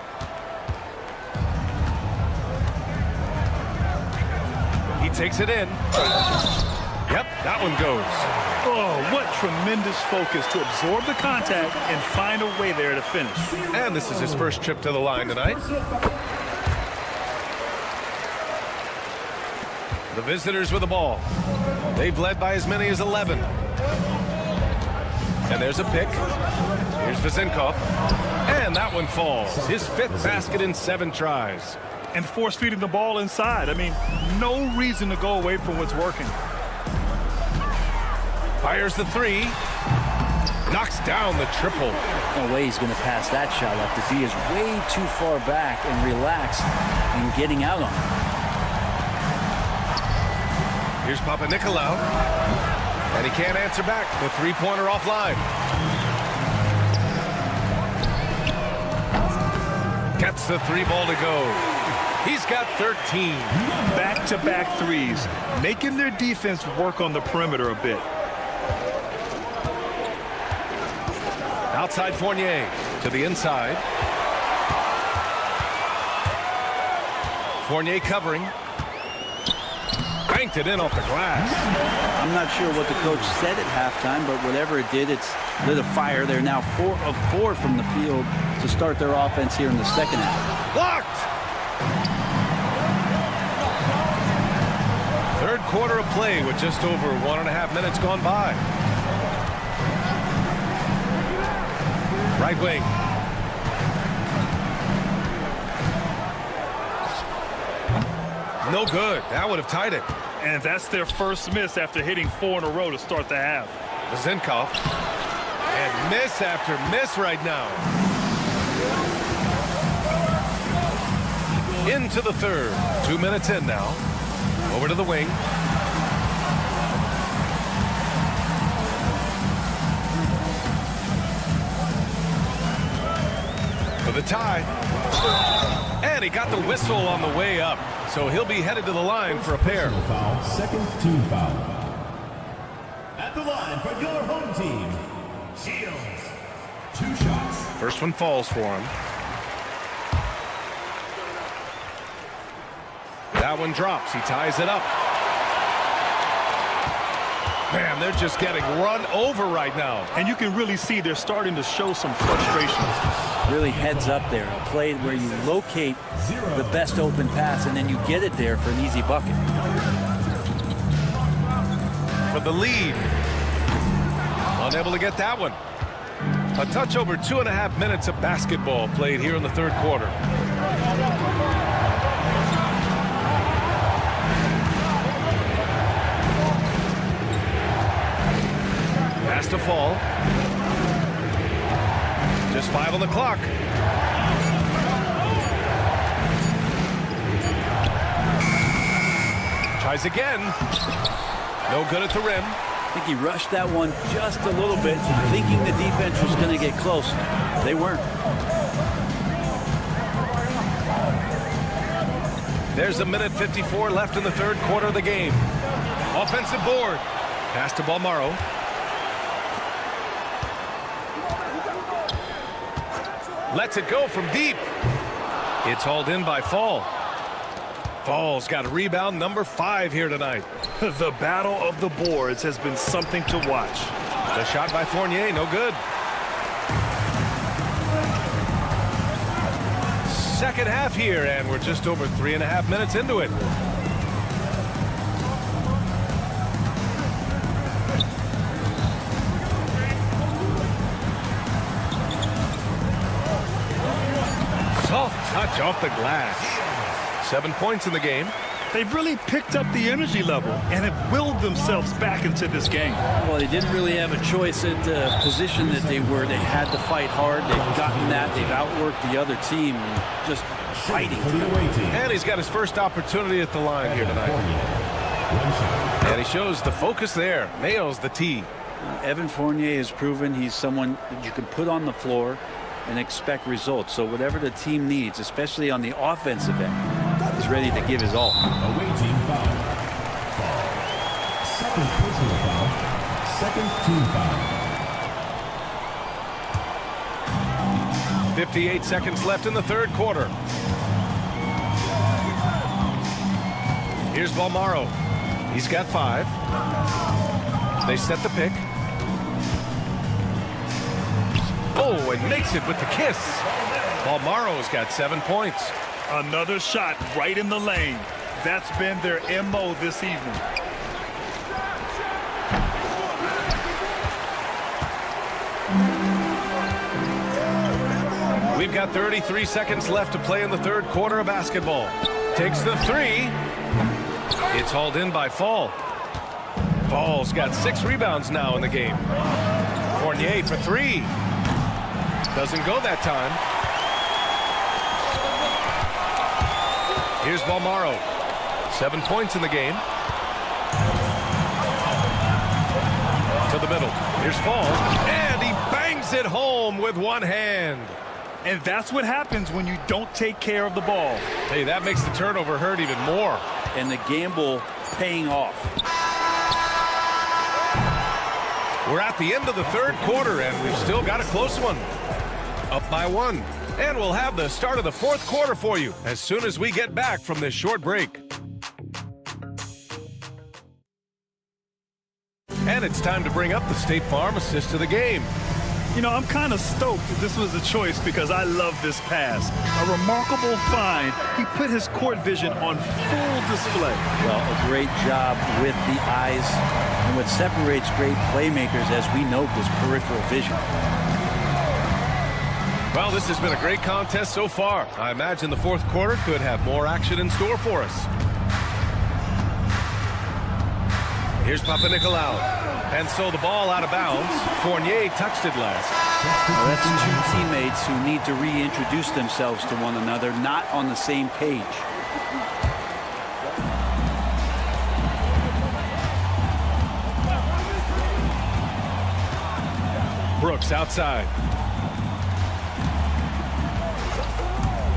He takes it in. Yep, that one goes. Oh, what tremendous focus to absorb the contact and find a way there to finish. And this is his first trip to the line tonight. The visitors with the ball. They've led by as many as 11. And there's a pick. Here's Vezenkov. And that one falls. His 5th basket in 7 tries. And force feeding the ball inside. I mean, no reason to go away from what's working. Fires the 3. Knocks down the triple. No way he's going to pass that shot up. The D is way too far back and relaxed in getting out on it. Here's Papanikolaou. And he can't answer back. The 3-pointer offline. Gets the 3 ball to go. He's got 13. Back-to-back threes, making their defense work on the perimeter a bit. Outside Fournier to the inside. Fournier covering. Banked it in off the glass. I'm not sure what the coach said at halftime, but whatever it did, it's lit a fire. They're now 4 of 4 from the field to start their offense here in the second half. Blocked! 3rd quarter of play with just over 1.5 minutes gone by. Right wing. No good. That would have tied it. And that's their first miss after hitting 4 in a row to start the half. Vezenkov. And miss after miss right now. Into the 3rd. 2 minutes in now. Over to the wing. For the tie. And he got the whistle on the way up. So he'll be headed to the line for a pair. Foul, second team foul. At the line for your home team, Shields. 2 shots. First one falls for him. That one drops. He ties it up. Man, they're just getting run over right now. And you can really see they're starting to show some frustration. Really heads up there. A play where you locate the best open pass and then you get it there for an easy bucket. For the lead. Unable to get that one. A touch over 2.5 minutes of basketball played here in the third quarter. Pass to Fall. Just 5 on the clock. Tries again. No good at the rim. I think he rushed that one just a little bit, thinking the defense was going to get close. They weren't. There's 1:54 left in the third quarter of the game. Offensive board. Pass to Balmaro. Lets it go from deep. It's hauled in by Fall. Fall's got a rebound number 5 here tonight. The battle of the boards has been something to watch. The shot by Fournier, no good. Second half here, and we're just over 3.5 minutes into it. Soft touch off the glass. 7 points in the game. They've really picked up the energy level and have willed themselves back into this game. Well, they didn't really have a choice at the position that they were. They had to fight hard. They've gotten that. They've outworked the other team. Just fighting. And he's got his first opportunity at the line here tonight. And he shows the focus there. Nails the tee. Evan Fournier has proven he's someone that you can put on the floor and expect results. So whatever the team needs, especially on the offensive end, he's ready to give his all. Away team foul. Second personal foul. Second team foul. 58 seconds left in the third quarter. Here's Balmaro. He's got 5. They set the pick. Oh, and makes it with the kiss. Balmaro's got 7 points. Another shot right in the lane. That's been their MO this evening. We've got 33 seconds left to play in the third quarter of basketball. Takes the 3. It's hauled in by Fall. Fall's got 6 rebounds now in the game. Fournier for 3. Doesn't go that time. Here's Balmaro. 7 points in the game. To the middle. Here's Fall. And he bangs it home with one hand. And that's what happens when you don't take care of the ball. Hey, that makes the turnover hurt even more. And the gamble paying off. We're at the end of the third quarter, and we've still got a close one. Up by 1. And we'll have the start of the fourth quarter for you as soon as we get back from this short break. And it's time to bring up the State Farm assist of the game. You know, I'm kind of stoked that this was a choice because I love this pass. A remarkable find. He put his court vision on full display. Well, a great job with the eyes. And what separates great playmakers, as we note, is peripheral vision. Well, this has been a great contest so far. I imagine the fourth quarter could have more action in store for us. Here's Papanikolaou. And so the ball out of bounds. Fournier touched it last. Well, that's two teammates who need to reintroduce themselves to one another, not on the same page. Brooks outside.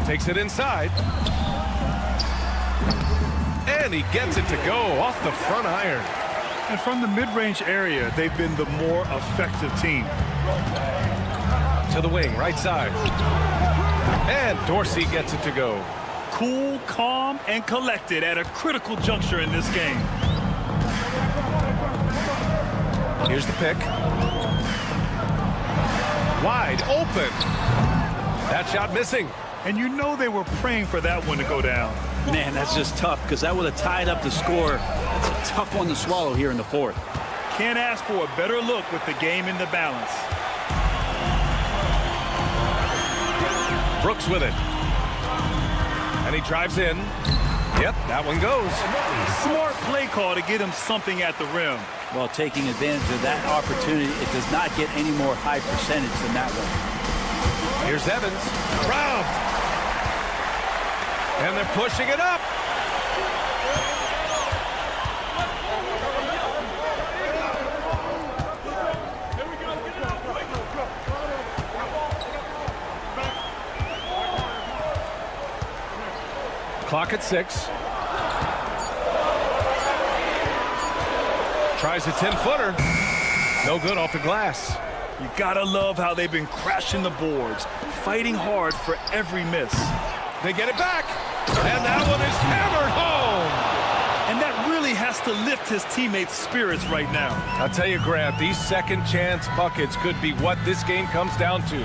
Takes it inside. And he gets it to go off the front iron. And from the mid-range area, they've been the more effective team. To the wing, right side. And Dorsey gets it to go. Cool, calm, and collected at a critical juncture in this game. Here's the pick. Wide open. That shot missing. And you know they were praying for that one to go down. Man, that's just tough because that would have tied up the score. That's a tough one to swallow here in the fourth. Can't ask for a better look with the game in the balance. Brooks with it. And he drives in. Yep, that one goes. Smart play call to get him something at the rim. Well, taking advantage of that opportunity, it does not get any more high percentage than that one. Here's Evans. Robbed. And they're pushing it up. Clock at 6. Tries a 10-footer. No good off the glass. You gotta love how they've been crashing the boards, fighting hard for every miss. They get it back. And that one is hammered home. And that really has to lift his teammates' spirits right now. I'll tell you, Grant, these second chance buckets could be what this game comes down to.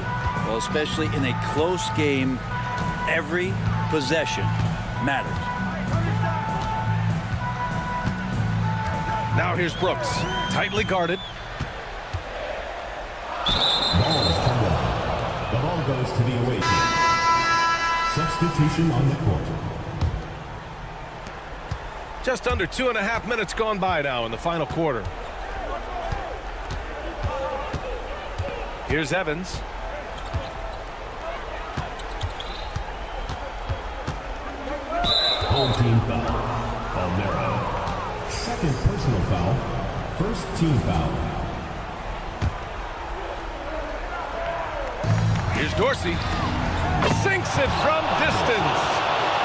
Well, especially in a close game, every possession matters. Now here's Brooks, tightly guarded. Ball is turned over. The ball goes to the away team. Substitution on the court. Just under 2.5 minutes gone by now in the final quarter. Here's Evans. Home team foul. Palmero. Second personal foul. First team foul. Here's Dorsey. Sinks it from distance.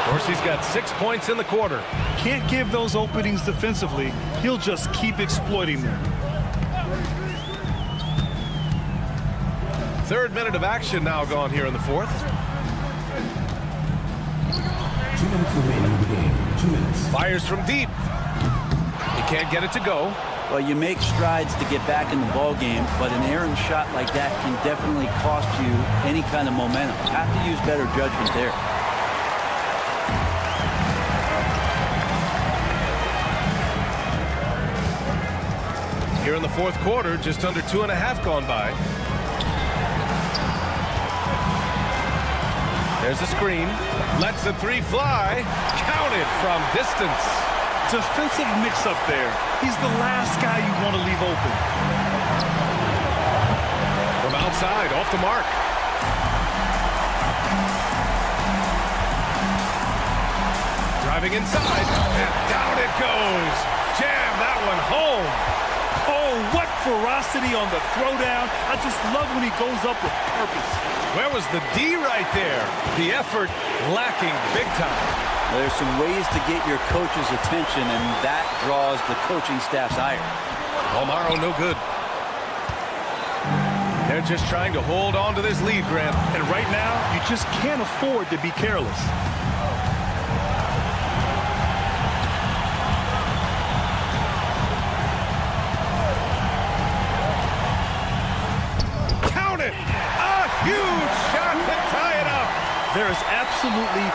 Dorsey's got 6 points in the quarter. Can't give those openings defensively. He'll just keep exploiting them. Third minute of action now gone here in the fourth. 2 minutes remaining in the game. 2 minutes. Fires from deep. He can't get it to go. Well, you make strides to get back in the ball game, but an errant shot like that can definitely cost you any kind of momentum. You have to use better judgment there. Here in the fourth quarter, just under 2.5 gone by. There's a screen. Lets the three fly. Counted from distance. Defensive mix-up there. He's the last guy you want to leave open. From outside, off the mark. Driving inside, and down it goes. Jam that one home. Oh, what ferocity on the throwdown. I just love when he goes up with purpose. Where was the D right there? The effort lacking big time. There's some ways to get your coach's attention, and that draws the coaching staff's ire. Palmero no good. They're just trying to hold on to this lead, Grant. And right now, you just can't afford to be careless. Count it! A huge shot to tie it up. There is absolutely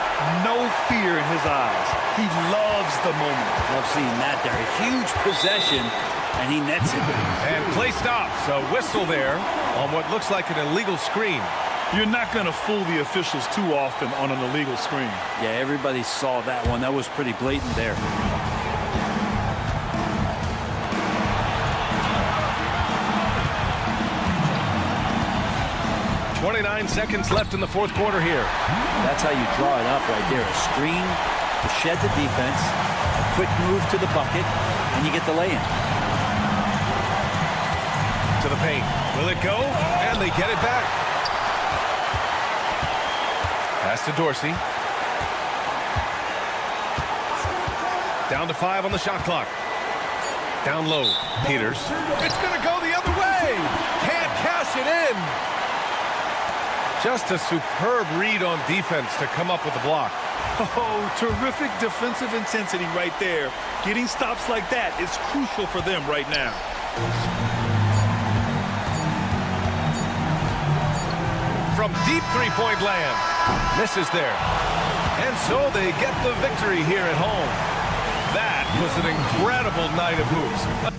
no fear in his eyes. He loves the moment. Love seeing that there. A huge possession, and he nets it. And play stops. A whistle there on what looks like an illegal screen. You're not going to fool the officials too often on an illegal screen. Yeah, everybody saw that one. That was pretty blatant there. 29 seconds left in the fourth quarter here. That's how you draw it up right there. A screen to shed the defense, a quick move to the bucket, and you get the lay-in. To the paint. Will it go? And they get it back. Pass to Dorsey. Down to 5 on the shot clock. Down low. Peters. It's going to go the other way. Can't cash it in. Just a superb read on defense to come up with the block. Oh, terrific defensive intensity right there. Getting stops like that is crucial for them right now. from deep three-point land. Misses there. And so they get the victory here at home. That was an incredible night of hoops.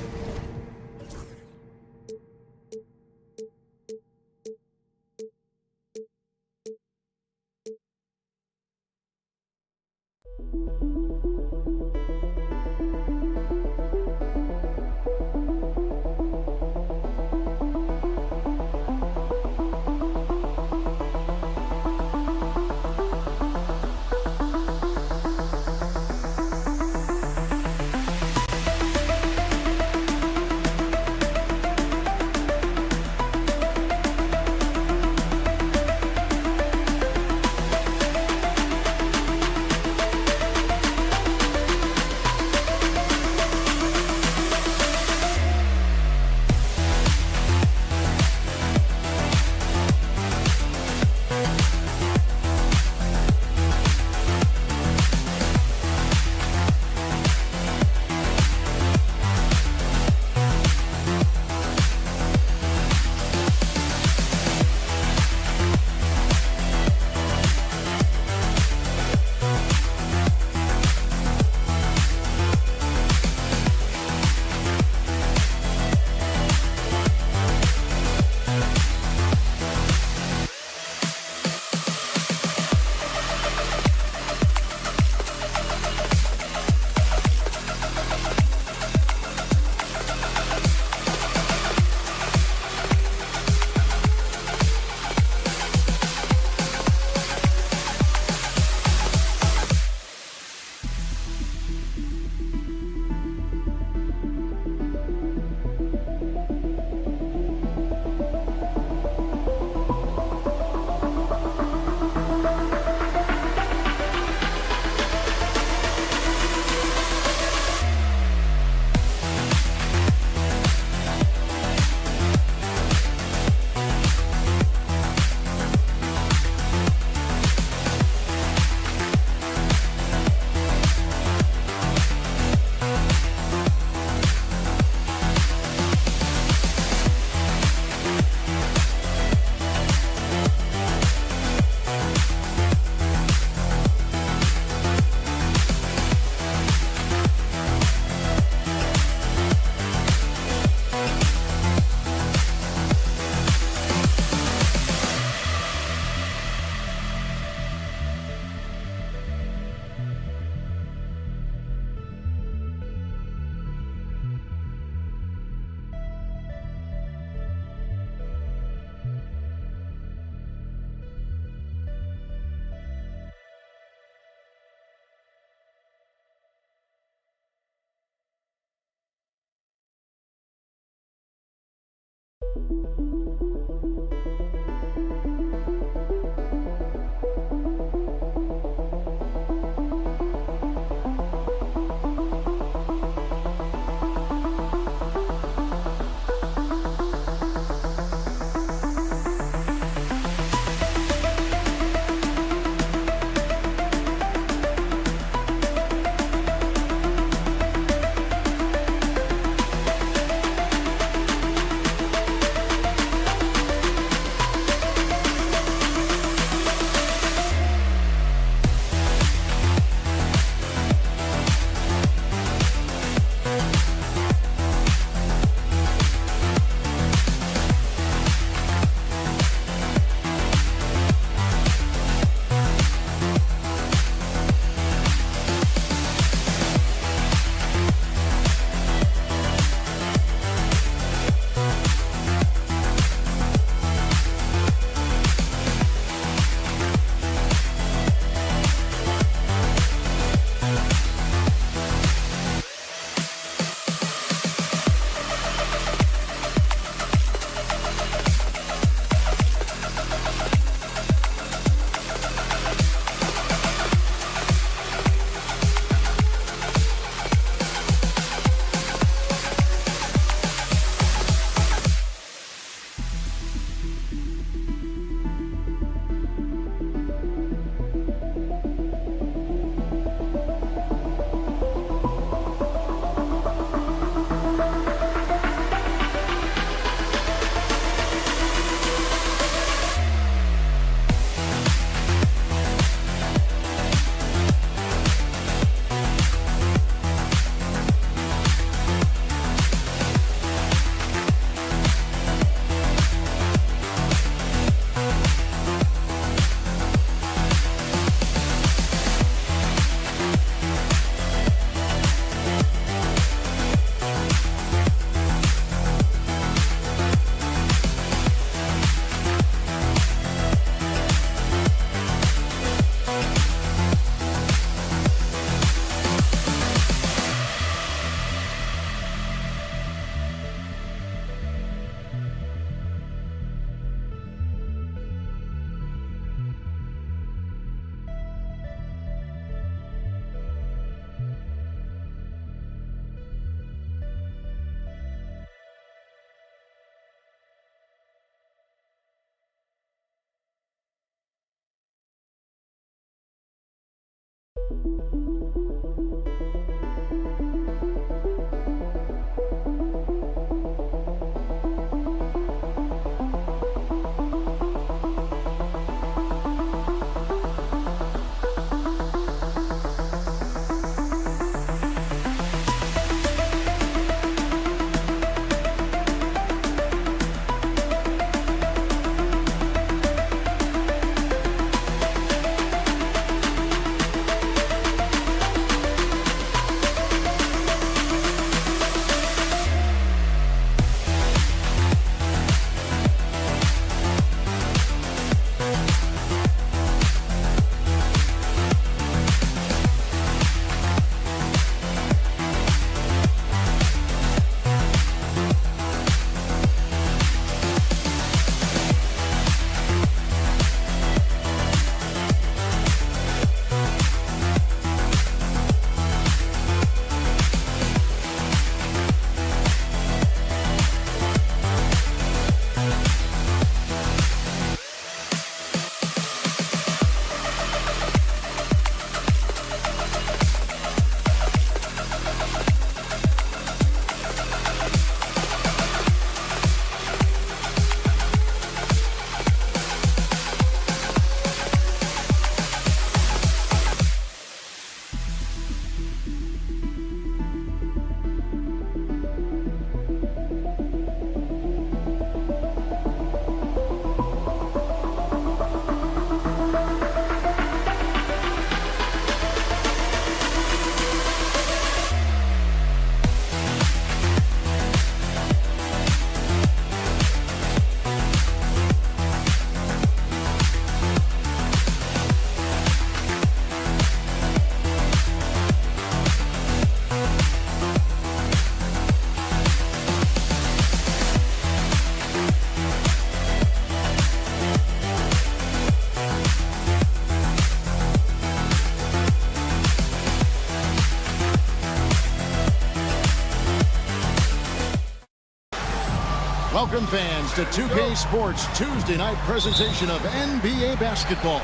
Welcome fans to 2K Sports Tuesday night presentation of NBA basketball.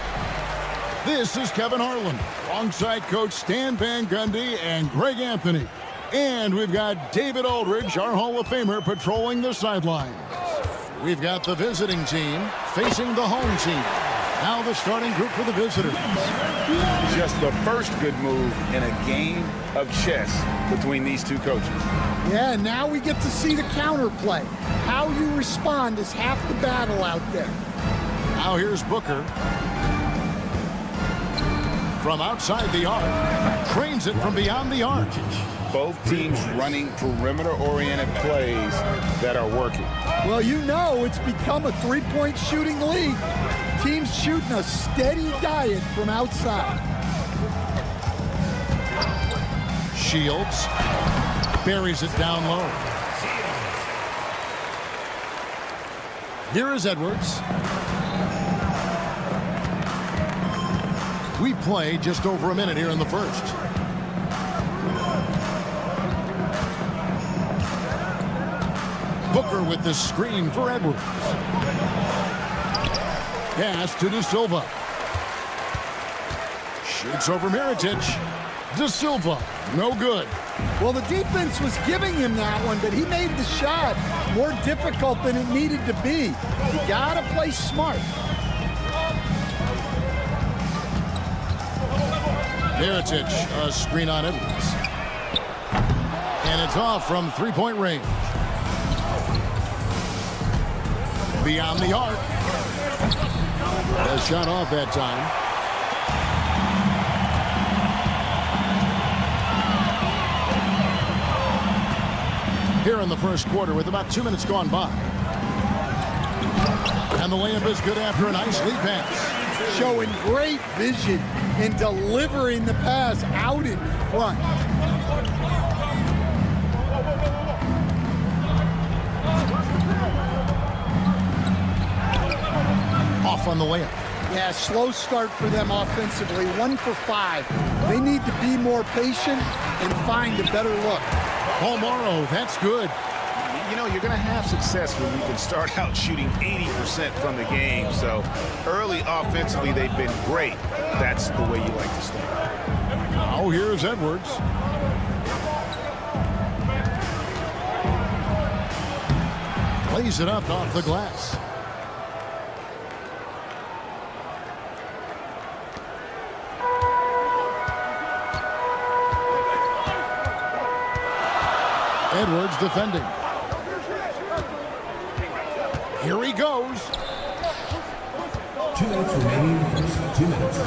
This is Kevin Harlan alongside Coach Stan Van Gundy and Greg Anthony. And we've got David Aldridge, our Hall of Famer, patrolling the sidelines. We've got the visiting team facing the home team. Now the starting group for the visitors. Just the first good move in a game of chess between these two coaches. Yeah, now we get to see the counterplay. How you respond is half the battle out there. Now here's Booker. From outside the arc. Trains it from beyond the arc. Both teams running perimeter-oriented plays that are working. Well, you know it's become a three-point shooting league. Teams shooting a steady diet from outside. Shields buries it down low. Here is Edwards. We play just over a minute here in the first. Booker with the screen for Edwards. Pass to De Silva. Shoots over Mirotic. De Silva, no good. Well, the defense was giving him that one, but he made the shot more difficult than it needed to be. You gotta play smart. Mirotic, a screen on Edwards. And it's off from three-point range. Beyond the arc. A shot off that time. Here in the first quarter with about 2 minutes gone by. And the layup is good after a nice lead pass. Showing great vision in delivering the pass out in front. Off on the layup. Yeah, slow start for them offensively. 1 for 5. They need to be more patient and find a better look. Paul Morrow, that's good. You know, you're going to have success when you can start out shooting 80% from the game. So early offensively, they've been great. That's the way you like to start. Now here's Edwards. Plays it up off the glass. Edwards defending. Here he goes. 2 minutes remaining in the first. 2 minutes.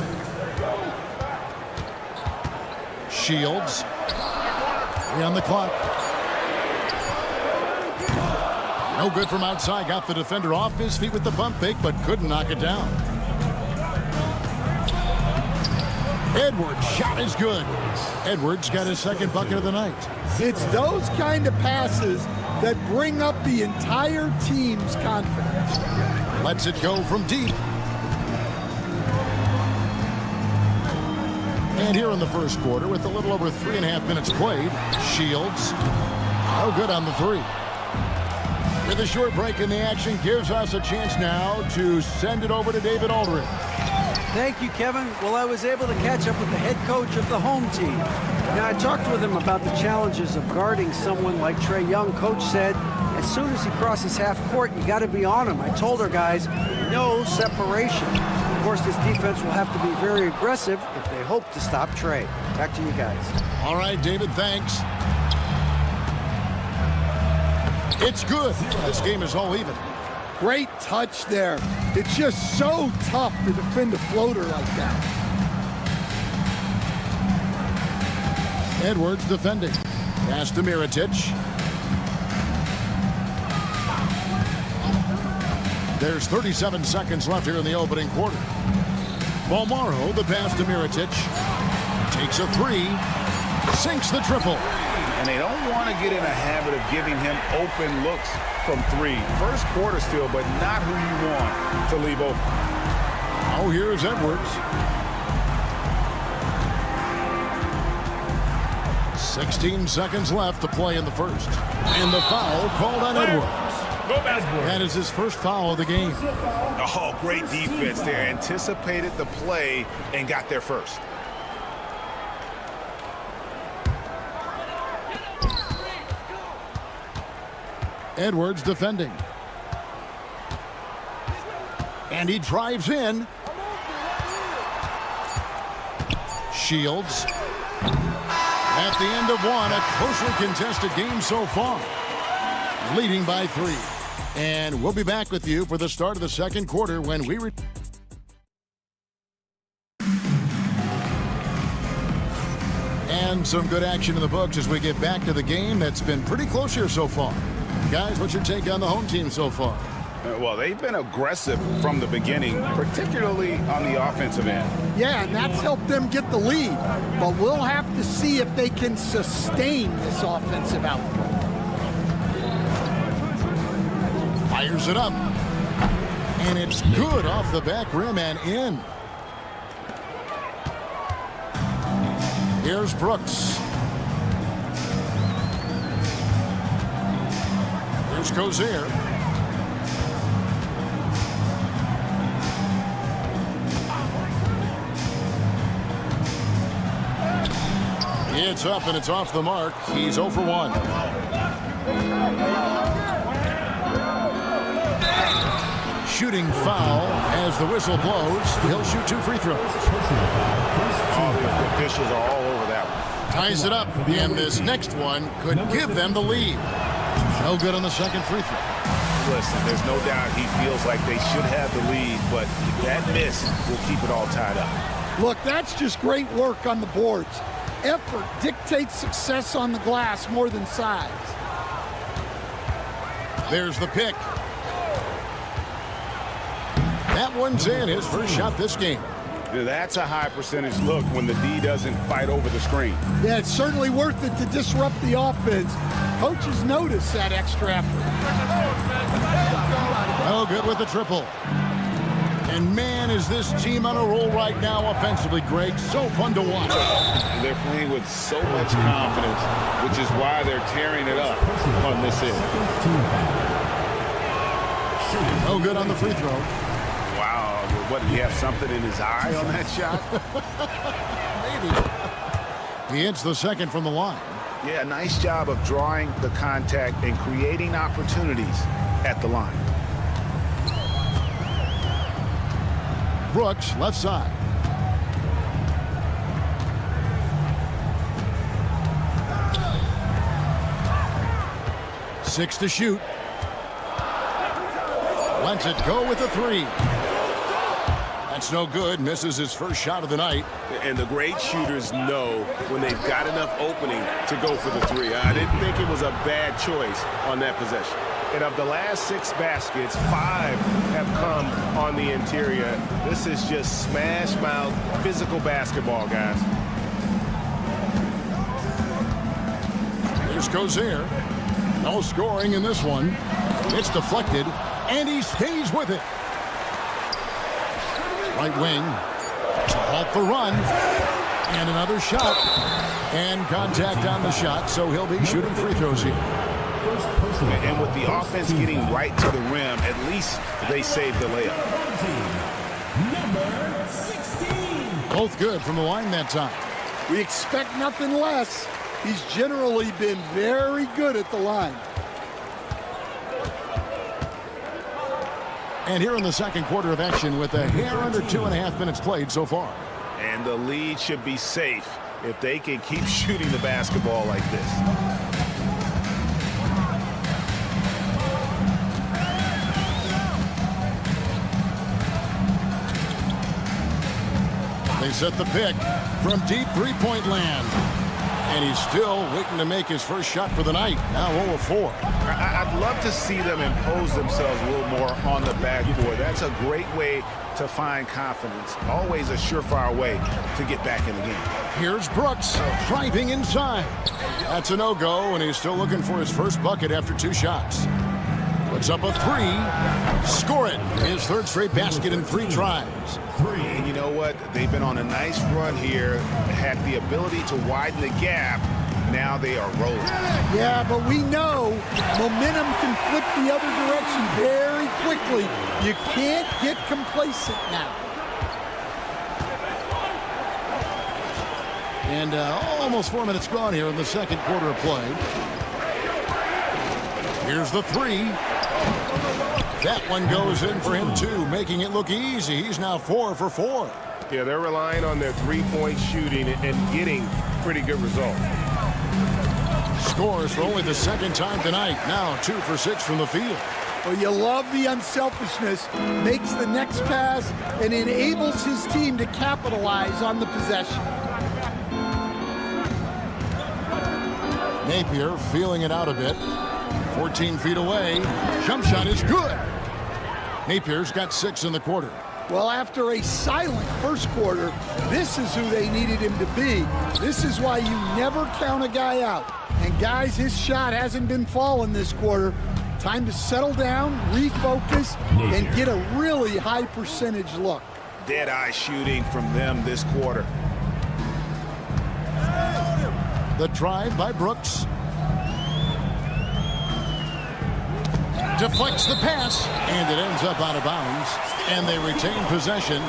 Shields. 3 on the clock. No good from outside. Got the defender off his feet with the bump fake, but couldn't knock it down. Edwards' shot is good. Edwards got his second bucket of the night. It's those kind of passes that bring up the entire team's confidence. Lets it go from deep. And here in the first quarter, with a little over 3.5 minutes played, Shields, no good on the three. With a short break in the action, gives us a chance now to send it over to David Aldridge. Thank you, Kevin. Well, I was able to catch up with the head coach of the home team. Now, I talked with him about the challenges of guarding someone like Trae Young. Coach said, as soon as he crosses half court, you got to be on him. I told our guys, no separation. Of course, this defense will have to be very aggressive if they hope to stop Trae. Back to you guys. All right, David, thanks. It's good. This game is all even. Great touch there. It's just so tough to defend a floater like that. Edwards defending. Pass to Mirotic. There's 37 seconds left here in the opening quarter. Balmaro, the pass to Mirotic. Takes a three. Sinks the triple. And they don't want to get in a habit of giving him open looks from three. First quarter still, but not who you want to leave open. Oh, here's Edwards. 16 seconds left to play in the first. And the foul called on Edwards. That is his first foul of the game. Oh, great defense there. Anticipated the play and got there first. Edwards defending. And he drives in. Shields. At the end of one, a closely contested game so far. Leading by 3. And we'll be back with you for the start of the second quarter when we and some good action in the books as we get back to the game that's been pretty close here so far. Guys, what's your take on the home team so far? Well, they've been aggressive from the beginning, particularly on the offensive end. Yeah, and that's helped them get the lead. But we'll have to see if they can sustain this offensive output. Fires it up. And it's good off the back rim and in. Here's Brooks. Here's Cozier. It's up and it's off the mark. He's 0 for 1. Shooting foul as the whistle blows. He'll shoot 2 free throws. Oh, the officials are all over that one. Ties it up, and this next one could give them the lead. No good on the second free throw. Listen, there's no doubt he feels like they should have the lead, but that miss will keep it all tied up. Look, that's just great work on the boards. Effort dictates success on the glass more than size. There's the pick. That one's in, his first shot this game. That's a high percentage look when the D doesn't fight over the screen. Yeah, it's certainly worth it to disrupt the offense. Coaches notice that extra effort. Oh, good with the triple. And man, is this team on a roll right now offensively, Greg. So fun to watch. They're playing with so much confidence, which is why they're tearing it up on this end. No good on the free throw. Wow, what, did he have something in his eye on that shot? Maybe. He hits the second from the line. Yeah, nice job of drawing the contact and creating opportunities at the line. Brooks, left side. Six to shoot. Lets it go with a 3. That's no good. Misses his first shot of the night. And the great shooters know when they've got enough opening to go for the 3. I didn't think it was a bad choice on that possession. And of the last 6 baskets, 5 have come on the interior. This is just smash mouth physical basketball, guys. Here's Cozier. No scoring in this one. It's deflected, and he stays with it. Right wing to halt the run. And another shot. And contact on the shot, so he'll be shooting free throws here. And with the offense getting right to the rim, at least they saved the layup. Both good from the line that time. We expect nothing less. He's generally been very good at the line. And here in the second quarter of action with a hair under 2.5 minutes played so far. And the lead should be safe if they can keep shooting the basketball like this. They set the pick from deep three-point land. And he's still waiting to make his first shot for the night. Now 0 of 4. I'd love to see them impose themselves a little more on the backboard. That's a great way to find confidence. Always a surefire way to get back in the game. Here's Brooks driving inside. That's a no-go, and he's still looking for his first bucket after 2 shots. Puts up a 3. Score it. His third straight basket in 3 tries. And you know what? They've been on a nice run here. Had the ability to widen the gap, Now they are rolling. Yeah, but we know momentum can flip the other direction very quickly. You can't get complacent now. And almost 4 minutes gone here in the second quarter of play. Here's the three. That one goes in for him, too, making it look easy. He's now 4 for 4. Yeah, they're relying on their three-point shooting and getting pretty good results. Scores for only the second time tonight. Now 2 for 6 from the field. Well, you love the unselfishness. Makes the next pass and enables his team to capitalize on the possession. Napier feeling it out a bit. 14 feet away. Jump shot is good. Napier's got 6 in the quarter. Well, after a silent first quarter, this is who they needed him to be. This is why you never count a guy out. And guys, his shot hasn't been falling this quarter. Time to settle down, refocus, and get a really high percentage look. Dead-eye shooting from them this quarter. The drive by Brooks. Deflects the pass, and it ends up out of bounds, and they retain possession.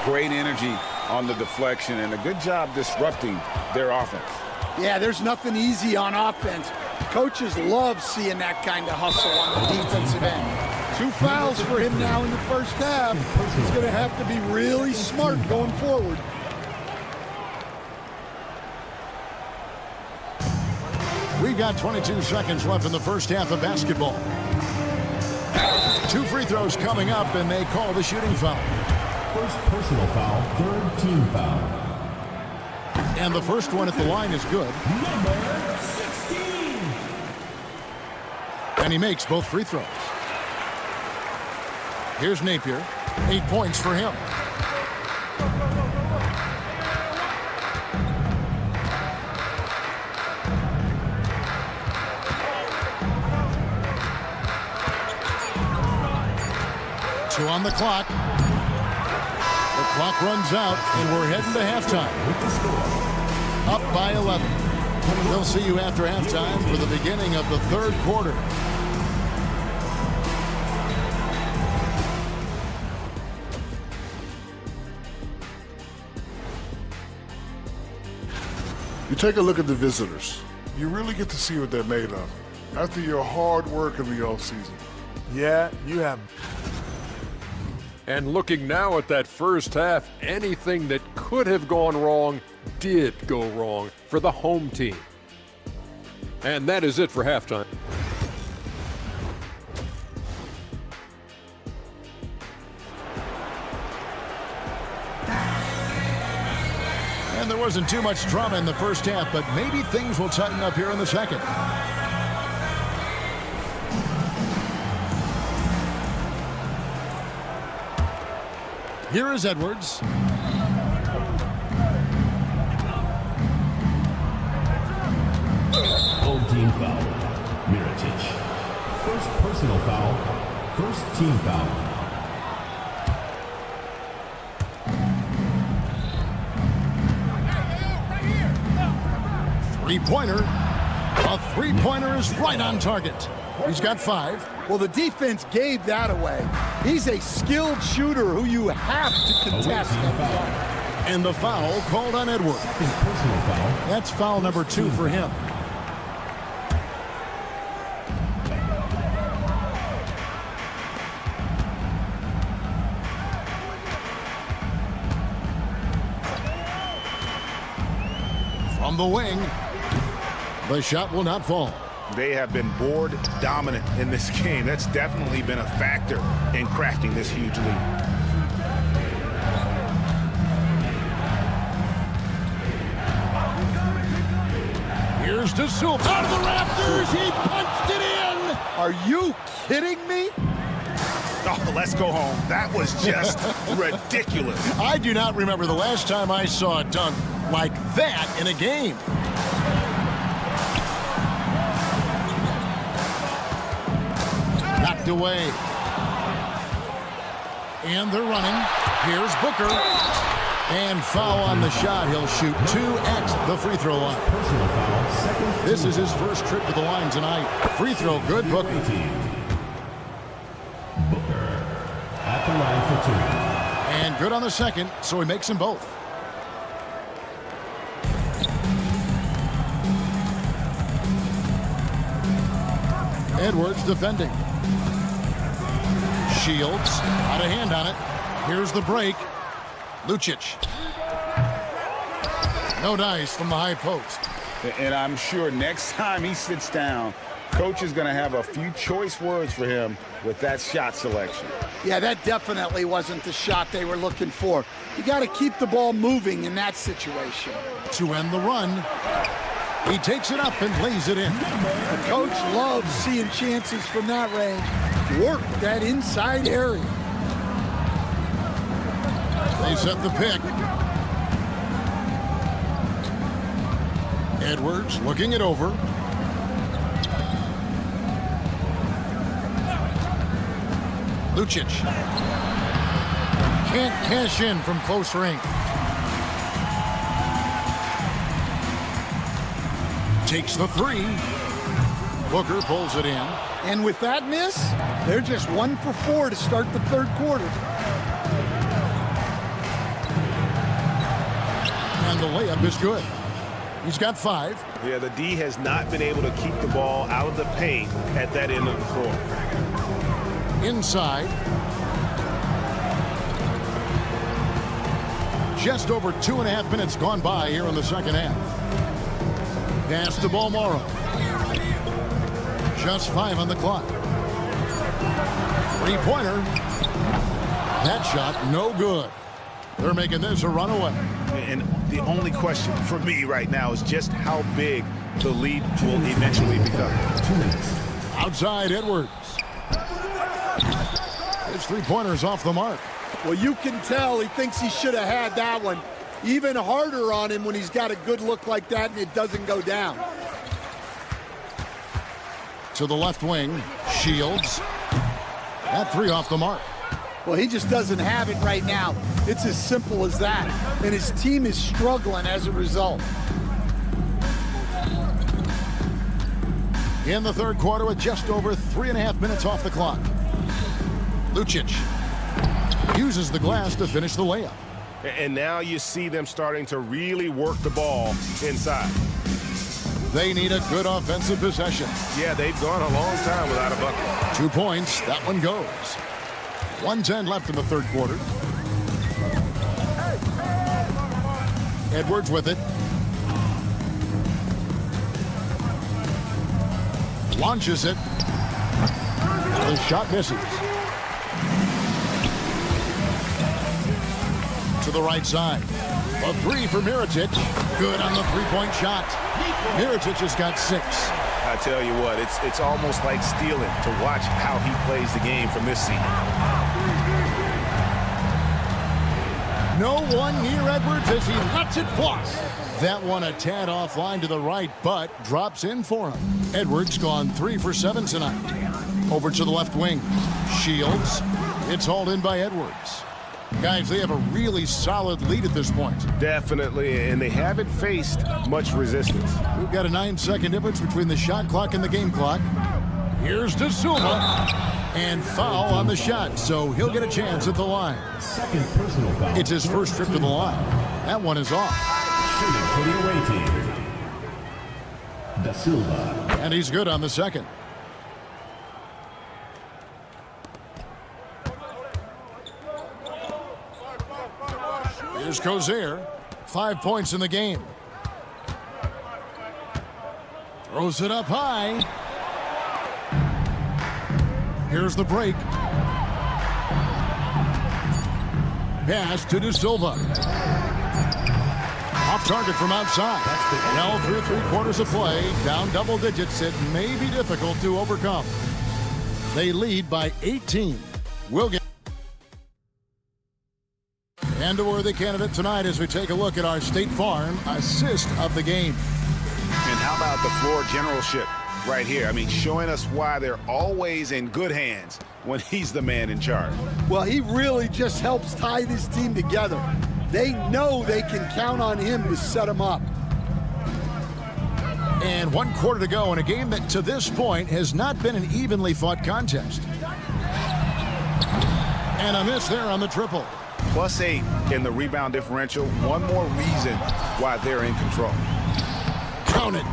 Great energy on the deflection, and a good job disrupting their offense. Yeah, there's nothing easy on offense. Coaches love seeing that kind of hustle on the defensive end. 2 fouls for him now in the first half. He's going to have to be really smart going forward. We've got 22 seconds left in the first half of basketball. 2 free throws coming up, and they call the shooting foul. First personal foul, third team foul. And the first one at the line is good. Number 16. And he makes both free throws. Here's Napier. 8 points for him. On the clock. The clock runs out, and we're heading to halftime. Up by 11. We'll see you after halftime for the beginning of the third quarter. You take a look at the visitors. You really get to see what they're made of after your hard work in the offseason. Yeah, you have. And looking now at that first half, anything that could have gone wrong did go wrong for the home team. And that is it for halftime. And there wasn't too much drama in the first half, but maybe things will tighten up here in the second. Here is Edwards. Home team foul. Mirotic. First personal foul. First team foul. Three-pointer. A three-pointer is right on target. He's got 5. Well, the defense gave that away. He's a skilled shooter who you have to contest. And the foul called on Edwards. That's foul number 2 for him. From the wing, the shot will not fall. They have been board dominant in this game. That's definitely been a factor in crafting this huge lead. Here's De Silva. Out of the rafters, he punched it in. Are you kidding me? Oh, let's go home. That was just ridiculous. I do not remember the last time I saw a dunk like that in a game. Knocked away. And they're running. Here's Booker. And foul on the shot. He'll shoot 2 at the free throw line. Personal foul, second. This is his first trip to the line tonight. Free throw good, Booker. Booker at the line for 2. And good on the second, so he makes them both. Edwards defending. Shields out of hand on it. Here's the break. Lucic. No dice from the high post. And I'm sure next time he sits down, coach is going to have a few choice words for him with that shot selection. Yeah, that definitely wasn't the shot they were looking for. You got to keep the ball moving in that situation. To end the run, he takes it up and lays it in. The coach loves seeing chances from that range. Work that inside area. They set the pick. Edwards looking it over. Lucic. Can't cash in from close range. Takes the 3. Booker pulls it in. And with that miss, they're just 1 for 4 to start the third quarter. And the layup is good. He's got 5. Yeah, the D has not been able to keep the ball out of the paint at that end of the floor. Inside. Just over 2.5 minutes gone by here in the second half. Pass to Balmoro. Just 5 on the clock. 3-pointer. That shot no good. They're making this a runaway. And the only question for me right now is just how big the lead will eventually become. 2 minutes. Outside Edwards. His 3-pointer's off the mark. Well, you can tell he thinks he should have had that one. Even harder on him when he's got a good look like that and it doesn't go down. To the left wing, Shields. That 3 off the mark. Well, he just doesn't have it right now. It's as simple as that. And his team is struggling as a result. In the third quarter with just over 3.5 minutes off the clock. Lucic uses the glass to finish the layup. And now you see them starting to really work the ball inside. They need a good offensive possession. Yeah, they've gone a long time without a bucket. 2 points. That one goes. 1:10 left in the third quarter. Edwards with it. Launches it. The shot misses. To the right side. A 3 for Mirotic. Good on the 3-point shot. Mirotic has got 6. I tell you what, it's almost like stealing to watch how he plays the game from this seat. No one near Edwards as he lets it fly. That one a tad offline to the right, but drops in for him. Edwards gone 3 for 7 tonight. Over to the left wing. Shields. It's hauled in by Edwards. Guys, they have a really solid lead at this point. Definitely, and they haven't faced much resistance. We've got a 9-second difference between the shot clock and the game clock. Here's De Silva. And foul on the shot, so he'll get a chance at the line. Second personal foul. It's his first trip to the line. That one is off. Shooting for the away team. De Silva. And he's good on the second. Here's Cozier. 5 points in the game. Throws it up high. Here's the break. Pass to De Silva. Off target from outside. Now through 3 quarters of play. Down double digits. It may be difficult to overcome. They lead by 18. We'll get and a worthy candidate tonight as we take a look at our State Farm assist of the game. And how about the floor generalship right here? I mean, showing us why they're always in good hands when he's the man in charge. Well, he really just helps tie this team together. They know they can count on him to set them up. And 1 quarter to go in a game that to this point has not been an evenly fought contest. And a miss there on the triple. +8 in the rebound differential. One more reason why they're in control. Count it.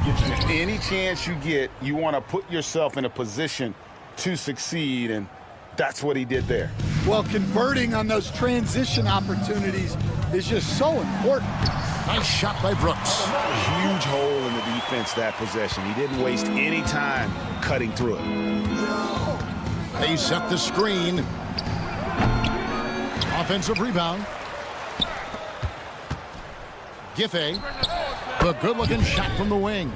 Any chance you get, you want to put yourself in a position to succeed, and that's what he did there. Well, converting on those transition opportunities is just so important. Nice shot by Brooks. Huge hole in the defense that possession. He didn't waste any time cutting through it. They set the screen. Offensive rebound. Giffey. A good-looking shot from the wing.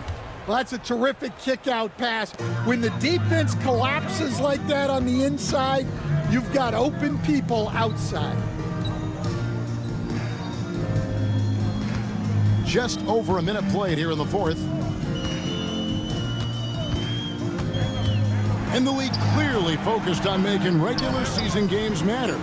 Well, that's a terrific kick-out pass. When the defense collapses like that on the inside, you've got open people outside. Just over a minute played here in the fourth. And the league clearly focused on making regular season games matter.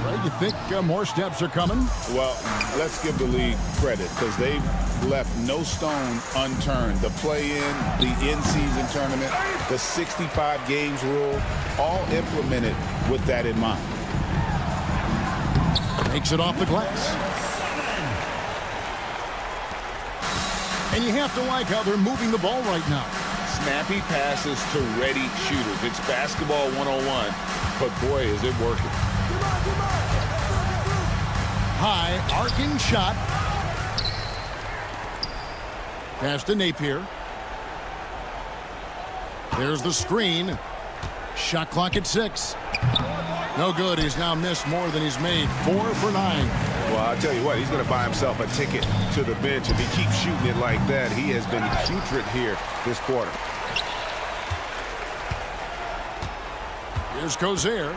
Right? You think more steps are coming? Well, let's give the league credit because they've left no stone unturned. The play-in, the in-season tournament, the 65 games rule, all implemented with that in mind. Makes it off the glass. And you have to like how they're moving the ball right now. Snappy passes to ready shooters. It's basketball 101, but boy, is it working. High, arcing shot. Pass to Napier. There's the screen. Shot clock at 6. No good. He's now missed more than he's made. 4 for 9. Well, I'll tell you what, he's going to buy himself a ticket to the bench. If he keeps shooting it like that, he has been putrid here this quarter. Here's Cozier.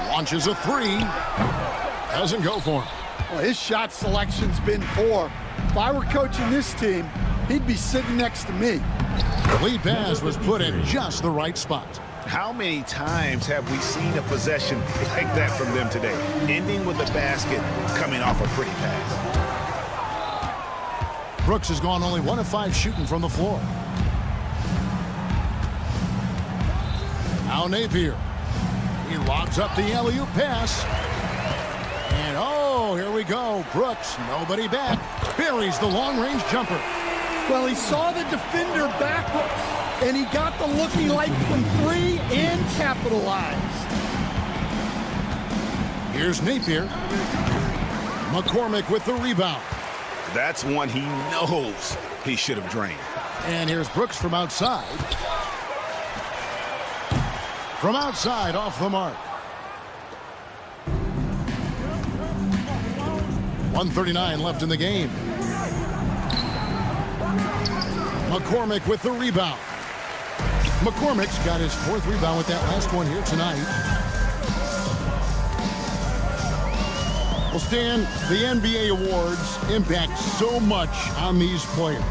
Launches a 3. Doesn't go for him. Well, his shot selection's been poor. If I were coaching this team, he'd be sitting next to me. The lead pass was put in just the right spot. How many times have we seen a possession like that from them today? Ending with a basket, coming off a pretty pass. Brooks has gone only 1 of 5 shooting from the floor. Now Napier. He lobs up the alley-oop pass. And oh, here we go. Brooks, nobody back. Buries the long-range jumper. Well, he saw the defender backwards, and he got the look he liked from 3 and capitalized. Here's Napier. McCormick with the rebound. That's one he knows he should have drained. And here's Brooks from outside. From outside, off the mark. 1:39 left in the game. McCormick with the rebound. McCormick's got his 4th rebound with that last one here tonight. Well, Stan, the NBA awards impact so much on these players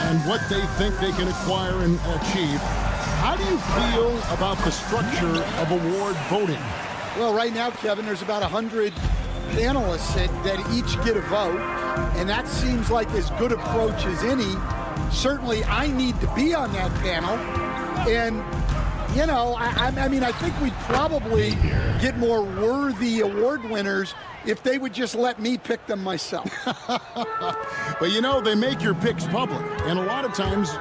and what they think they can acquire and achieve. How do you feel about the structure of award voting? Well, right now, Kevin, there's about 100 panelists that each get a vote, and that seems like as good approach as any. Certainly, I need to be on that panel, and, you know, I mean, I think we'd probably get more worthy award winners if they would just let me pick them myself. But, you know, they make your picks public, and a lot of times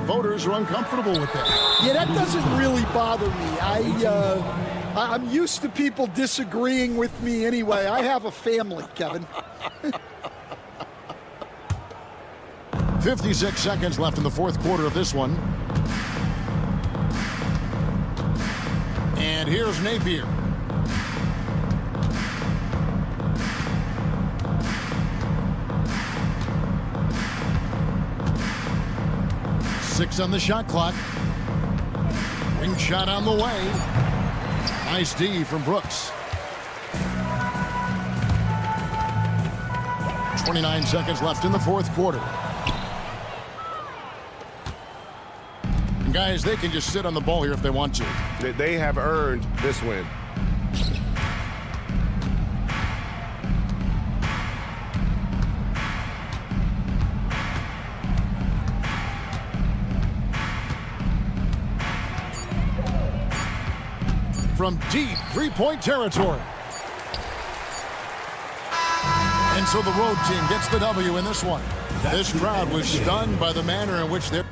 voters are uncomfortable with that. Yeah, that doesn't really bother me. I'm used to people disagreeing with me anyway. I have a family, Kevin. 56 seconds left in the 4th quarter of this one. And here's Napier. Six on the shot clock. Wing shot on the way. Nice D from Brooks. 29 seconds left in the 4th quarter. And guys, they can just sit on the ball here if they want to. They have earned this win. from deep three-point territory. And so the road team gets the W in this one. This crowd was stunned by the manner in which they're...